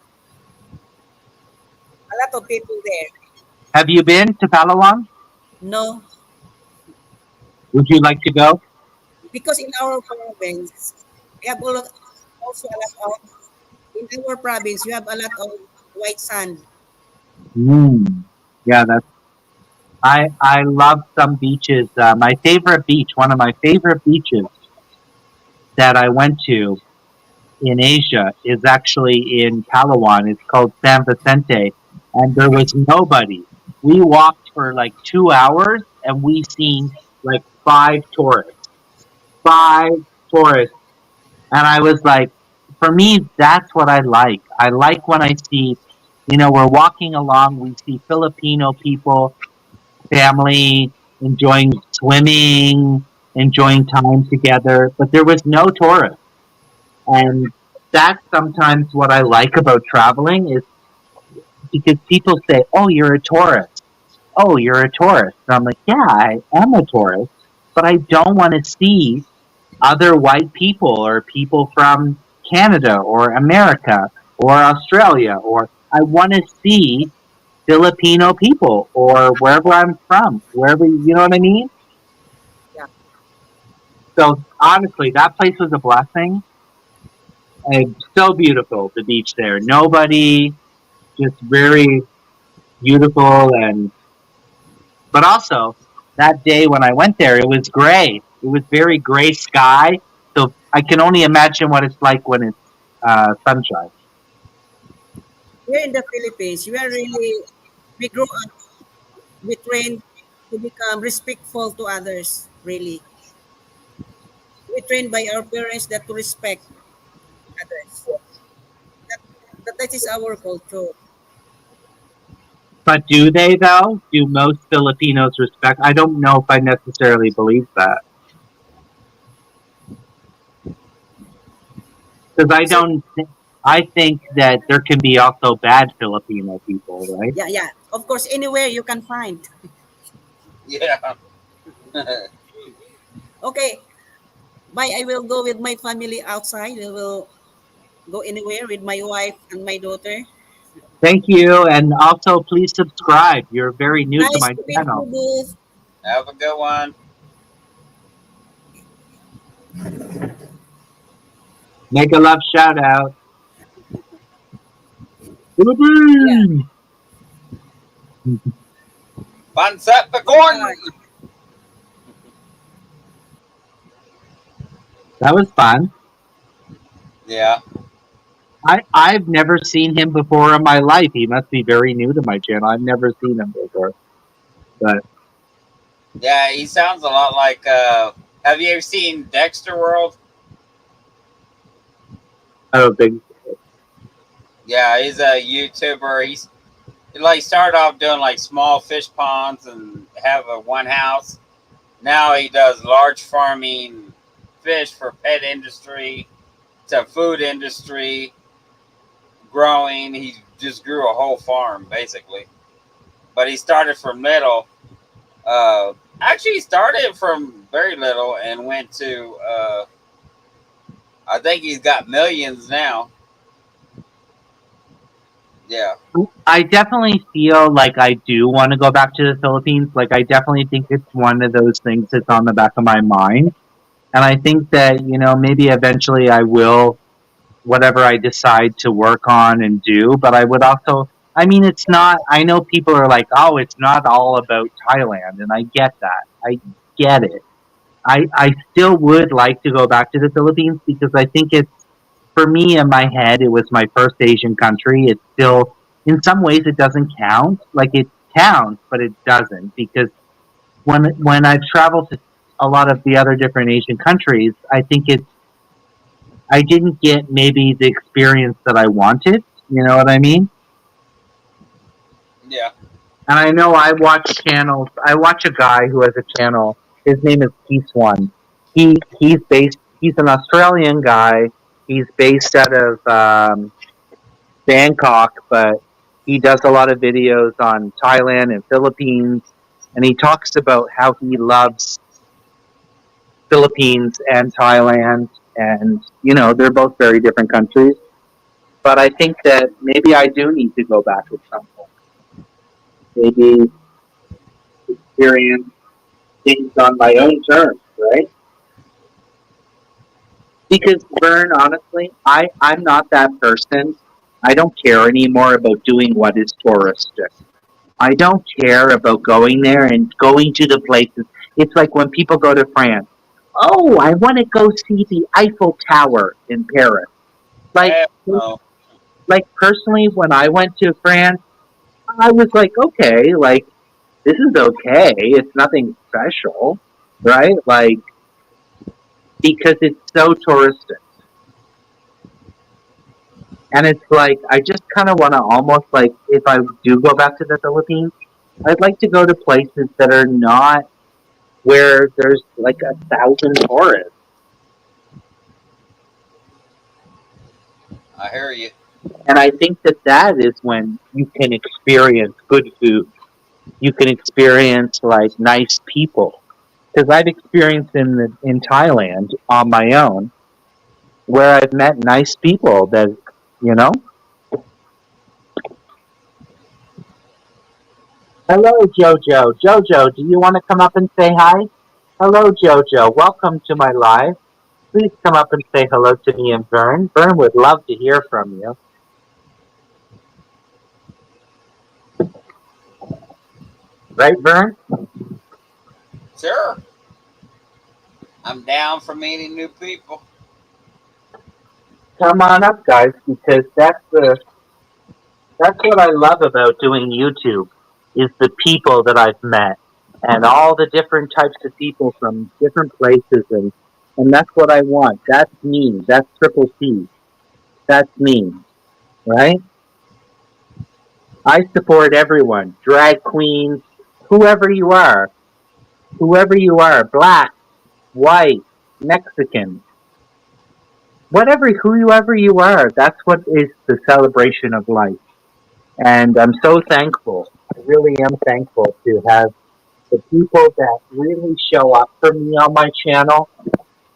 A lot of people there. Have you been to Palawan? No. Would you like to go? Because in our province, we have also a lot of, in our province, we have a lot of white sand. Yeah, I love some beaches. My favorite beach, one of my favorite beaches that I went to in Asia is actually in Palawan. It's called San Vicente, and there was nobody. We walked for like 2 hours, and we seen like 5 tourists. 5 tourists. And I was like, for me, that's what I like. I like when I see, you know, we're walking along, we see Filipino people, family, enjoying swimming, enjoying time together, but there was no tourists. And that's sometimes what I like about traveling is because people say, "Oh, you're a tourist. Oh, you're a tourist." And I'm like, "Yeah, I am a tourist, but I don't want to see other white people or people from Canada or America or Australia, or I want to see Filipino people or wherever I'm from, wherever, you know what I mean?" Yeah. So honestly, that place was a blessing. And so beautiful, the beach there. Nobody, just very beautiful. And but also that day when I went there, it was gray. It was very gray sky. So I can only imagine what it's like when it's sunshine. Here in the Philippines, we grow up, we train to become respectful to others, really. We train by our parents that to respect others. That, that is our culture. But do they though? Do most Filipinos respect? I don't know if I necessarily believe that because I See, don't. I think that there can be also bad Filipino people, right? yeah, yeah. Of course, anywhere you can find. Yeah. Okay, bye. I will go with my family outside. I will go anywhere with my wife and my daughter. Thank you, and also please subscribe. You're very new to Nice my to meet you, channel. Booth. Have a good one. Make a love shout out. Yeah. Philippines! Pansat the corn. Bye. That was fun. Yeah. I've never seen him before in my life. He must be very new to my channel. I've never seen him before. But Yeah, he sounds a lot like. Have you ever seen Dexter World? I don't think Yeah, he's a YouTuber. He like started off doing like small fish ponds and have a one house. Now he does large farming fish for pet industry, to food industry, growing. He just grew a whole farm basically. But he started from little. Actually, he started from very little and went to. I think he's got millions now. Yeah, I definitely feel like I do want to go back to the Philippines. Like I definitely think it's one of those things that's on the back of my mind. And I think that, maybe eventually I will whatever I decide to work on and do. But I would also, I mean, it's not, I know people are like, oh, it's not all about Thailand. And I get that. I get it. I still would like to go back to the Philippines because I think it's, for me in my head, it was my first Asian country. It's still, in some ways, it doesn't count. Like it counts, but it doesn't because when I've traveled to a lot of the other different Asian countries, I think I didn't get maybe the experience that I wanted. You know what I mean? yeah, And I know I watch channels. I watch a guy who has a channel. His name is Peace One. He's based. He's an Australian guy. He's based out of Bangkok, but he does a lot of videos on Thailand and Philippines. And he talks about how he loves Philippines and Thailand, and they're both very different countries. But I think that maybe I do need to go back at some point. Maybe experience things on my own terms, right? Because Vern, honestly, I'm not that person. I don't care anymore about doing what is touristic. I don't care about going there and going to the places. It's like when people go to France. Oh, I want to go see the Eiffel Tower in Paris. Like, hell no. like personally, when I went to France, I was like, okay, like this is okay. It's nothing special, right? Like because it's so touristic. And it's like I just kind of want to almost like if I do go back to the Philippines, I'd like to go to places that are not where there's like 1,000 tourists. I hear you. And I think that is when you can experience good food. You can experience like nice people. Because I've experienced in Thailand on my own, where I've met nice people that, you know. Hello, Jojo. Jojo, do you want to come up and say hi? Hello, Jojo. Welcome to my live. Please come up and say hello to me and Vern. Vern would love to hear from you. Right, Vern? Sure. I'm down for meeting new people. Come on up, guys, because that's what I love about doing YouTube is the people that I've met and all the different types of people from different places and that's what I want. That's me. That's Triple C. That's me. Right? I support everyone. Drag queens, whoever you are. Whoever you are, black, white, Mexican, whoever you are, that's what is the celebration of life. And I'm so thankful. I really am thankful to have the people that really show up for me on my channel.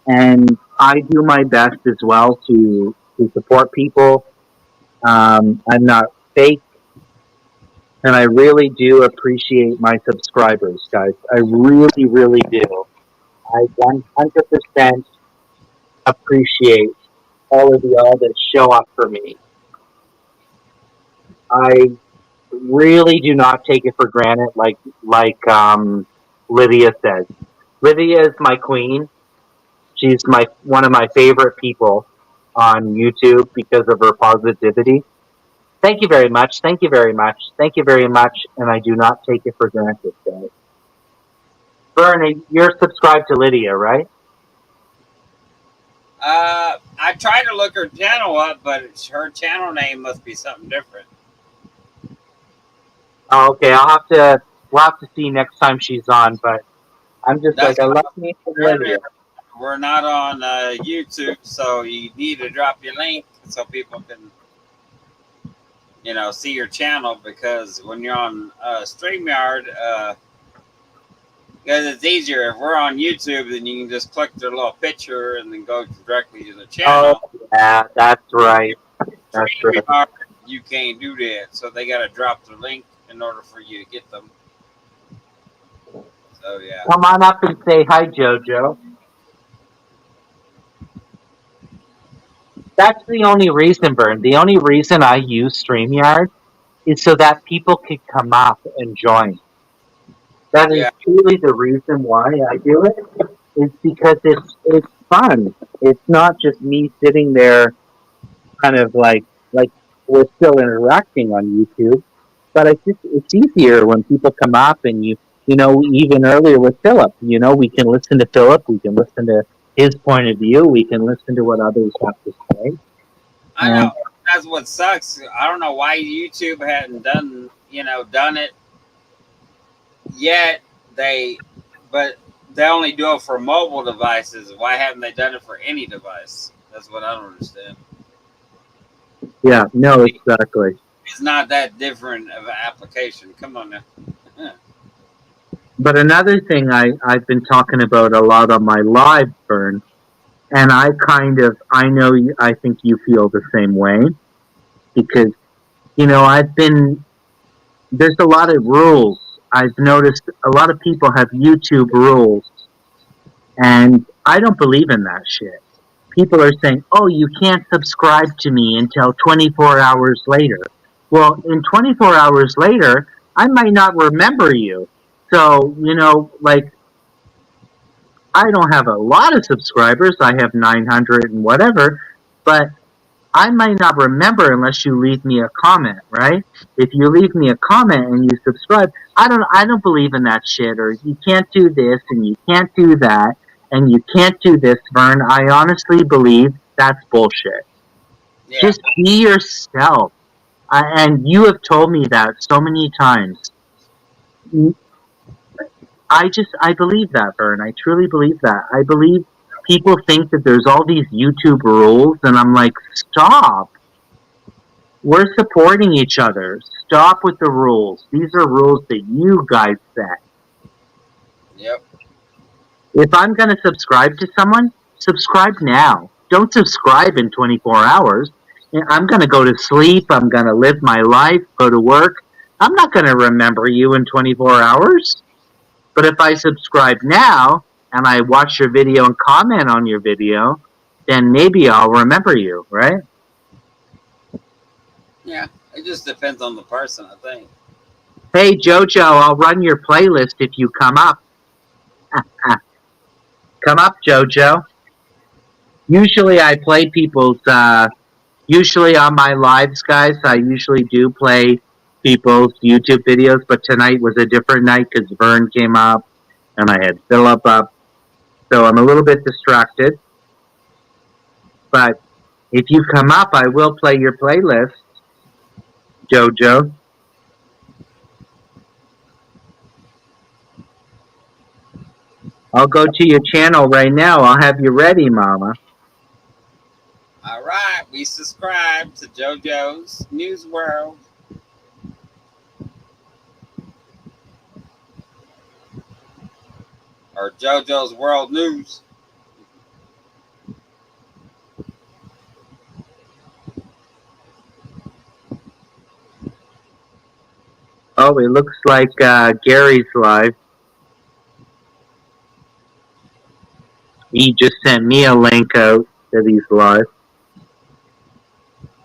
And I do my best as well to support people. I'm not fake. And I really do appreciate my subscribers, guys. I really, really do. I 100% appreciate all of y'all that show up for me. I really do not take it for granted, like Lydia says. Lydia is my queen. She's one of my favorite people on YouTube because of her positivity. Thank you very much. Thank you very much. Thank you very much. And I do not take it for granted, guys. Vern, you're subscribed to Lydia, right? I tried to look her channel up, but her channel name must be something different. Oh, okay, we'll have to see next time she's on, but I'm just That's like, I love me from Lydia. We're not on YouTube, so you need to drop your link so people can, see your channel, because when you're on StreamYard, because it's easier. If we're on YouTube, then you can just click their little picture and then go directly to the channel. Oh, yeah, that's right. That's right. You can't do that, so they got to drop the link in order for you to get them. So yeah. Come on up and say hi, Jojo. That's the only reason, Vern. The only reason I use StreamYard is so that people could come up and join. That is truly the reason why I do it. Is because it's fun. It's not just me sitting there, kind of like we're still interacting on YouTube, but it's easier when people come up and even earlier with Philip, we can listen to Philip, we can listen to his point of view, we can listen to what others have to say. I know that's what sucks. I don't know why YouTube hadn't done it yet. But they only do it for mobile devices. Why haven't they done it for any device? That's what I don't understand. Yeah, no, exactly. It's not that different of an application. Come on now. But another thing I've been talking about a lot on my live, Vern, and I think you feel the same way, because, there's a lot of rules. I've noticed a lot of people have YouTube rules, and I don't believe in that shit. People are saying, oh, you can't subscribe to me until 24 hours later. Well, in 24 hours later, I might not remember you. So, I don't have a lot of subscribers. I have 900 and whatever, but I might not remember unless you leave me a comment, right? If you leave me a comment and you subscribe, I don't believe in that shit, or you can't do this and you can't do that and you can't do this, Vern. I honestly believe that's bullshit. Yeah. Just be yourself. And you have told me that so many times. I believe that, Vern. I truly believe that. I believe people think that there's all these YouTube rules, and I'm like, stop. We're supporting each other. Stop with the rules. These are rules that you guys set. Yep. If I'm going to subscribe to someone, subscribe now. Don't subscribe in 24 hours. I'm going to go to sleep. I'm going to live my life, go to work. I'm not going to remember you in 24 hours. But if I subscribe now and I watch your video and comment on your video, then maybe I'll remember you, right? Yeah. It just depends on the person, I think. Hey, Jojo, I'll run your playlist if you come up. Come up, Jojo. Usually I play people's, usually on my lives, guys, I usually do play people's YouTube videos, but tonight was a different night because Vern came up and I had Philip up. So I'm a little bit distracted. But if you come up, I will play your playlist, Jojo. I'll go to your channel right now. I'll have you ready, Mama. All right. We subscribe to JoJo's News World. Or JoJo's World News. Oh, it looks like Gary's live. He just sent me a link out that he's live.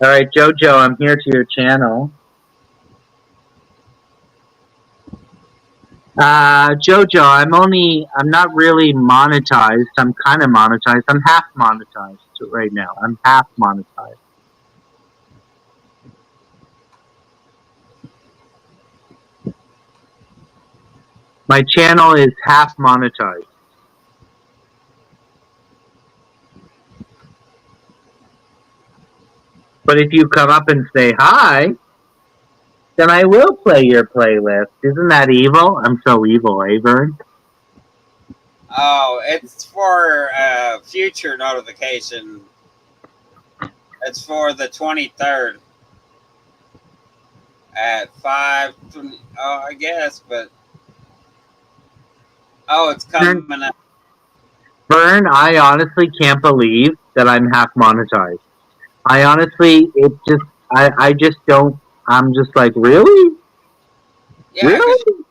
All right, Jojo, I'm here to your channel. Jojo, I'm not really monetized. I'm kind of monetized. I'm half monetized right now. I'm half monetized. My channel is half monetized. But if you come up and say hi, then I will play your playlist. Isn't that evil? I'm so evil, Vern. Oh, it's for future notification. It's for the 23rd at 5. Oh, I guess, but it's coming up. Vern, I honestly can't believe that I'm half monetized. I honestly, I just don't. I'm just like, really? Yeah, Really?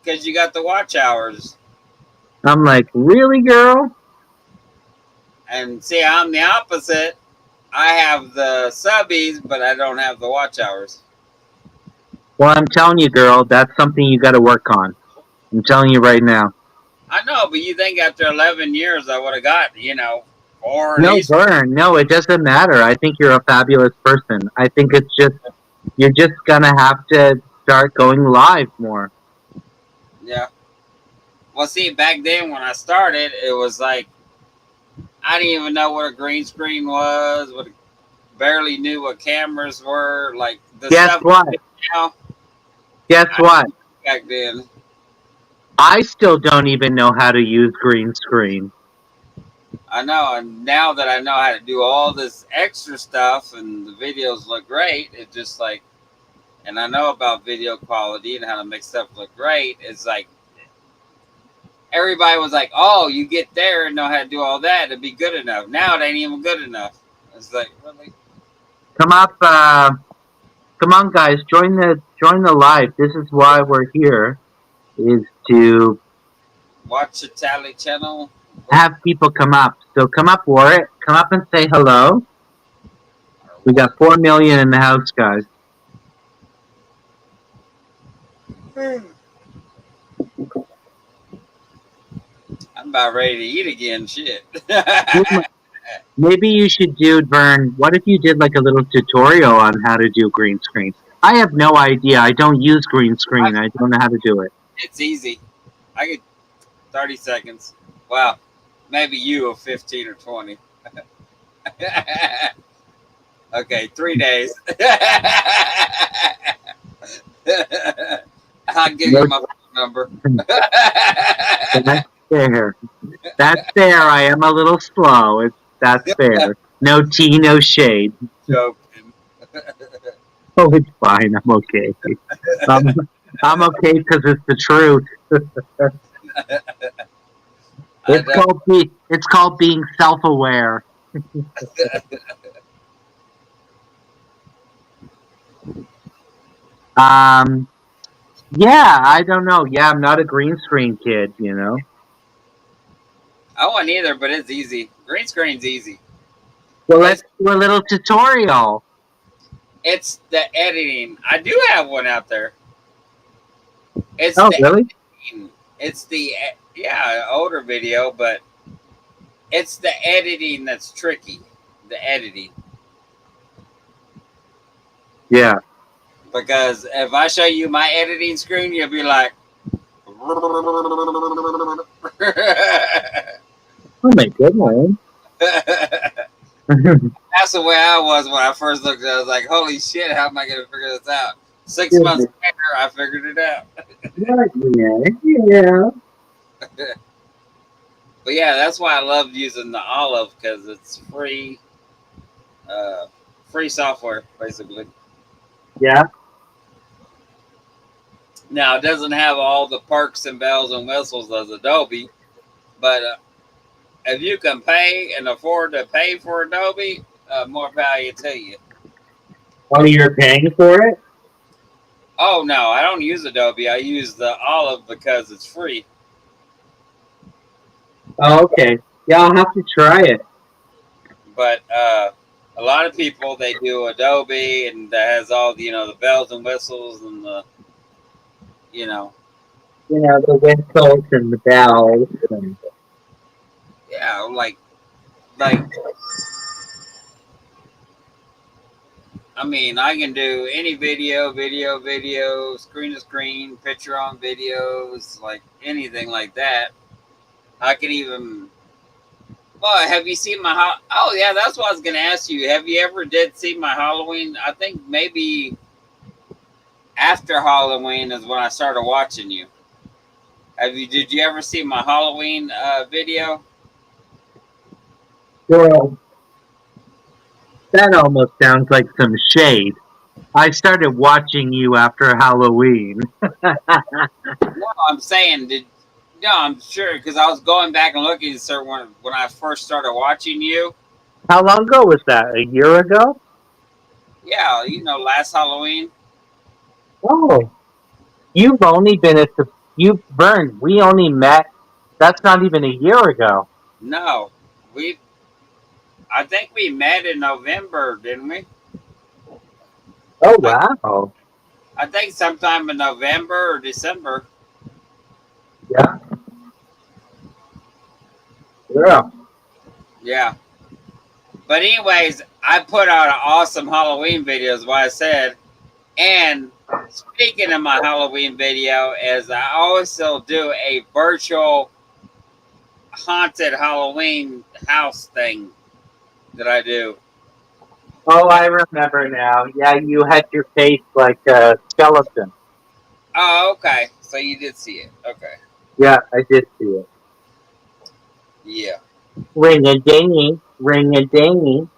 because you got the watch hours. I'm like, really, girl? And see, I'm the opposite. I have the subbies, but I don't have the watch hours. Well, I'm telling you, girl, that's something you got to work on. I'm telling you right now. I know, but you think after 11 years I would have got, or No, Vern, no, it doesn't matter. I think you're a fabulous person. I think it's just, you're just going to have to start going live more. Yeah. Well, see, back then when I started, it was like, I didn't even know what a green screen was, barely knew what cameras were. Like, the Guess stuff what? now, Guess what? back then. I still don't even know how to use green screen. I know, and now that I know how to do all this extra stuff and the videos look great, it's just like, and I know about video quality and how to make stuff look great, it's like, everybody was like, oh, you get there and know how to do all that, it'd be good enough. Now it ain't even good enough. It's like, really? Come up, come on, guys, join the live. This is why we're here, is to Watch the Tally channel. have people come up. So come up, Warwick. Come up and say hello. We got 4 million in the house, guys. I'm about ready to eat again. Shit. Maybe you should do, Vern, what if you did like a little tutorial on how to do green screen? I have no idea. I don't use green screen. I don't know how to do it. It's easy. I get 30 seconds. Well, maybe you of 15 or 20. Okay, 3 days. I'll give you my phone number. That's fair. That's fair. I am a little slow. That's fair. No tea, no shade. Joking. Oh, it's fine. I'm okay. Um, I'm okay because it's the truth. I know. It's called being self-aware. Um, yeah, I don't know. Yeah, I'm not a green screen kid, you know. I wasn't either, but it's easy. Green screen's easy. Well, let's It's do a little tutorial. it's the editing. I do have one out there. It's Oh, the really? editing. It's the yeah older video, but it's the editing that's tricky. The editing. Yeah. Because if I show you my editing screen, you'll be like, Oh my goodness. that's the way I was when I first looked at it. I was like, holy shit, how am I going to figure this out? 6 months later, I figured it out. Yeah. But yeah, that's why I love using the Olive because it's free, free software, basically. Yeah. Now, it doesn't have all the perks and bells and whistles as Adobe, but if you can pay and afford to pay for Adobe, more value to you. Oh, you're paying for it? Oh no, I don't use Adobe. I use the Olive because it's free. Oh, okay. Yeah, I'll have to try it. But a lot of people they do Adobe and that has all the the bells and whistles and the you know You know, the whistles and the bells. And... yeah like I mean I can do any video, screen to screen, picture on videos, like anything like that. I can even. Well, have you seen my? Oh yeah, that's what I was gonna ask you. Have you ever did see my Halloween? I think maybe after Halloween is when I started watching you. Have you? Did you ever see my Halloween video? Well, that almost sounds like some shade. I started watching you after Halloween. No, I'm saying did. No, I'm sure because I was going back and looking at certain when I first started watching you. How long ago was that? A year ago? Yeah, last Halloween. Oh, you've only been at the. You've burned. We only met. That's not even a year ago. No, we. I think we met in November, didn't we? Oh, I, wow. I think sometime in November or December. Yeah. Yeah. Yeah. But anyways, I put out an awesome Halloween video, is what I said. And speaking of my Halloween video, is I also do a virtual haunted Halloween house thing that I do. Oh, I remember now. Yeah, you had your face like a skeleton. Oh, okay. So you did see it. Okay. Yeah, I did see it. Yeah. Ring a dingy, ring a dingy.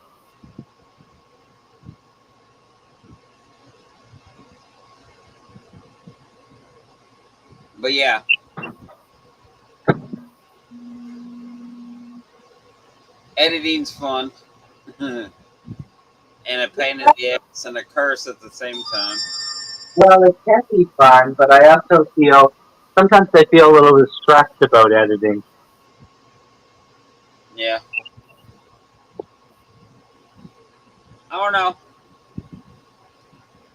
But yeah. Editing's fun. And a pain in the ass and a curse at the same time. Well, it can be fun, but I also feel sometimes I feel a little distressed about editing. Yeah. I don't know.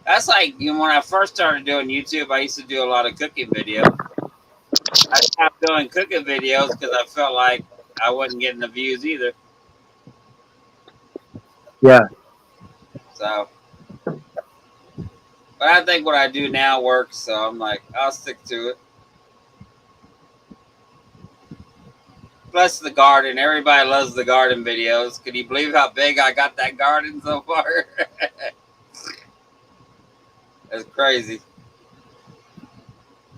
That's like when I first started doing YouTube, I used to do a lot of cooking videos. I stopped doing cooking videos because I felt like I wasn't getting the views either. Yeah. So, but I think what I do now works, so I'm like, I'll stick to it. Plus the garden. Everybody loves the garden videos. Can you believe how big I got that garden so far? That's crazy.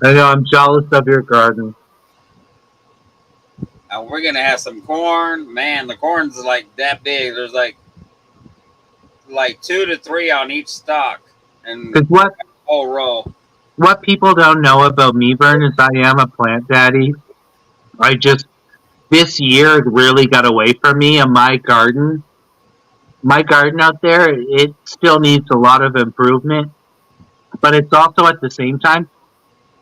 I know, I'm jealous of your garden. And we're gonna have some corn. Man, the corn's like that big. There's like 2 to 3 on each stalk, and Because whole row. what people don't know about me, Vern, is I am a plant daddy. I just this year really got away from me, and my garden out there, it still needs a lot of improvement. But it's also at the same time,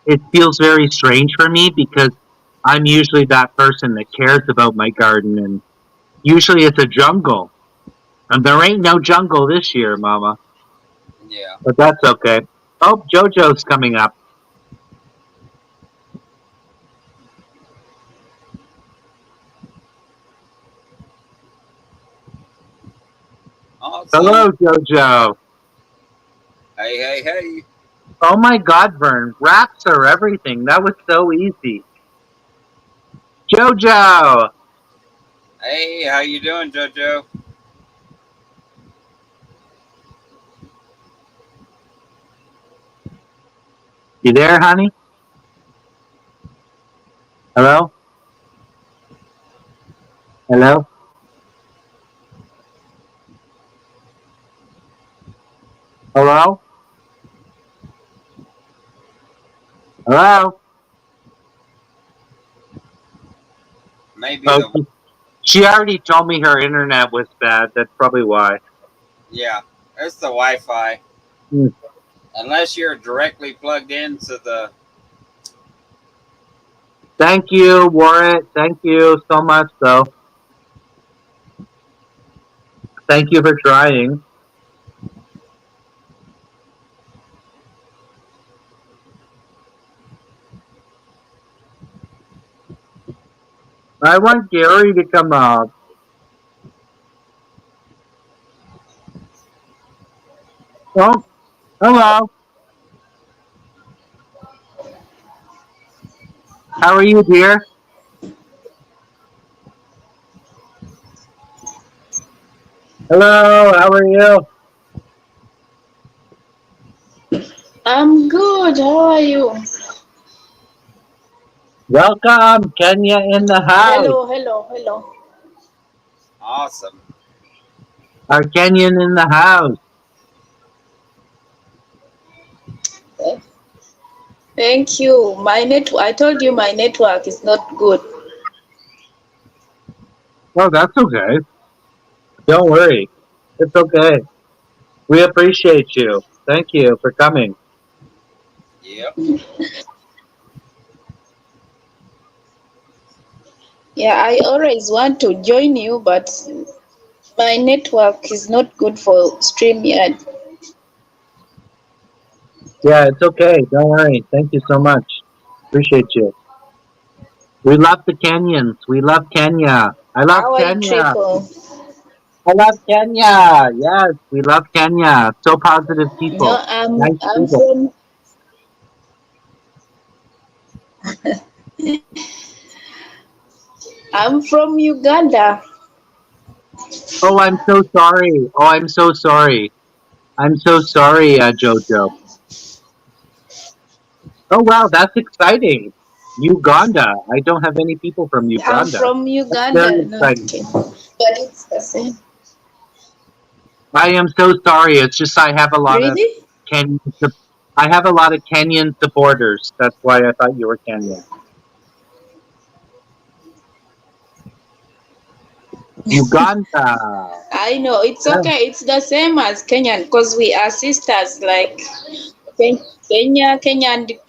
it feels very strange for me because I'm usually that person that cares about my garden, and usually it's a jungle. And there ain't no jungle this year, Mama. Yeah. But that's okay. Oh, JoJo's coming up. Awesome. Hello, JoJo. Hey. Oh my God, Vern. Raps are everything. That was so easy. JoJo! Hey, how you doing, JoJo? You there, honey? Hello? Hello? Hello? Hello? Maybe Oh, the she already told me her internet was bad. That's probably why. yeah, it's the Wi-Fi. Hmm. Unless you're directly plugged into the. Thank you, Warren. Thank you so much, though. Thank you for trying. I want Gary to come up. Oh, hello. How are you, dear? Hello, how are you? I'm good. How are you? Welcome, Kenya in the house. Hello. Awesome. Our Kenyan in the house. Thank you. I told you my network is not good. Oh, that's okay. Don't worry. It's okay. We appreciate you. Thank you for coming. Yep. Yeah, I always want to join you, but my network is not good for StreamYard. Yeah, it's okay. Don't worry. Thank you so much. Appreciate you. We love the Kenyans. We love Kenya. I love How are you, Kenya. Triple? I love Kenya. Yes, we love Kenya. So positive No, people. Nice I'm people. from Uganda. Oh, I'm so sorry. Oh, I'm so sorry. I'm so sorry, Jojo. Oh, wow, that's exciting. Uganda. I don't have any people from I'm Uganda. from That's very Uganda. No, exciting. okay. But it's the same. I am so sorry. It's just I have a lot of Really? Kenyan. I have a lot of Kenyan supporters. That's why I thought you were Kenyan. Uganda. I know. It's Yeah. okay. It's the same as Kenyan because we are sisters. Like Kenya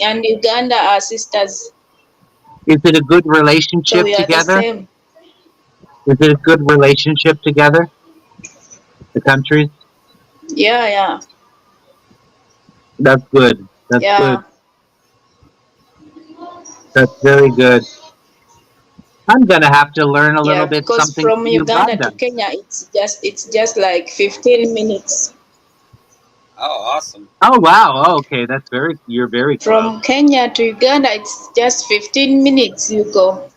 and Uganda are sisters. Is it a good So relationship we are the together? same. Is it a good relationship together? The countries? Yeah. That's good. That's good. Yeah. That's very good. I'm gonna have to learn a little Yeah. bit Because something from from Uganda Uganda. to Kenya it's just like 15 minutes. Oh, awesome. Oh wow. Oh, okay, you're very close. From Kenya to Uganda it's just 15 minutes you go.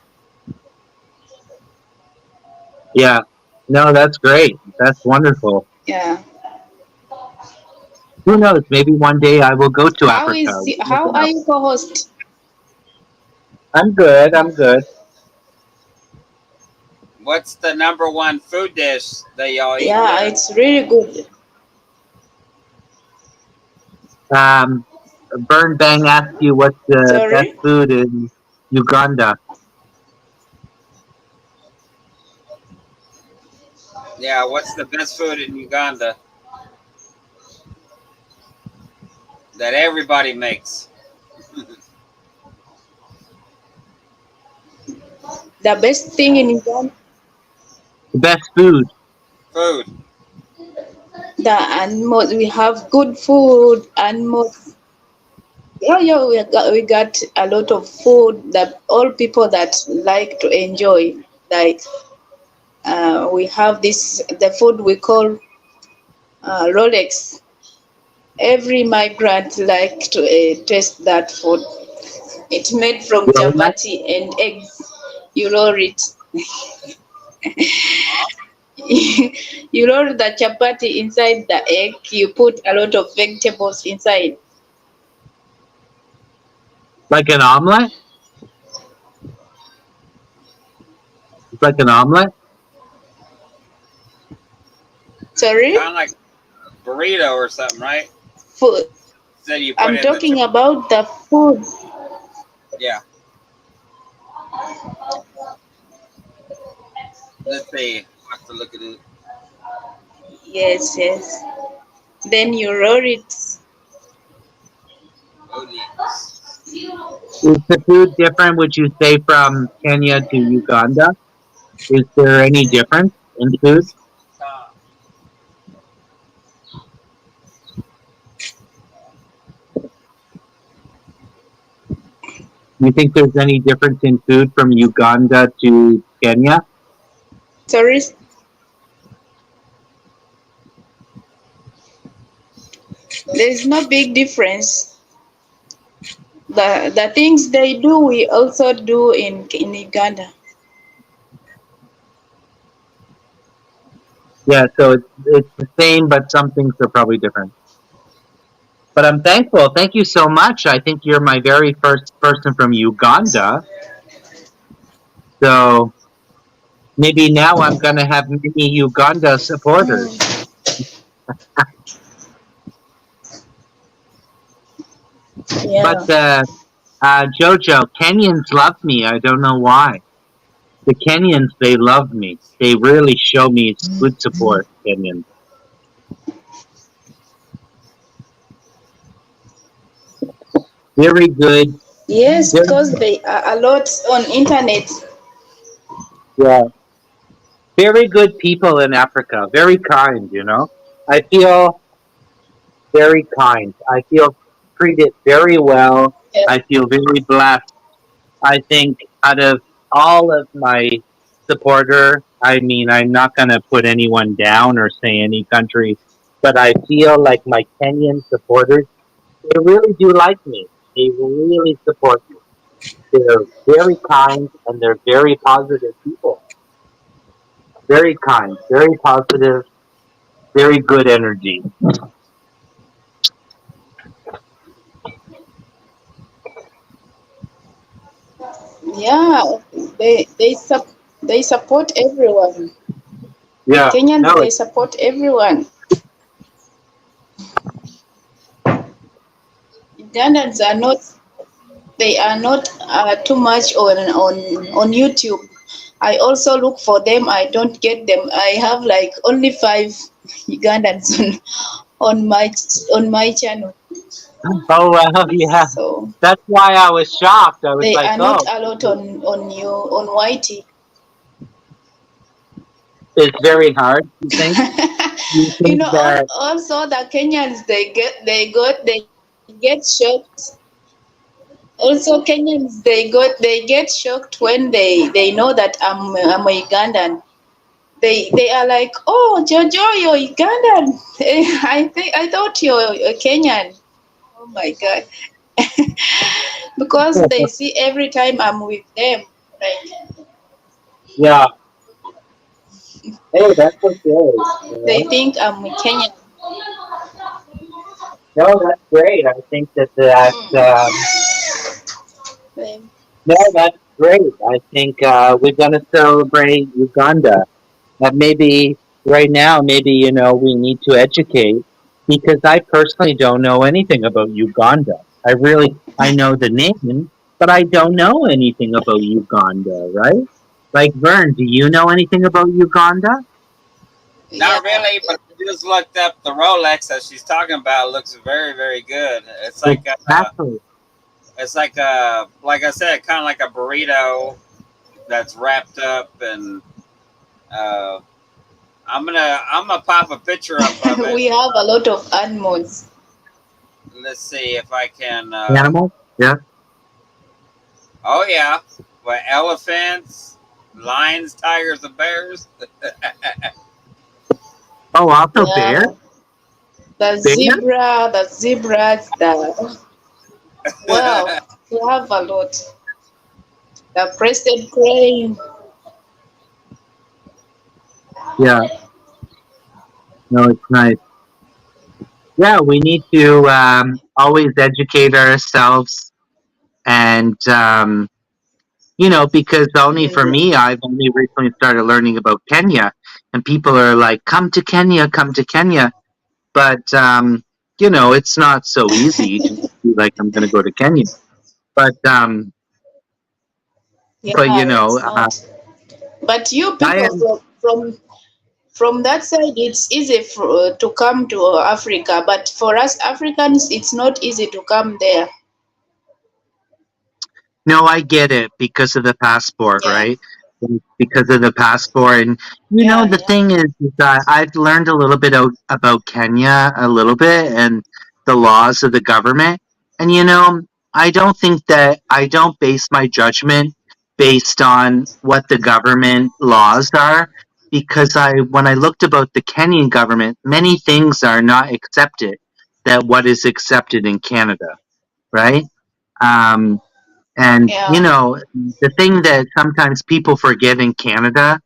Yeah. No, that's great. That's wonderful. Yeah. Who knows? Maybe one day I will go to Africa. You never How are know. you co-host? I'm good. I'm good. What's the number one food dish that y'all eat Yeah, there? it's really good. Burn Bang asked you what's the best Sorry? food in Uganda. Yeah, what's the best food in Uganda that everybody makes? The best thing in Uganda, The best food. Food. the animals, we have good food, animals. Yeah, we got a lot of food that all people that like to enjoy. Like we have the food we call Rolex. Every migrant like to taste that food. It's made from Rolex? chapati and eggs. You roll it. You roll the chapati inside the egg. You put a lot of vegetables inside. Like an omelet? It's like an omelet? Sorry? Kind of like burrito or something, right? Food. So you put I'm in talking about the food. yeah. Let's see. I have to look at it. Yes, yes. Then you roll it. Oh, yes. Is the food different, would you say, from Kenya to Uganda? Is there any difference in food? Do you think there's any difference in food from Uganda to Kenya? Sorry. There's no big difference. The things they do, we also do in Uganda. Yeah, so it's the same, but some things are probably different. But I'm thankful. Thank you so much. I think you're my very first person from Uganda. So maybe now I'm going to have many Uganda supporters. Yeah. But Jojo, Kenyans love me. I don't know why. The Kenyans, they love me. They really show me good support, Kenyans. Very good. Yes, Very, because they are a lot on internet. yeah. Very good people in Africa. Very kind, you know. I feel very kind. I feel treated very well. Yeah. I feel very blessed. I think out of all of my supporter, I mean, I'm not going to put anyone down or say any country, but I feel like my Kenyan supporters, they really do like me. They really support me. They're very kind and they're very positive people. Very kind, very positive, very good energy. Yeah, they support everyone. Yeah, Kenyans, no, they support everyone. Ugandans are not. They are not too much on YouTube. I also look for them. I don't get them. I have like only 5 Ugandans on my channel. oh well, yeah. So That's why I was shocked. I was they like, are not oh, a lot on Whitey. it's very hard. You think? You You think know, that? also the Kenyans they get shocked. Also Kenyans they get shocked when they know that I'm a Ugandan. They are like, oh Jojo, you're Ugandan. I thought you're a Kenyan. Oh my god. Because they see every time I'm with them. Like Yeah. Oh, that's okay. You they know? think I'm a Kenyan. No, that's great. I think Them. no, that's great. I think we're gonna celebrate Uganda. Maybe right now, maybe we need to educate because I personally don't know anything about Uganda. I know the name, but I don't know anything about Uganda, right? Like Vern, do you know anything about Uganda? Not Yeah. really, but I just looked up the Rolex that she's talking about. It looks very, very good. It's like Exactly. like I said, kind of like a burrito that's wrapped up, and uh, I'm gonna pop a picture up of it. We have a lot of animals. Let's see if I can. Animal? Yeah. Oh yeah, but elephants, lions, tigers, and bears. Oh, also bear? Yeah. The zebras, wow, we have a lot. The crested crane. Yeah. No, it's nice. Yeah, we need to always educate ourselves, and because only for And me, I've only recently started learning about Kenya, and people are like, "Come to Kenya, come to Kenya," but it's not so easy to be like, "I'm going to go to Kenya," but yeah, it's I not. But you people am. from that side, it's easy to come to Africa. But for us Africans, it's not easy to come there. No, I get it because of the passport, Yeah, right? Because of the passport, and yeah, the yeah. thing is that I've learned a little bit about Kenya, a little bit, and the laws of the government. And I don't base my judgment based on what the government laws are, because when I looked about the Kenyan government, many things are not accepted that what is accepted in Canada, right? Um, and Yeah. the thing that sometimes people forget in Canada,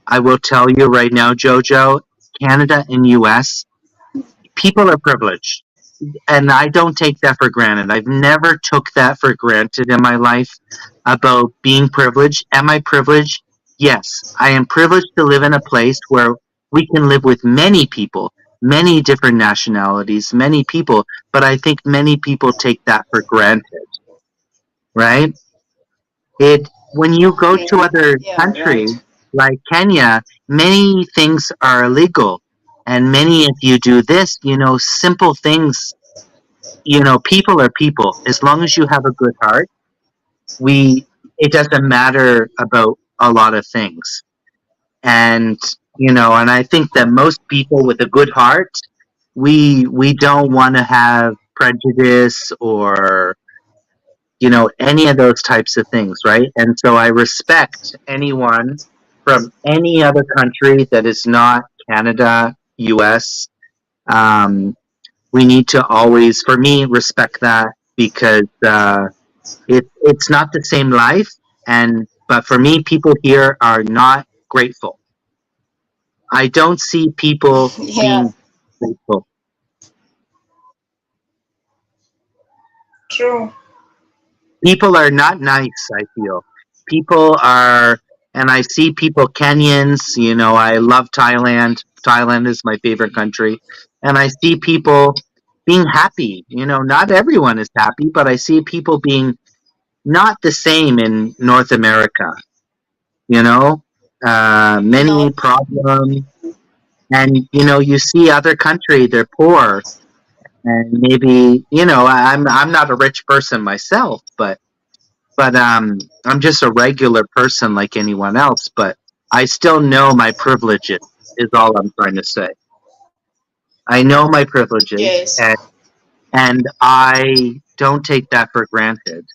I will tell you right now, Jojo, Canada and US, people are privileged. And I don't take that for granted. I've never took that for granted in my life about being privileged. Am I privileged? Yes. I am privileged to live in a place where we can live with many people, many different nationalities, many people, but I think many people take that for granted, right? When you go to Yeah, other yeah, countries right. like Kenya, many things are illegal, and many if you do this, simple things. People are people. As long as you have a good heart, we it doesn't matter about a lot of things. And and I think that most people with a good heart, we don't want to have prejudice or any of those types of things, right? And so I respect anyone from any other country that is not Canada, US. Um, we need to always, for me, respect that because it's not the same life. But for me, people here are not grateful. I don't see people Yeah, being grateful. true. People are not nice, I feel. People are, and I see people, Kenyans, I love Thailand. Thailand is my favorite country. And I see people being happy. Not everyone is happy, but I see people being not the same in North America, many No. problems. And, you see other country, they're poor. And maybe, I'm not a rich person myself, but I'm just a regular person like anyone else. But I still know my privileges. Is all I'm trying to say. I know my privileges, Yes. and I don't take that for granted.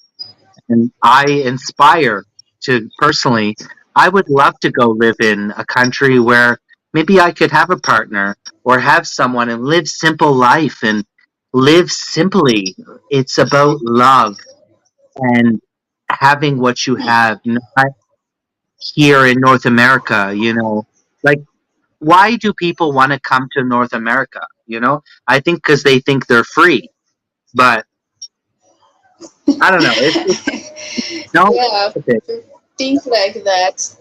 And I inspire to personally. I would love to go live in a country where maybe I could have a partner or have someone and live simple life and live simply. It's about love and having what you have, not here in North America, like why do people want to come to North America? I think because they think they're free, but I don't know. It's no, Yeah, okay. things like that.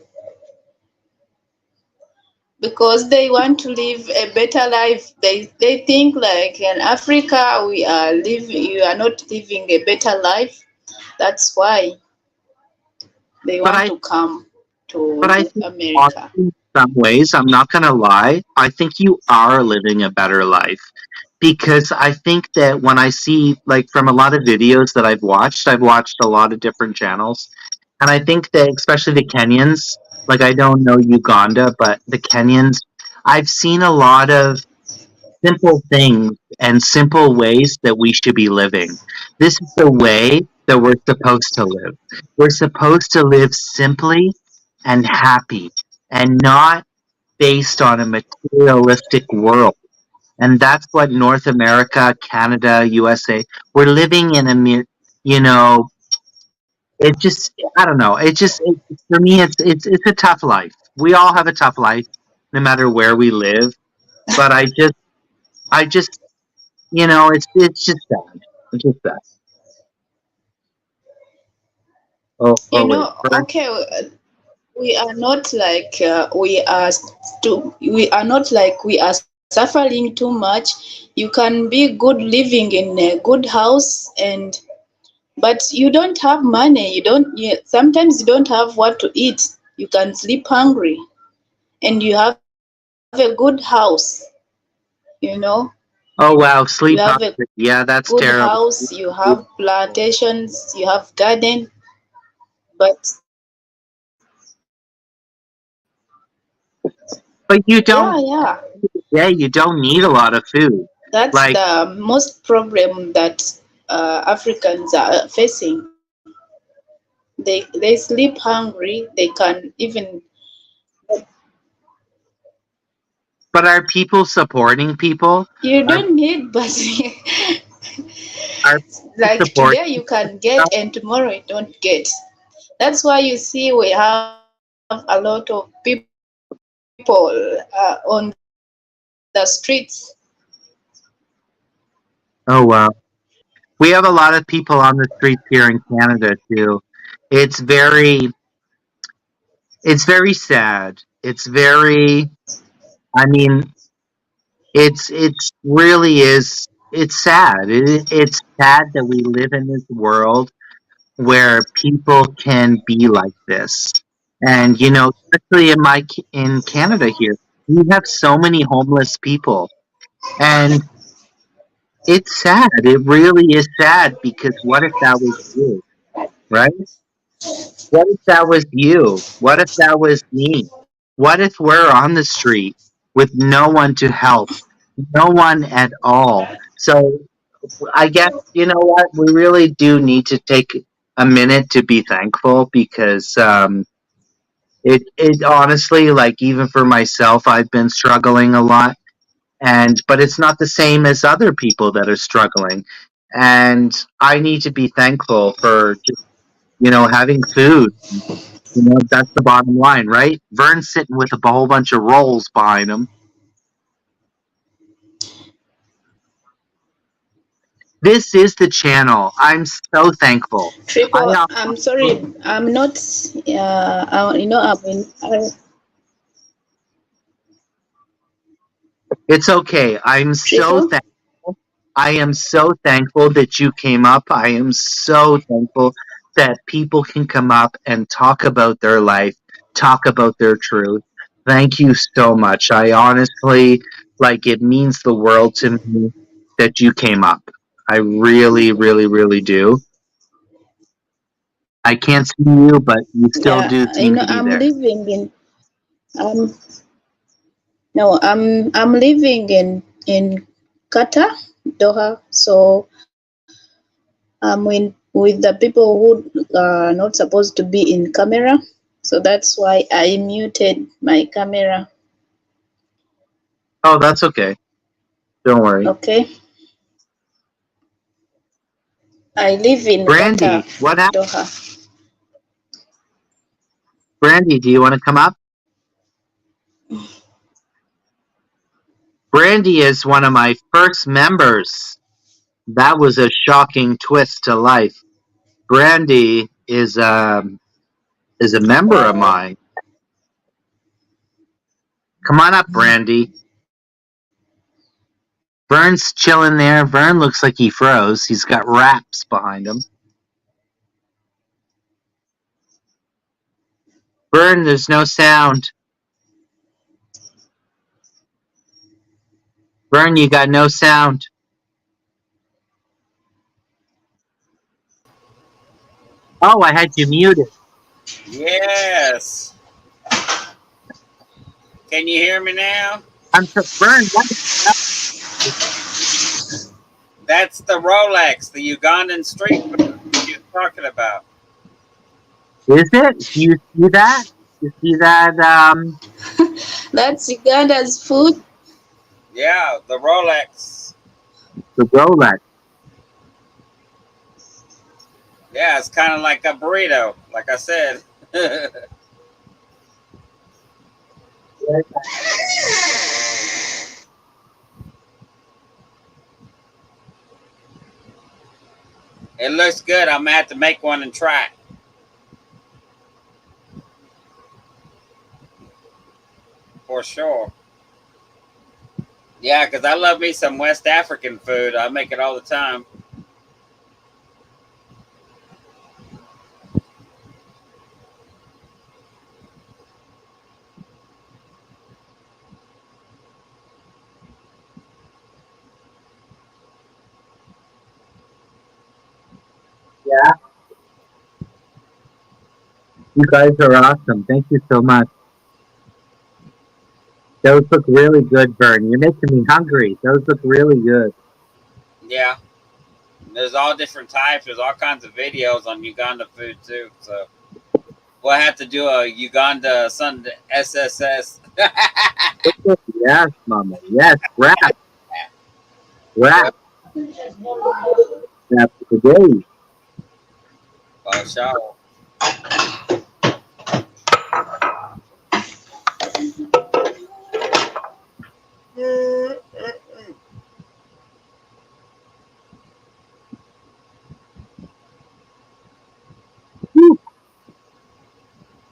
because they want to live a better life. They think like in Africa you are not living a better life. That's why they But want I to come but I to think America. honestly, in some ways, I'm not gonna lie, I think you are living a better life. Because I think that when I see, like, from a lot of videos that I've watched a lot of different channels, and I think that especially the Kenyans, like, I don't know Uganda, but the Kenyans, I've seen a lot of simple things and simple ways that we should be living. This is the way that we're supposed to live. We're supposed to live simply and happy and not based on a materialistic world. And that's what North America, Canada, USA, we're living in you know, it just, I don't know. For me, it's a tough life. We all have a tough life, no matter where we live. But I just, it's just sad. It's just sad. You Wait. know, okay, we are not like we are not like we are suffering too much. You can be good living in a good house, and but you don't have money. Sometimes you don't have what to eat. You can sleep hungry, and you have a good house. You know, Oh wow, you sleep have a hungry. Yeah, that's good terrible. house. You have plantations. You have garden, but But you yeah, don't. yeah. Yeah, you don't need a lot of food. That's Like, the most problem that Africans are facing. They sleep hungry. They can even but are people supporting people? you Are don't need, but are people like supporting today you can get and tomorrow you don't get. That's why you see we have a lot of people on the streets. Oh wow. We have a lot of people on the streets here in Canada too. It's very it's very sad. It's very I mean, it's really is it's sad. It's sad that we live in this world where people can be like this. And especially in Canada here, we have so many homeless people. And it's sad. It really is sad because what if that was you, right? What if that was you? What if that was me? What if we're on the street with no one to help? No one at all. So I guess, you know what? We really do need to take a minute to be thankful because it honestly, like, even for myself, I've been struggling a lot. But it's not the same as other people that are struggling. And I need to be thankful for just, having food. That's the bottom line, right? Vern's sitting with a whole bunch of rolls behind him. This is the channel. I'm so thankful. Triple, I I'm sorry, I'm not. I'm in. It's okay. I'm so Triple. thankful. I am so thankful that you came up. I am so thankful that people can come up and talk about their life, talk about their truth. Thank you so much. I honestly, like, it means the world to me that you came up. I really, really, really do. I can't see you, but you still Yeah, do seem to be I'm there. living in. Um, no, I'm living in Qatar, Doha. So I'm with the people who are not supposed to be in camera. So that's why I muted my camera. Oh, that's okay. Don't worry. Okay. I live in Qatar, Brandy, what happened? Doha. Brandy, do you want to come up? Brandy is one of my first members. That was a shocking twist to life. Brandy is a member of Wow. mine. Come on up, Brandy. Vern's chilling there. Vern looks like he froze. He's got wraps behind him. Vern, there's no sound. Vern, you got no sound. Oh, I had you muted. Yes. Can you hear me now? I'm so Vern. That's the Rolex, the Ugandan street food you're talking about. Is it? Do you see that? You see that? That's Uganda's food. Yeah, the Rolex. The Rolex. Yeah, it's kind of like a burrito, like I said. It looks good. I'm gonna have to make one and try it. For sure. Yeah, because I love me some West African food. I make it all the time. Yeah. You guys are awesome. Thank you so much. Those look really good, Vern. You're making me hungry. Those look really good. Yeah. There's all different types. There's all kinds of videos on Uganda food too. So we'll have to do a Uganda Sunday SSS. Yes, Mama. Yes, rap. Rap. That's today. For sure.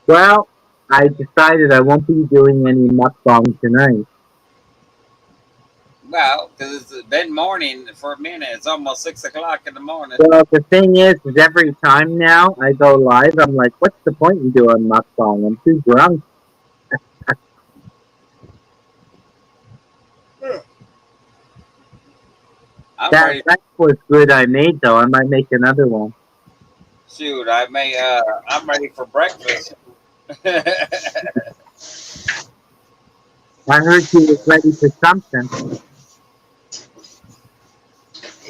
Well, I decided I won't be doing any mukbang tonight. Well, because it's been morning for a minute. It's almost 6 o'clock in the morning. Well, the thing is every time now I go live, I'm like, what's the point in doing mukbang? I'm too drunk. I'm That ready. was good I made, though. I might make another one. Shoot, I'm ready for breakfast. I heard you was ready for something.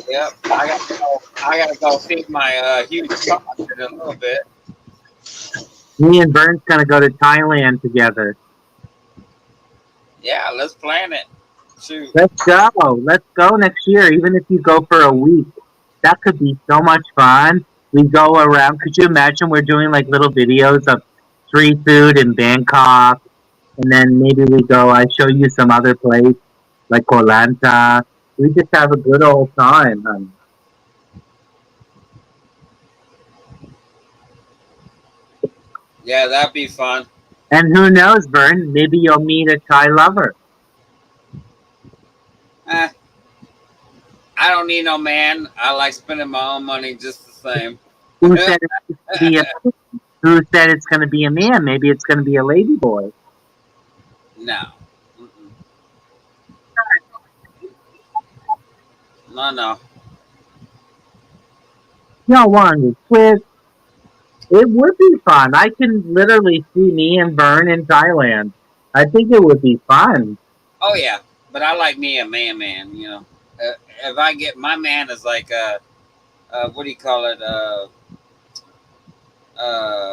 Yep, I gotta go feed my huge pot in a little bit. Me and Vern's gonna go to Thailand together. Yeah, let's plan it. Shoot. Let's go. Let's go next year, even if you go for a week. That could be so much fun. We go around. Could you imagine we're doing like little videos of street food in Bangkok? And then maybe we go, I show you some other place, like Koh Lanta. We just have a good old time, honey. Yeah, that'd be fun. And who knows, Vern? Maybe you'll meet a Thai lover. I don't need no man. I like spending my own money just the same. Who said it's going to be a man? Maybe it's going to be a lady boy. No. Mm-mm. No. Y'all want to quit? It would be fun. I can literally see me and Vern in Thailand. I think it would be fun. Oh yeah, but I like me a man. You know, if I get my man is like what do you call it?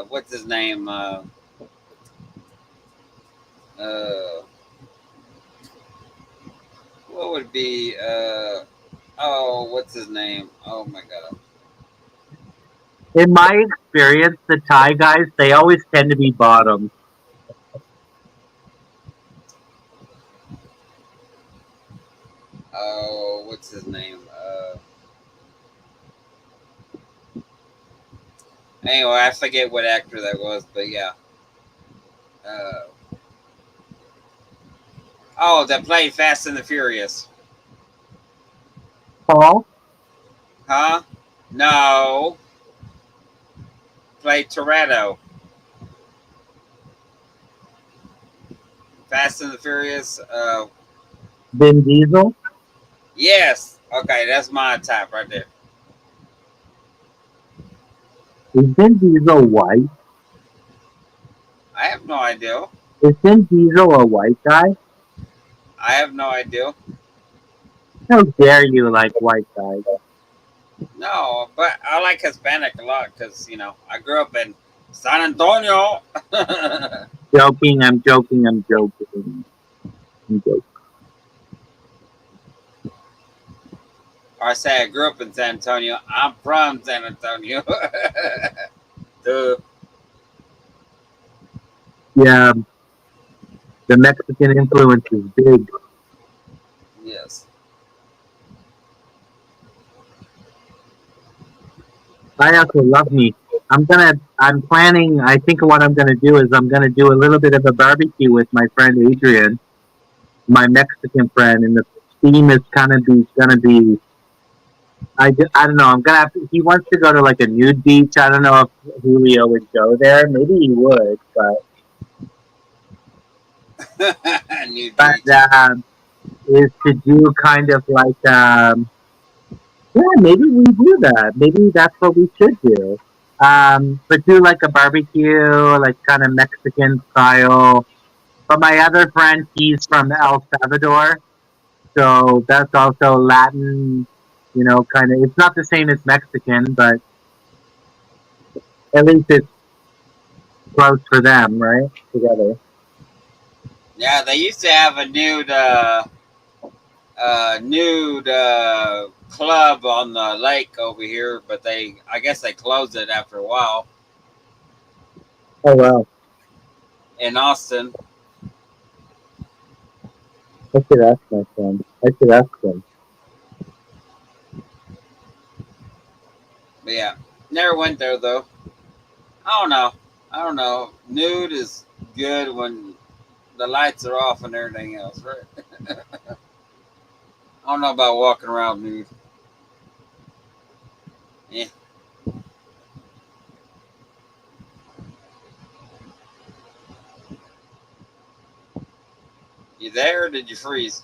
What's his name? What would be? What's his name? Oh my god. In my experience, the Thai guys, they always tend to be bottoms. Oh, what's his name? Anyway, I forget what actor that was, but yeah. Oh, that played Fast and the Furious. Paul? Huh? No. Played Toretto. Fast and the Furious. Vin Diesel? Yes. Okay, that's my type right there. Is Vin Diesel white? I have no idea. Is Vin Diesel a white guy? I have no idea. How dare you like white guys? No, but I like Hispanic a lot because, I grew up in San Antonio. Joking, I'm joking, I'm joking. I'm joking. Or I say I grew up in San Antonio. I'm from San Antonio. Duh. Yeah, the Mexican influence is big. Yes. I also love me. I'm planning, I think what I'm gonna do is I'm gonna do a little bit of a barbecue with my friend Adrian, my Mexican friend, and the theme is gonna be, I don't know, he wants to go to like a nude beach. I don't know if Julio would go there. Maybe he would, New but Beach. is to do kind of like, yeah, maybe we do that. Maybe that's what we should do. But do like a barbecue, like kind of Mexican style. But my other friend, he's from El Salvador, so that's also Latin. Kind of. It's not the same as Mexican, but at least it's close for them, right? Together. Yeah, they used to have a nude club on the lake over here, but I guess they closed it after a while Oh wow, in Austin. I should ask my friend. I should ask him. But yeah, never went there though. I don't know. I don't know. Nude is good when the lights are off and everything else, right? I don't know about walking around nude. Yeah. You there or did you freeze?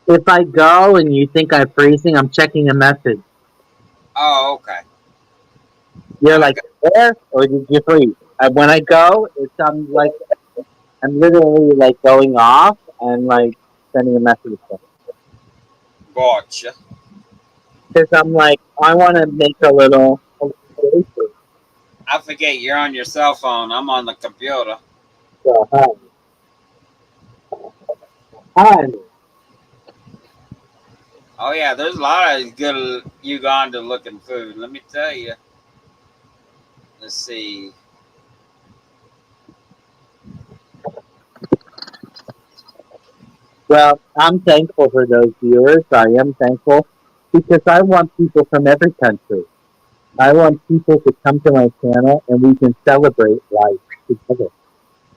If I go and you think I'm freezing, I'm checking a message. Oh, okay. You're like, there, or did you freeze? When I go, I'm literally like going off and like sending a message. Gotcha. Because I'm like, I want to make a little. I forget you're on your cell phone. I'm on the computer. So, hi. Oh yeah, there's a lot of good Uganda looking food. Let me tell you. Let's see. Well, I'm thankful for those viewers. I am thankful because I want people from every country. I want people to come to my channel and we can celebrate life together.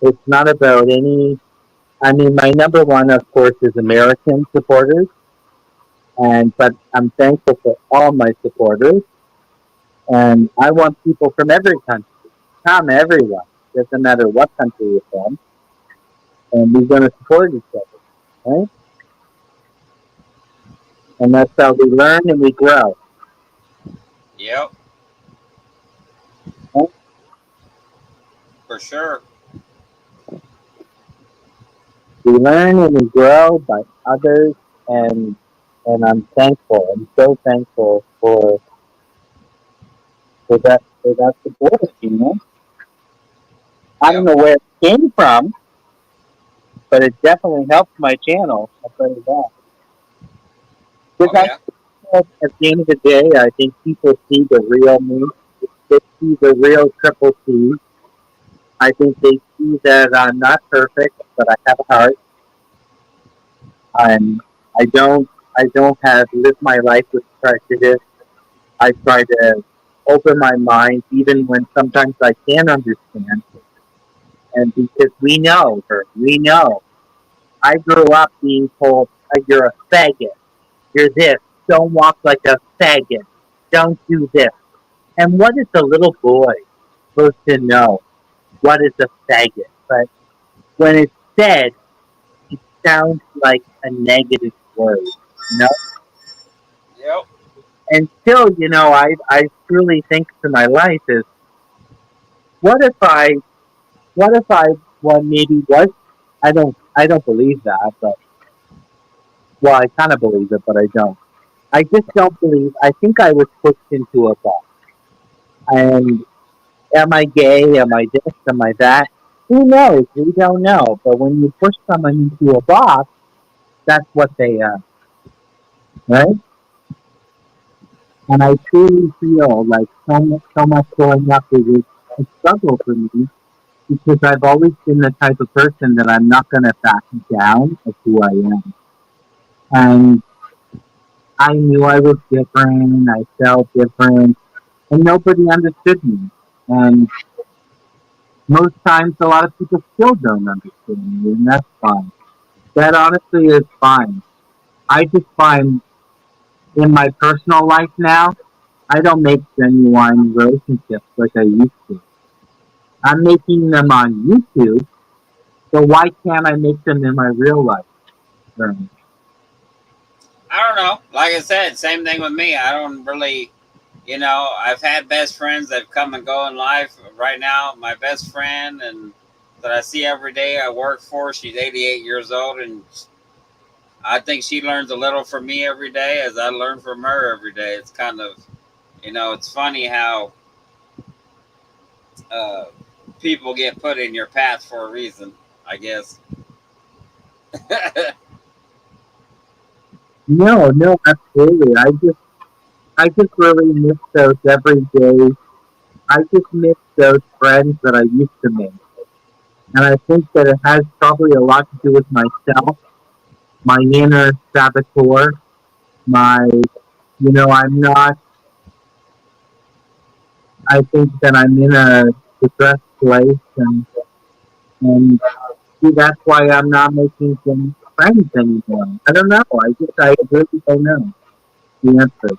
It's not about any. I mean, my number one, of course, is American supporters, but I'm thankful for all my supporters, and I want people from every country. Come, everyone. Doesn't matter what country you're from, and we're going to support each other, right? And that's how we learn and we grow. Yep. Right? For sure. We learn and we grow by others, and I'm thankful. I'm so thankful for that support. I don't know where it came from, but it definitely helped my channel. I'll tell you that. Because yeah. at the end of the day, I think people see the real me. They see the real Triple C. I think they see that I'm not perfect, but I have a heart. I don't live my life with prejudice. I try to open my mind even when sometimes I can't understand. And because we know her, we know. I grew up being told, you're a faggot, you're this, don't walk like a faggot, don't do this. And what is a little boy supposed to know? What is a faggot? But when it's said, it sounds like a negative word, you know? Yep. And still, I truly think to my life is, what if I, well, maybe was, I don't believe that, but, well, I kind of believe it, but I don't. I just don't believe, I think I was pushed into a box. And am I gay? Am I this? Am I that? Who knows? We don't know. But when you push someone into a box, that's what they are, right? And I truly feel like so much growing up is a struggle for me because I've always been the type of person that I'm not going to back down of who I am. And I knew I was different. I felt different, and nobody understood me. And most times, a lot of people still don't understand me, and that's fine. That honestly is fine. I just find in my personal life now, I don't make genuine relationships like I used to. I'm making them on YouTube, so why can't I make them in my real life? Right. I don't know. Like I said, same thing with me. I don't really, I've had best friends that come and go in life. Right now, my best friend and that I see every day, I work for, she's 88 years old, and I think she learns a little from me every day as I learn from her every day. It's kind of, it's funny how uh, people get put in your path for a reason, I guess. No, absolutely. I just really miss those every day. I just miss those friends that I used to make. And I think that it has probably a lot to do with myself, my inner saboteur, my, I'm not, I think that I'm in a depressed place and see, that's why I'm not making some friends anymore. I don't know. I really don't know the answer.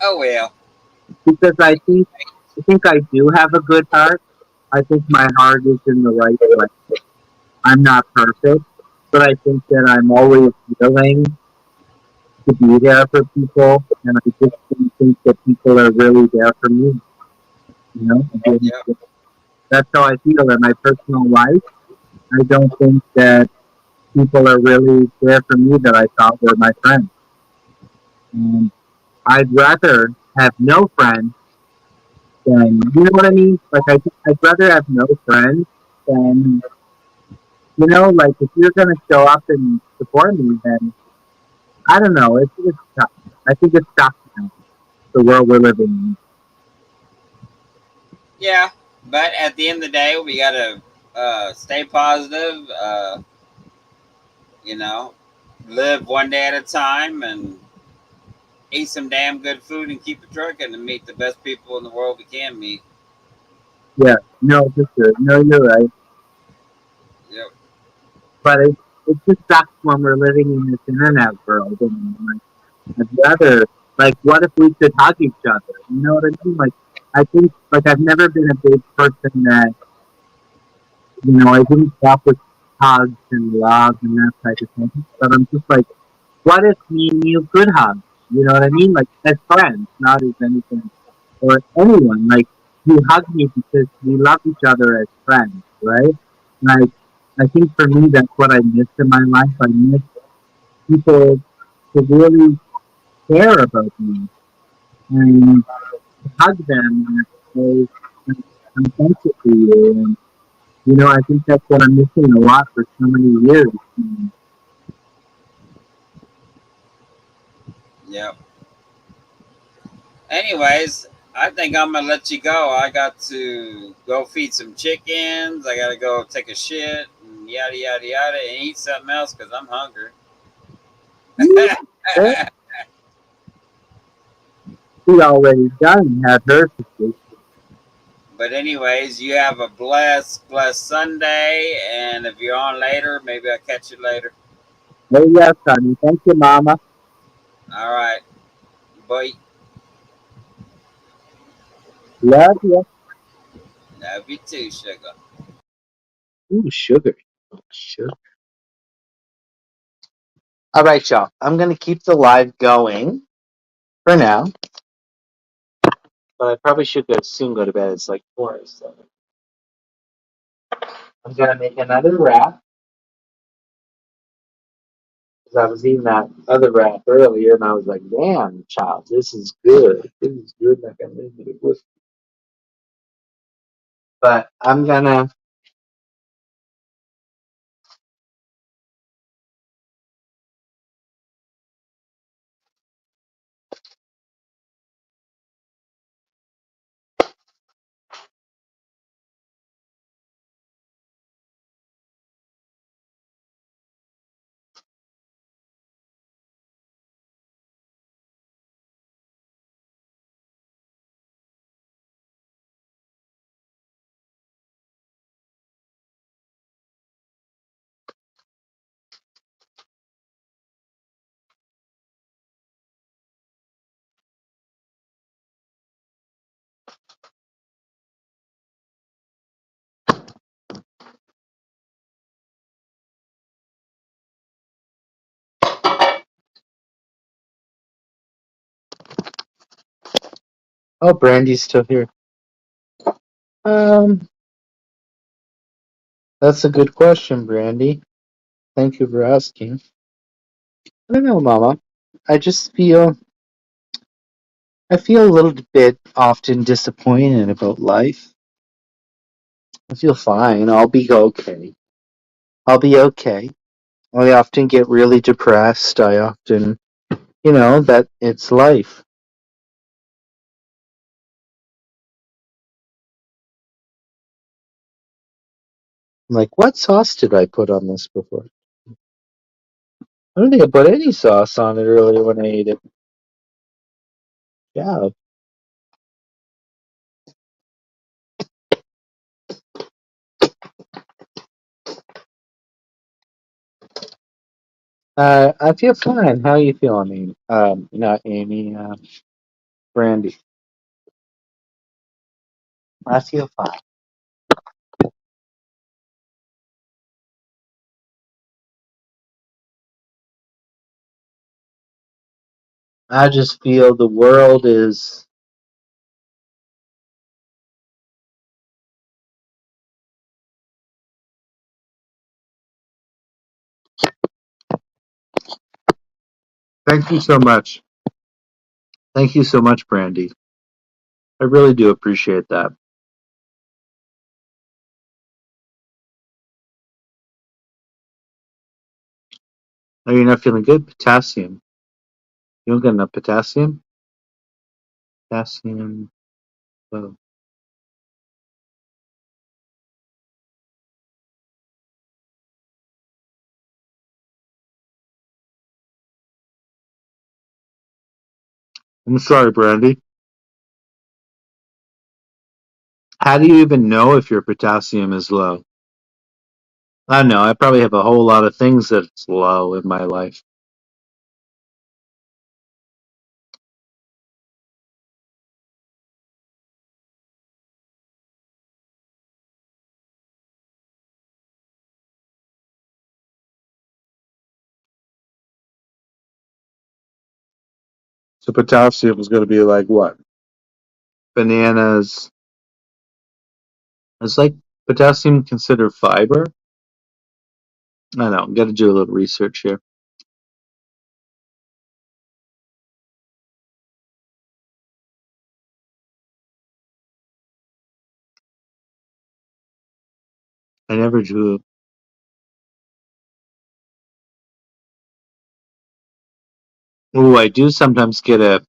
Oh, well. Because I think I do have a good heart. I think my heart is in the right place. I'm not perfect, but I think that I'm always willing to be there for people, and I just don't think that people are really there for me. You know, and Yeah. that's how I feel in my personal life. I don't think that people are really there for me that I thought were my friends. And I'd rather have no friends than, you know what I mean? Like, I'd rather have no friends than, like, if you're going to show up and support me, then I don't know. It's tough. I think it's tough now, the world we're living in. Yeah. But at the end of the day, we got to stay positive, you know, live one day at a time and eat some damn good food and keep it trucking and meet the best people in the world we can meet. Yeah, no, for sure. No, you're right. Yep. But it just sucks when we're living in this internet world. And, like, I'd rather, like, what if we could hug each other? You know what I mean? Like, I think, like, I've never been a big person that, I didn't talk with hugs and love and that type of thing. But I'm just like, what if me and you could hug? You know what I mean? Like, as friends, not as anything or anyone. Like, you hug me because we love each other as friends, right? Like, I think for me, that's what I miss in my life. I miss people to really care about me and hug them and say, I'm thankful for you. And, I think that's what I'm missing a lot for so many years. And, Yep. Anyways, I think I'm gonna let you go. I got to go feed some chickens. I gotta go take a shit and yada yada yada and eat something else because I'm hungry. She already done had her situation. But anyways, you have a blessed Sunday, and if you're on later, maybe I'll catch you later. Oh yes, honey. Thank you, Mama. All right, bye. Love you. Love you too, sugar. Ooh, sugar. Sugar. All right, y'all. I'm going to keep the live going for now, but I probably should soon go to bed. It's like 4 or 7. I'm going to make another wrap because I was eating that other wrap earlier and I was like, damn, child, this is good. This is good like I knew it was. But I'm going to. Oh, Brandy's still here. Um, that's a good question, Brandy. Thank you for asking. I don't know, Mama. I just I feel a little bit often disappointed about life. I feel fine. I'll be okay. I'll be okay. I often get really depressed. I often, that it's life. I'm like, what sauce did I put on this before? I don't think I put any sauce on it earlier when I ate it. Yeah. I feel fine. How you feeling, Amy? Not Amy. Brandy. I feel fine. I just feel the world is. Thank you so much. Thank you so much, Brandy. I really do appreciate that. Are you not feeling good? Potassium. You don't get enough potassium? Potassium. Oh. I'm sorry, Brandy. How do you even know if your potassium is low? I don't know. I probably have a whole lot of things that's low in my life. So potassium is going to be like what? Bananas. Is like potassium considered fiber? I don't know. Got to do a little research here. I never do. Oh, I do sometimes get a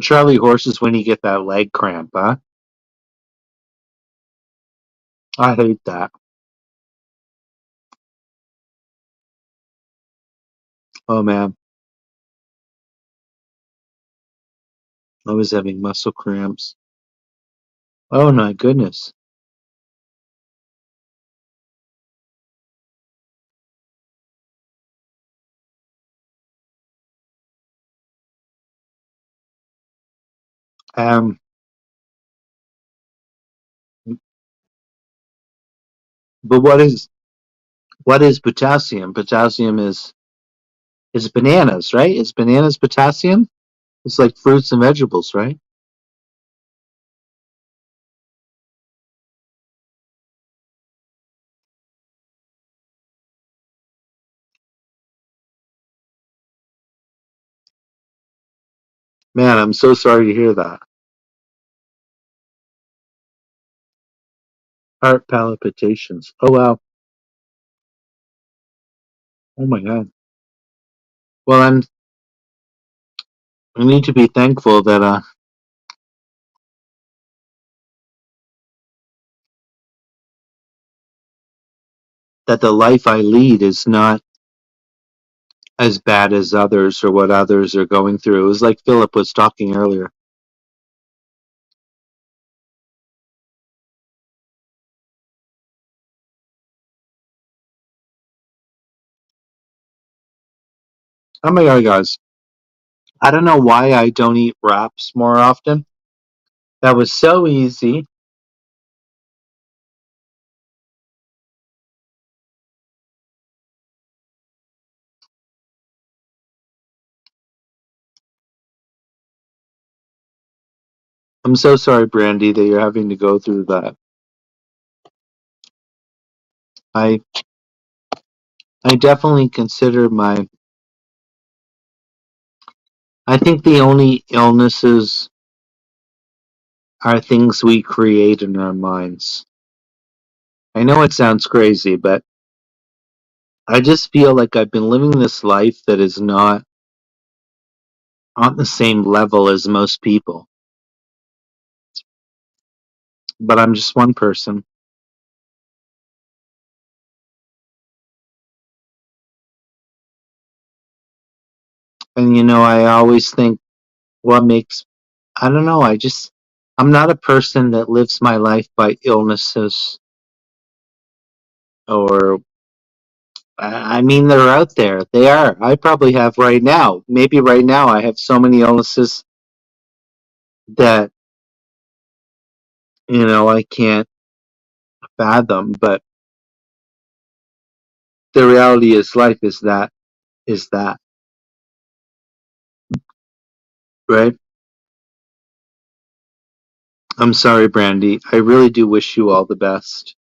Charlie horses when you get that leg cramp, huh? I hate that. Oh man, I was having muscle cramps. Oh my goodness. Um, but what is potassium? Potassium is bananas, right? Is bananas potassium? It's like fruits and vegetables, right? Man, I'm so sorry to hear that. Heart palpitations. Oh wow. Oh my god. Well, I need to be thankful that the life I lead is not as bad as others or what others are going through. It was like Philip was talking earlier. Oh my god, guys. I don't know why I don't eat wraps more often. That was so easy. I'm so sorry, Brandy, that you're having to go through that. I definitely consider I think the only illnesses are things we create in our minds. I know it sounds crazy, but I just feel like I've been living this life that is not on the same level as most people. But I'm just one person. And I always think what makes I don't know, I'm not a person that lives my life by illnesses or I mean they're out there. They are. I probably have right now. Maybe right now I have so many illnesses that I can't fathom, but the reality is life is that, right? I'm sorry, Brandy. I really do wish you all the best.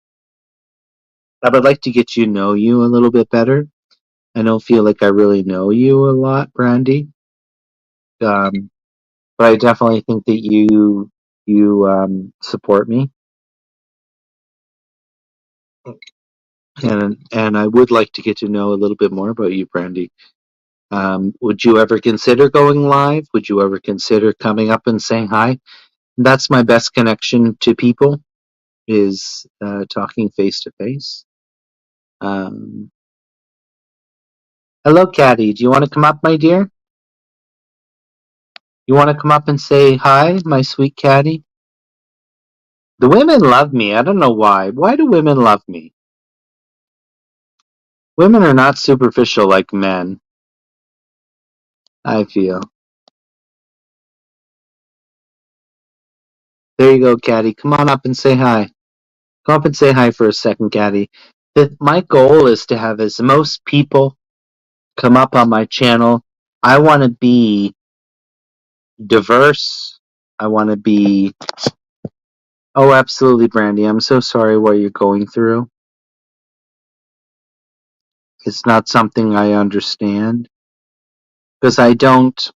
I would like to get to know you a little bit better. I don't feel like I really know you a lot, Brandy. But I definitely think that you support me, and I would like to get to know a little bit more about you, Brandy. Would you ever consider going live? Would you ever consider coming up and saying hi? That's my best connection to people is talking face to face. Hello, Caddy. Do you want to come up, my dear? You want to come up and say hi, my sweet Caddy? The women love me. I don't know why. Why do women love me? Women are not superficial like men, I feel. There you go, Caddy. Come on up and say hi. Come up and say hi for a second, Caddy. My goal is to have as most people come up on my channel. I want to be diverse. I want to be. Oh, absolutely, Brandy. I'm so sorry what you're going through. It's not something I understand because I don't.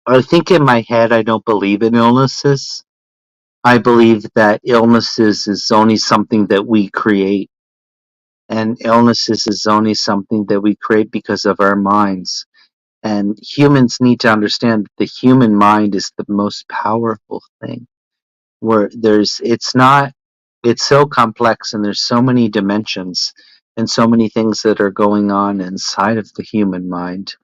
I think in my head I don't believe in illnesses. I believe that illnesses is only something that we create, and illnesses is only something that we create because of our minds. And humans need to understand that the human mind is the most powerful thing. Where it's so complex and there's so many dimensions and so many things that are going on inside of the human mind.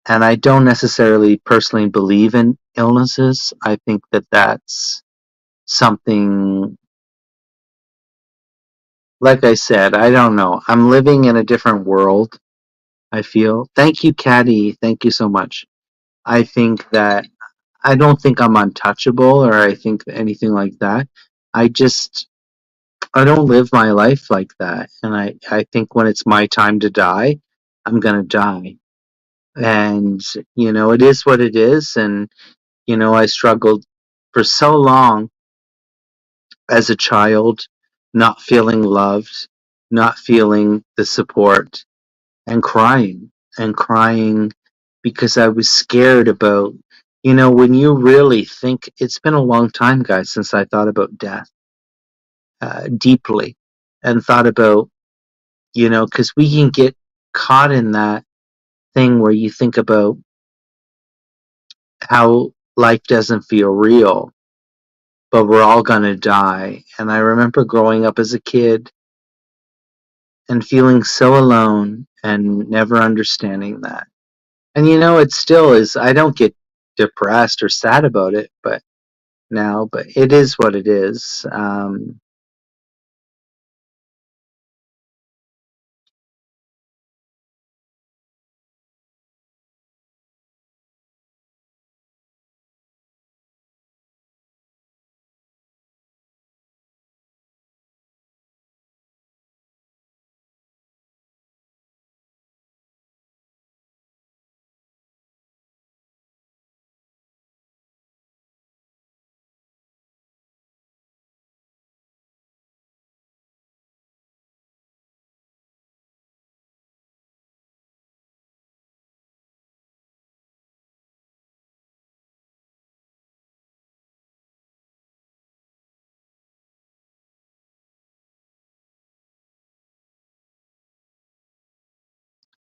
And I don't necessarily personally believe in illnesses. I think that that's something, like I said, I don't know. I'm living in a different world, I feel. Thank you, Caddy. Thank you so much. I think that I don't think I'm untouchable or I think anything like that. I just, I don't live my life like that. And I think when it's my time to die, I'm going to die. And, it is what it is. And, I struggled for so long as a child, not feeling loved, not feeling the support, and crying because I was scared about, when you really think, it's been a long time, guys, since I thought about death deeply and thought about, because we can get caught in that thing where you think about how life doesn't feel real, but we're all going to die. And I remember growing up as a kid and feeling so alone and never understanding that. And it still is, I don't get depressed or sad about it, but it is what it is.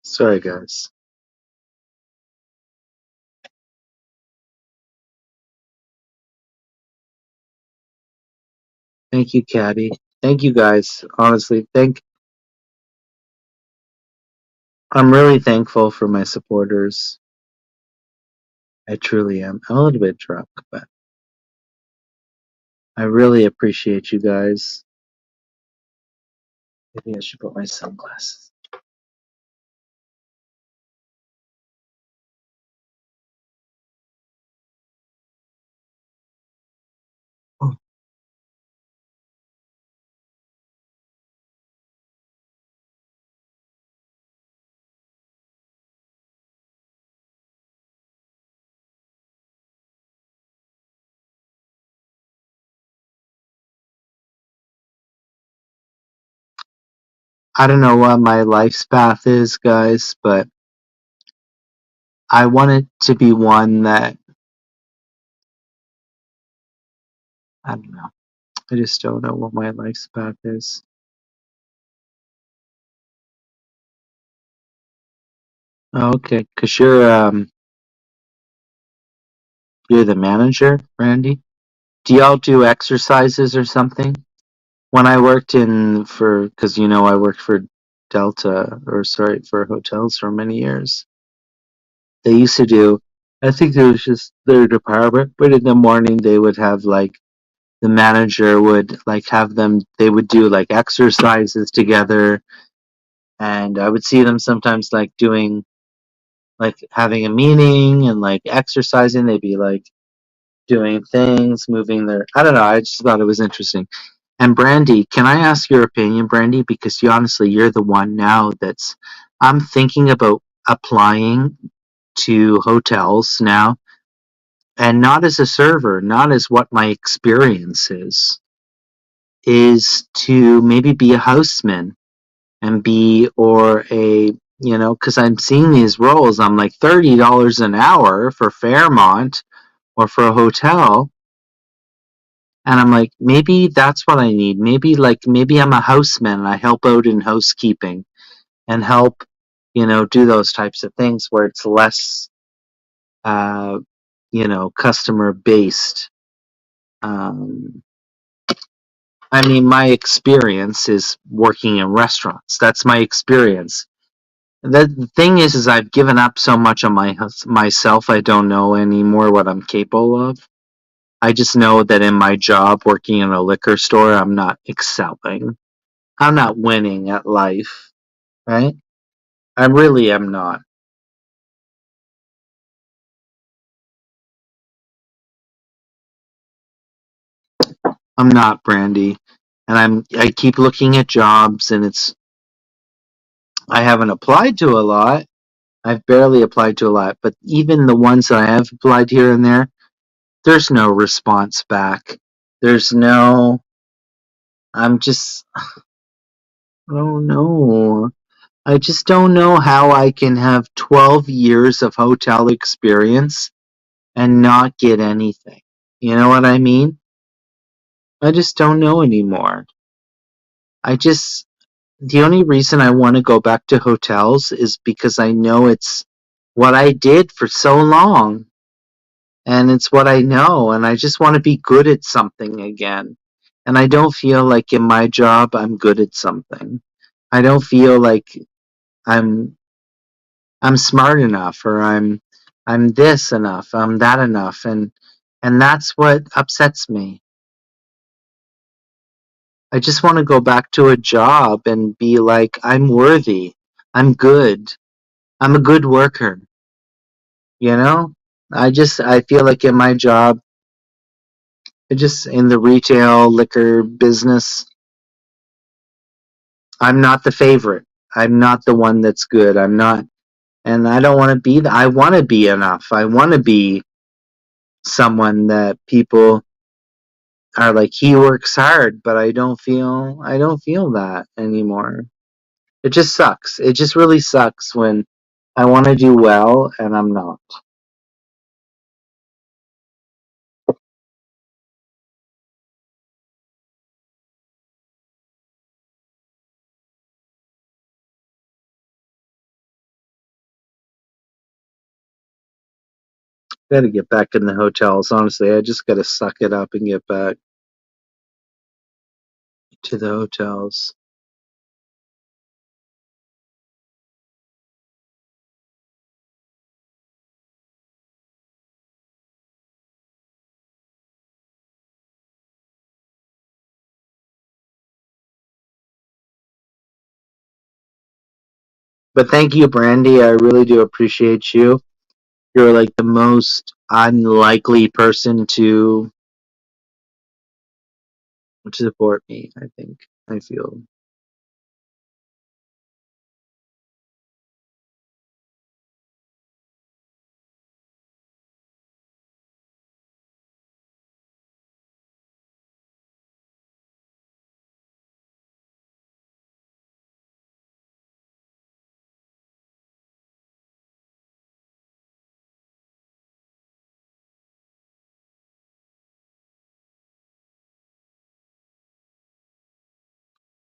Sorry, guys. Thank you, Caddy. Thank you, guys. Honestly, I'm really thankful for my supporters. I truly am. I'm a little bit drunk, but I really appreciate you guys. Maybe I should put my sunglasses. Oh. I don't know what my life's path is, guys, but I want it to be one that, I don't know. I just don't know what my life's path is. Oh, okay, because you're the manager, Randy. Do y'all do exercises or something? When I worked because I worked for Delta, or sorry, for hotels for many years. They used to do, I think it was just their department, but in the morning they would have like, the manager would like have them, they would do like exercises together. And I would see them sometimes like doing, like having a meeting and like exercising. They'd be like doing things, moving their, I don't know. I just thought it was interesting. And Brandy, can I ask your opinion, Brandy? Because you're the one now I'm thinking about applying to hotels now, and not as a server, not as what my experience is to maybe be a houseman and because I'm seeing these roles, I'm like $30 an hour for Fairmont or for a hotel. And I'm like, maybe that's what I need. Maybe I'm a houseman and I help out in housekeeping and help, do those types of things where it's less, customer based. I mean, my experience is working in restaurants. That's my experience. The thing is I've given up so much on myself. I don't know anymore what I'm capable of. I just know that in my job working in a liquor store, I'm not excelling. I'm not winning at life, right? I really am not. I'm not, Brandy. And I keep looking at jobs and I haven't applied to a lot. I've barely applied to a lot, but even the ones that I have applied here and there, there's no response back. There's no I'm just I don't know. I just don't know how I can have 12 years of hotel experience and not get anything. You know what I mean? I just don't know anymore. The only reason I want to go back to hotels is because I know it's what I did for so long and it's what I know and I just want to be good at something again. And I don't feel like in my job I'm good at something. I don't feel like I'm I'm smart enough or I'm this enough, I'm that enough and that's what upsets me. I just want to go back to a job and be like I'm worthy. I'm good. I'm a good worker, you know? I feel like in my job, in the retail liquor business, I'm not the favorite. I'm not the one that's good. I'm not and I don't want to be I want to be enough. I want to be someone that people are like he works hard, but I don't feel that anymore. It just sucks. It just really sucks when I want to do well and I'm not. Got to get back in the hotels. Honestly, I just got to suck it up and get back to the hotels. But thank you, Brandy. I really do appreciate you. You're like the most unlikely person to support me, I think. I feel.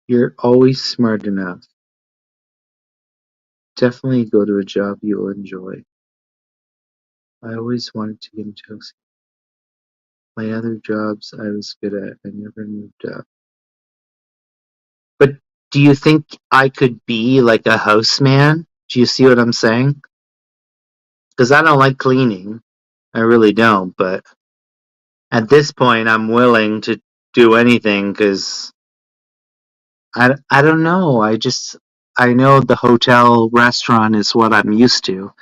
You're always smart enough. Definitely go to a job you'll enjoy. I always wanted to get into my other jobs I was good at. I never moved up. But do you think I could be like a houseman? Do you see what I'm saying? Because I don't like cleaning. I really don't. But at this point, I'm willing to do anything because I don't know. I know the hotel restaurant is what I'm used to.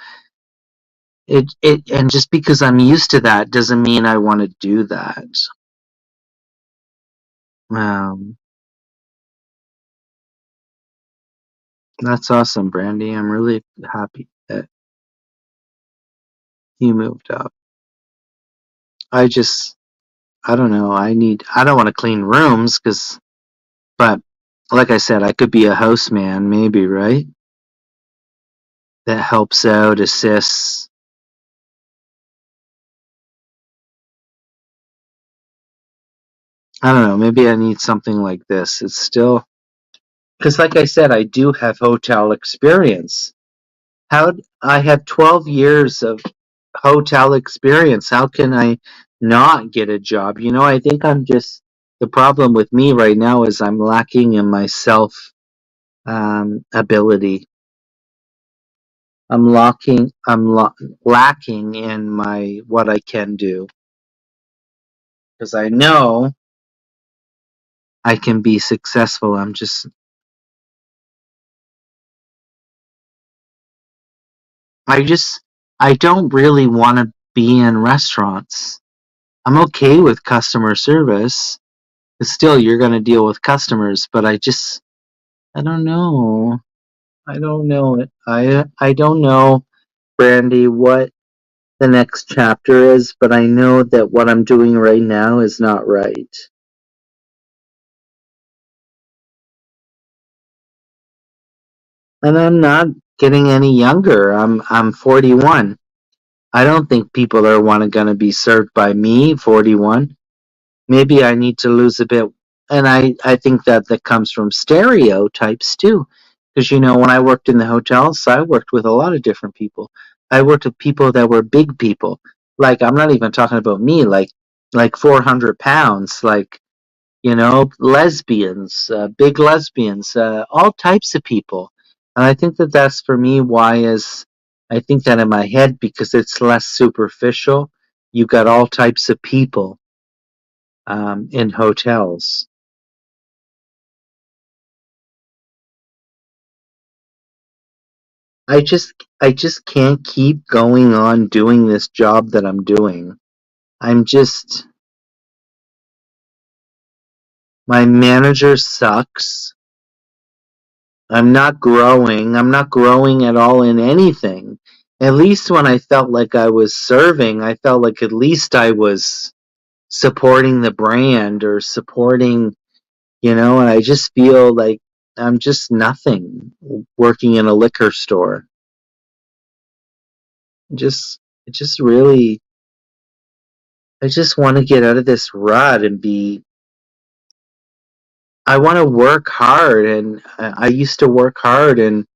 And just because I'm used to that doesn't mean I want to do that. Um, that's awesome, Brandy. I'm really happy that you moved up. I just, I don't know. I don't want to clean rooms but like I said, I could be a houseman, maybe, right? That helps out, assists. I don't know. Maybe I need something like this. It's still, because like I said, I do have hotel experience. I have 12 years of hotel experience. How can I not get a job? I think I'm just The problem with me right now is I'm lacking in my self ability. Lacking in my what I can do because I know I can be successful. I just I don't really want to be in restaurants. I'm okay with customer service. But still, you're going to deal with customers, but I don't know. I don't know it. I don't know, Brandy, what the next chapter is, but I know that what I'm doing right now is not right. And I'm not getting any younger. I'm 41. I don't think people are going to be served by me, 41. Maybe I need to lose a bit. And I think that comes from stereotypes too. Because, when I worked in the hotels, I worked with a lot of different people. I worked with people that were big people. Like, I'm not even talking about me, like 400 pounds, like, lesbians, big lesbians, all types of people. And I think that that's for me why is I think that in my head because it's less superficial. You got all types of people in hotels. I just can't keep going on doing this job that I'm doing. I'm just my manager sucks. I'm not growing. I'm not growing at all in anything. At least when I felt like I was serving, I felt like at least I was supporting the brand or supporting, and I just feel like I'm just nothing working in a liquor store. Just it just really I just want to get out of this rut and I want to work hard and I used to work hard and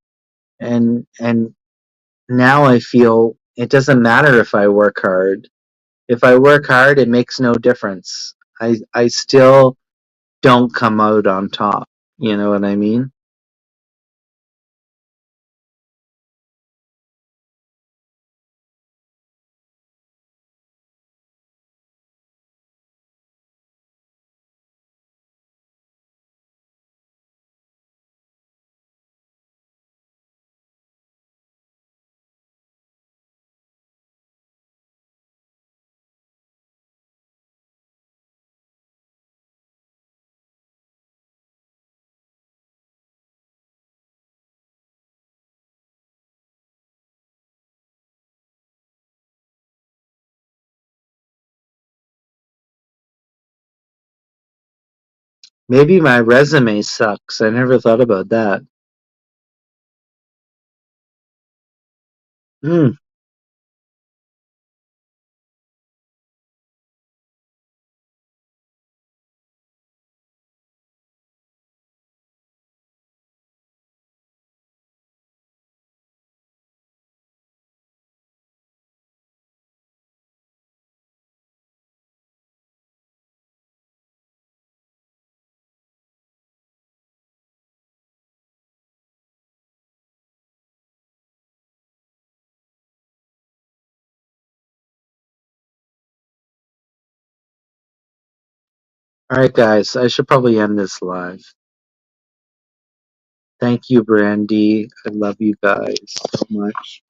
now I feel it doesn't matter if I work hard. If I work hard, it makes no difference. I still don't come out on top. You know what I mean? Maybe my resume sucks. I never thought about that. Hmm. All right, guys. I should probably end this live. Thank you, Brandy. I love you guys so much.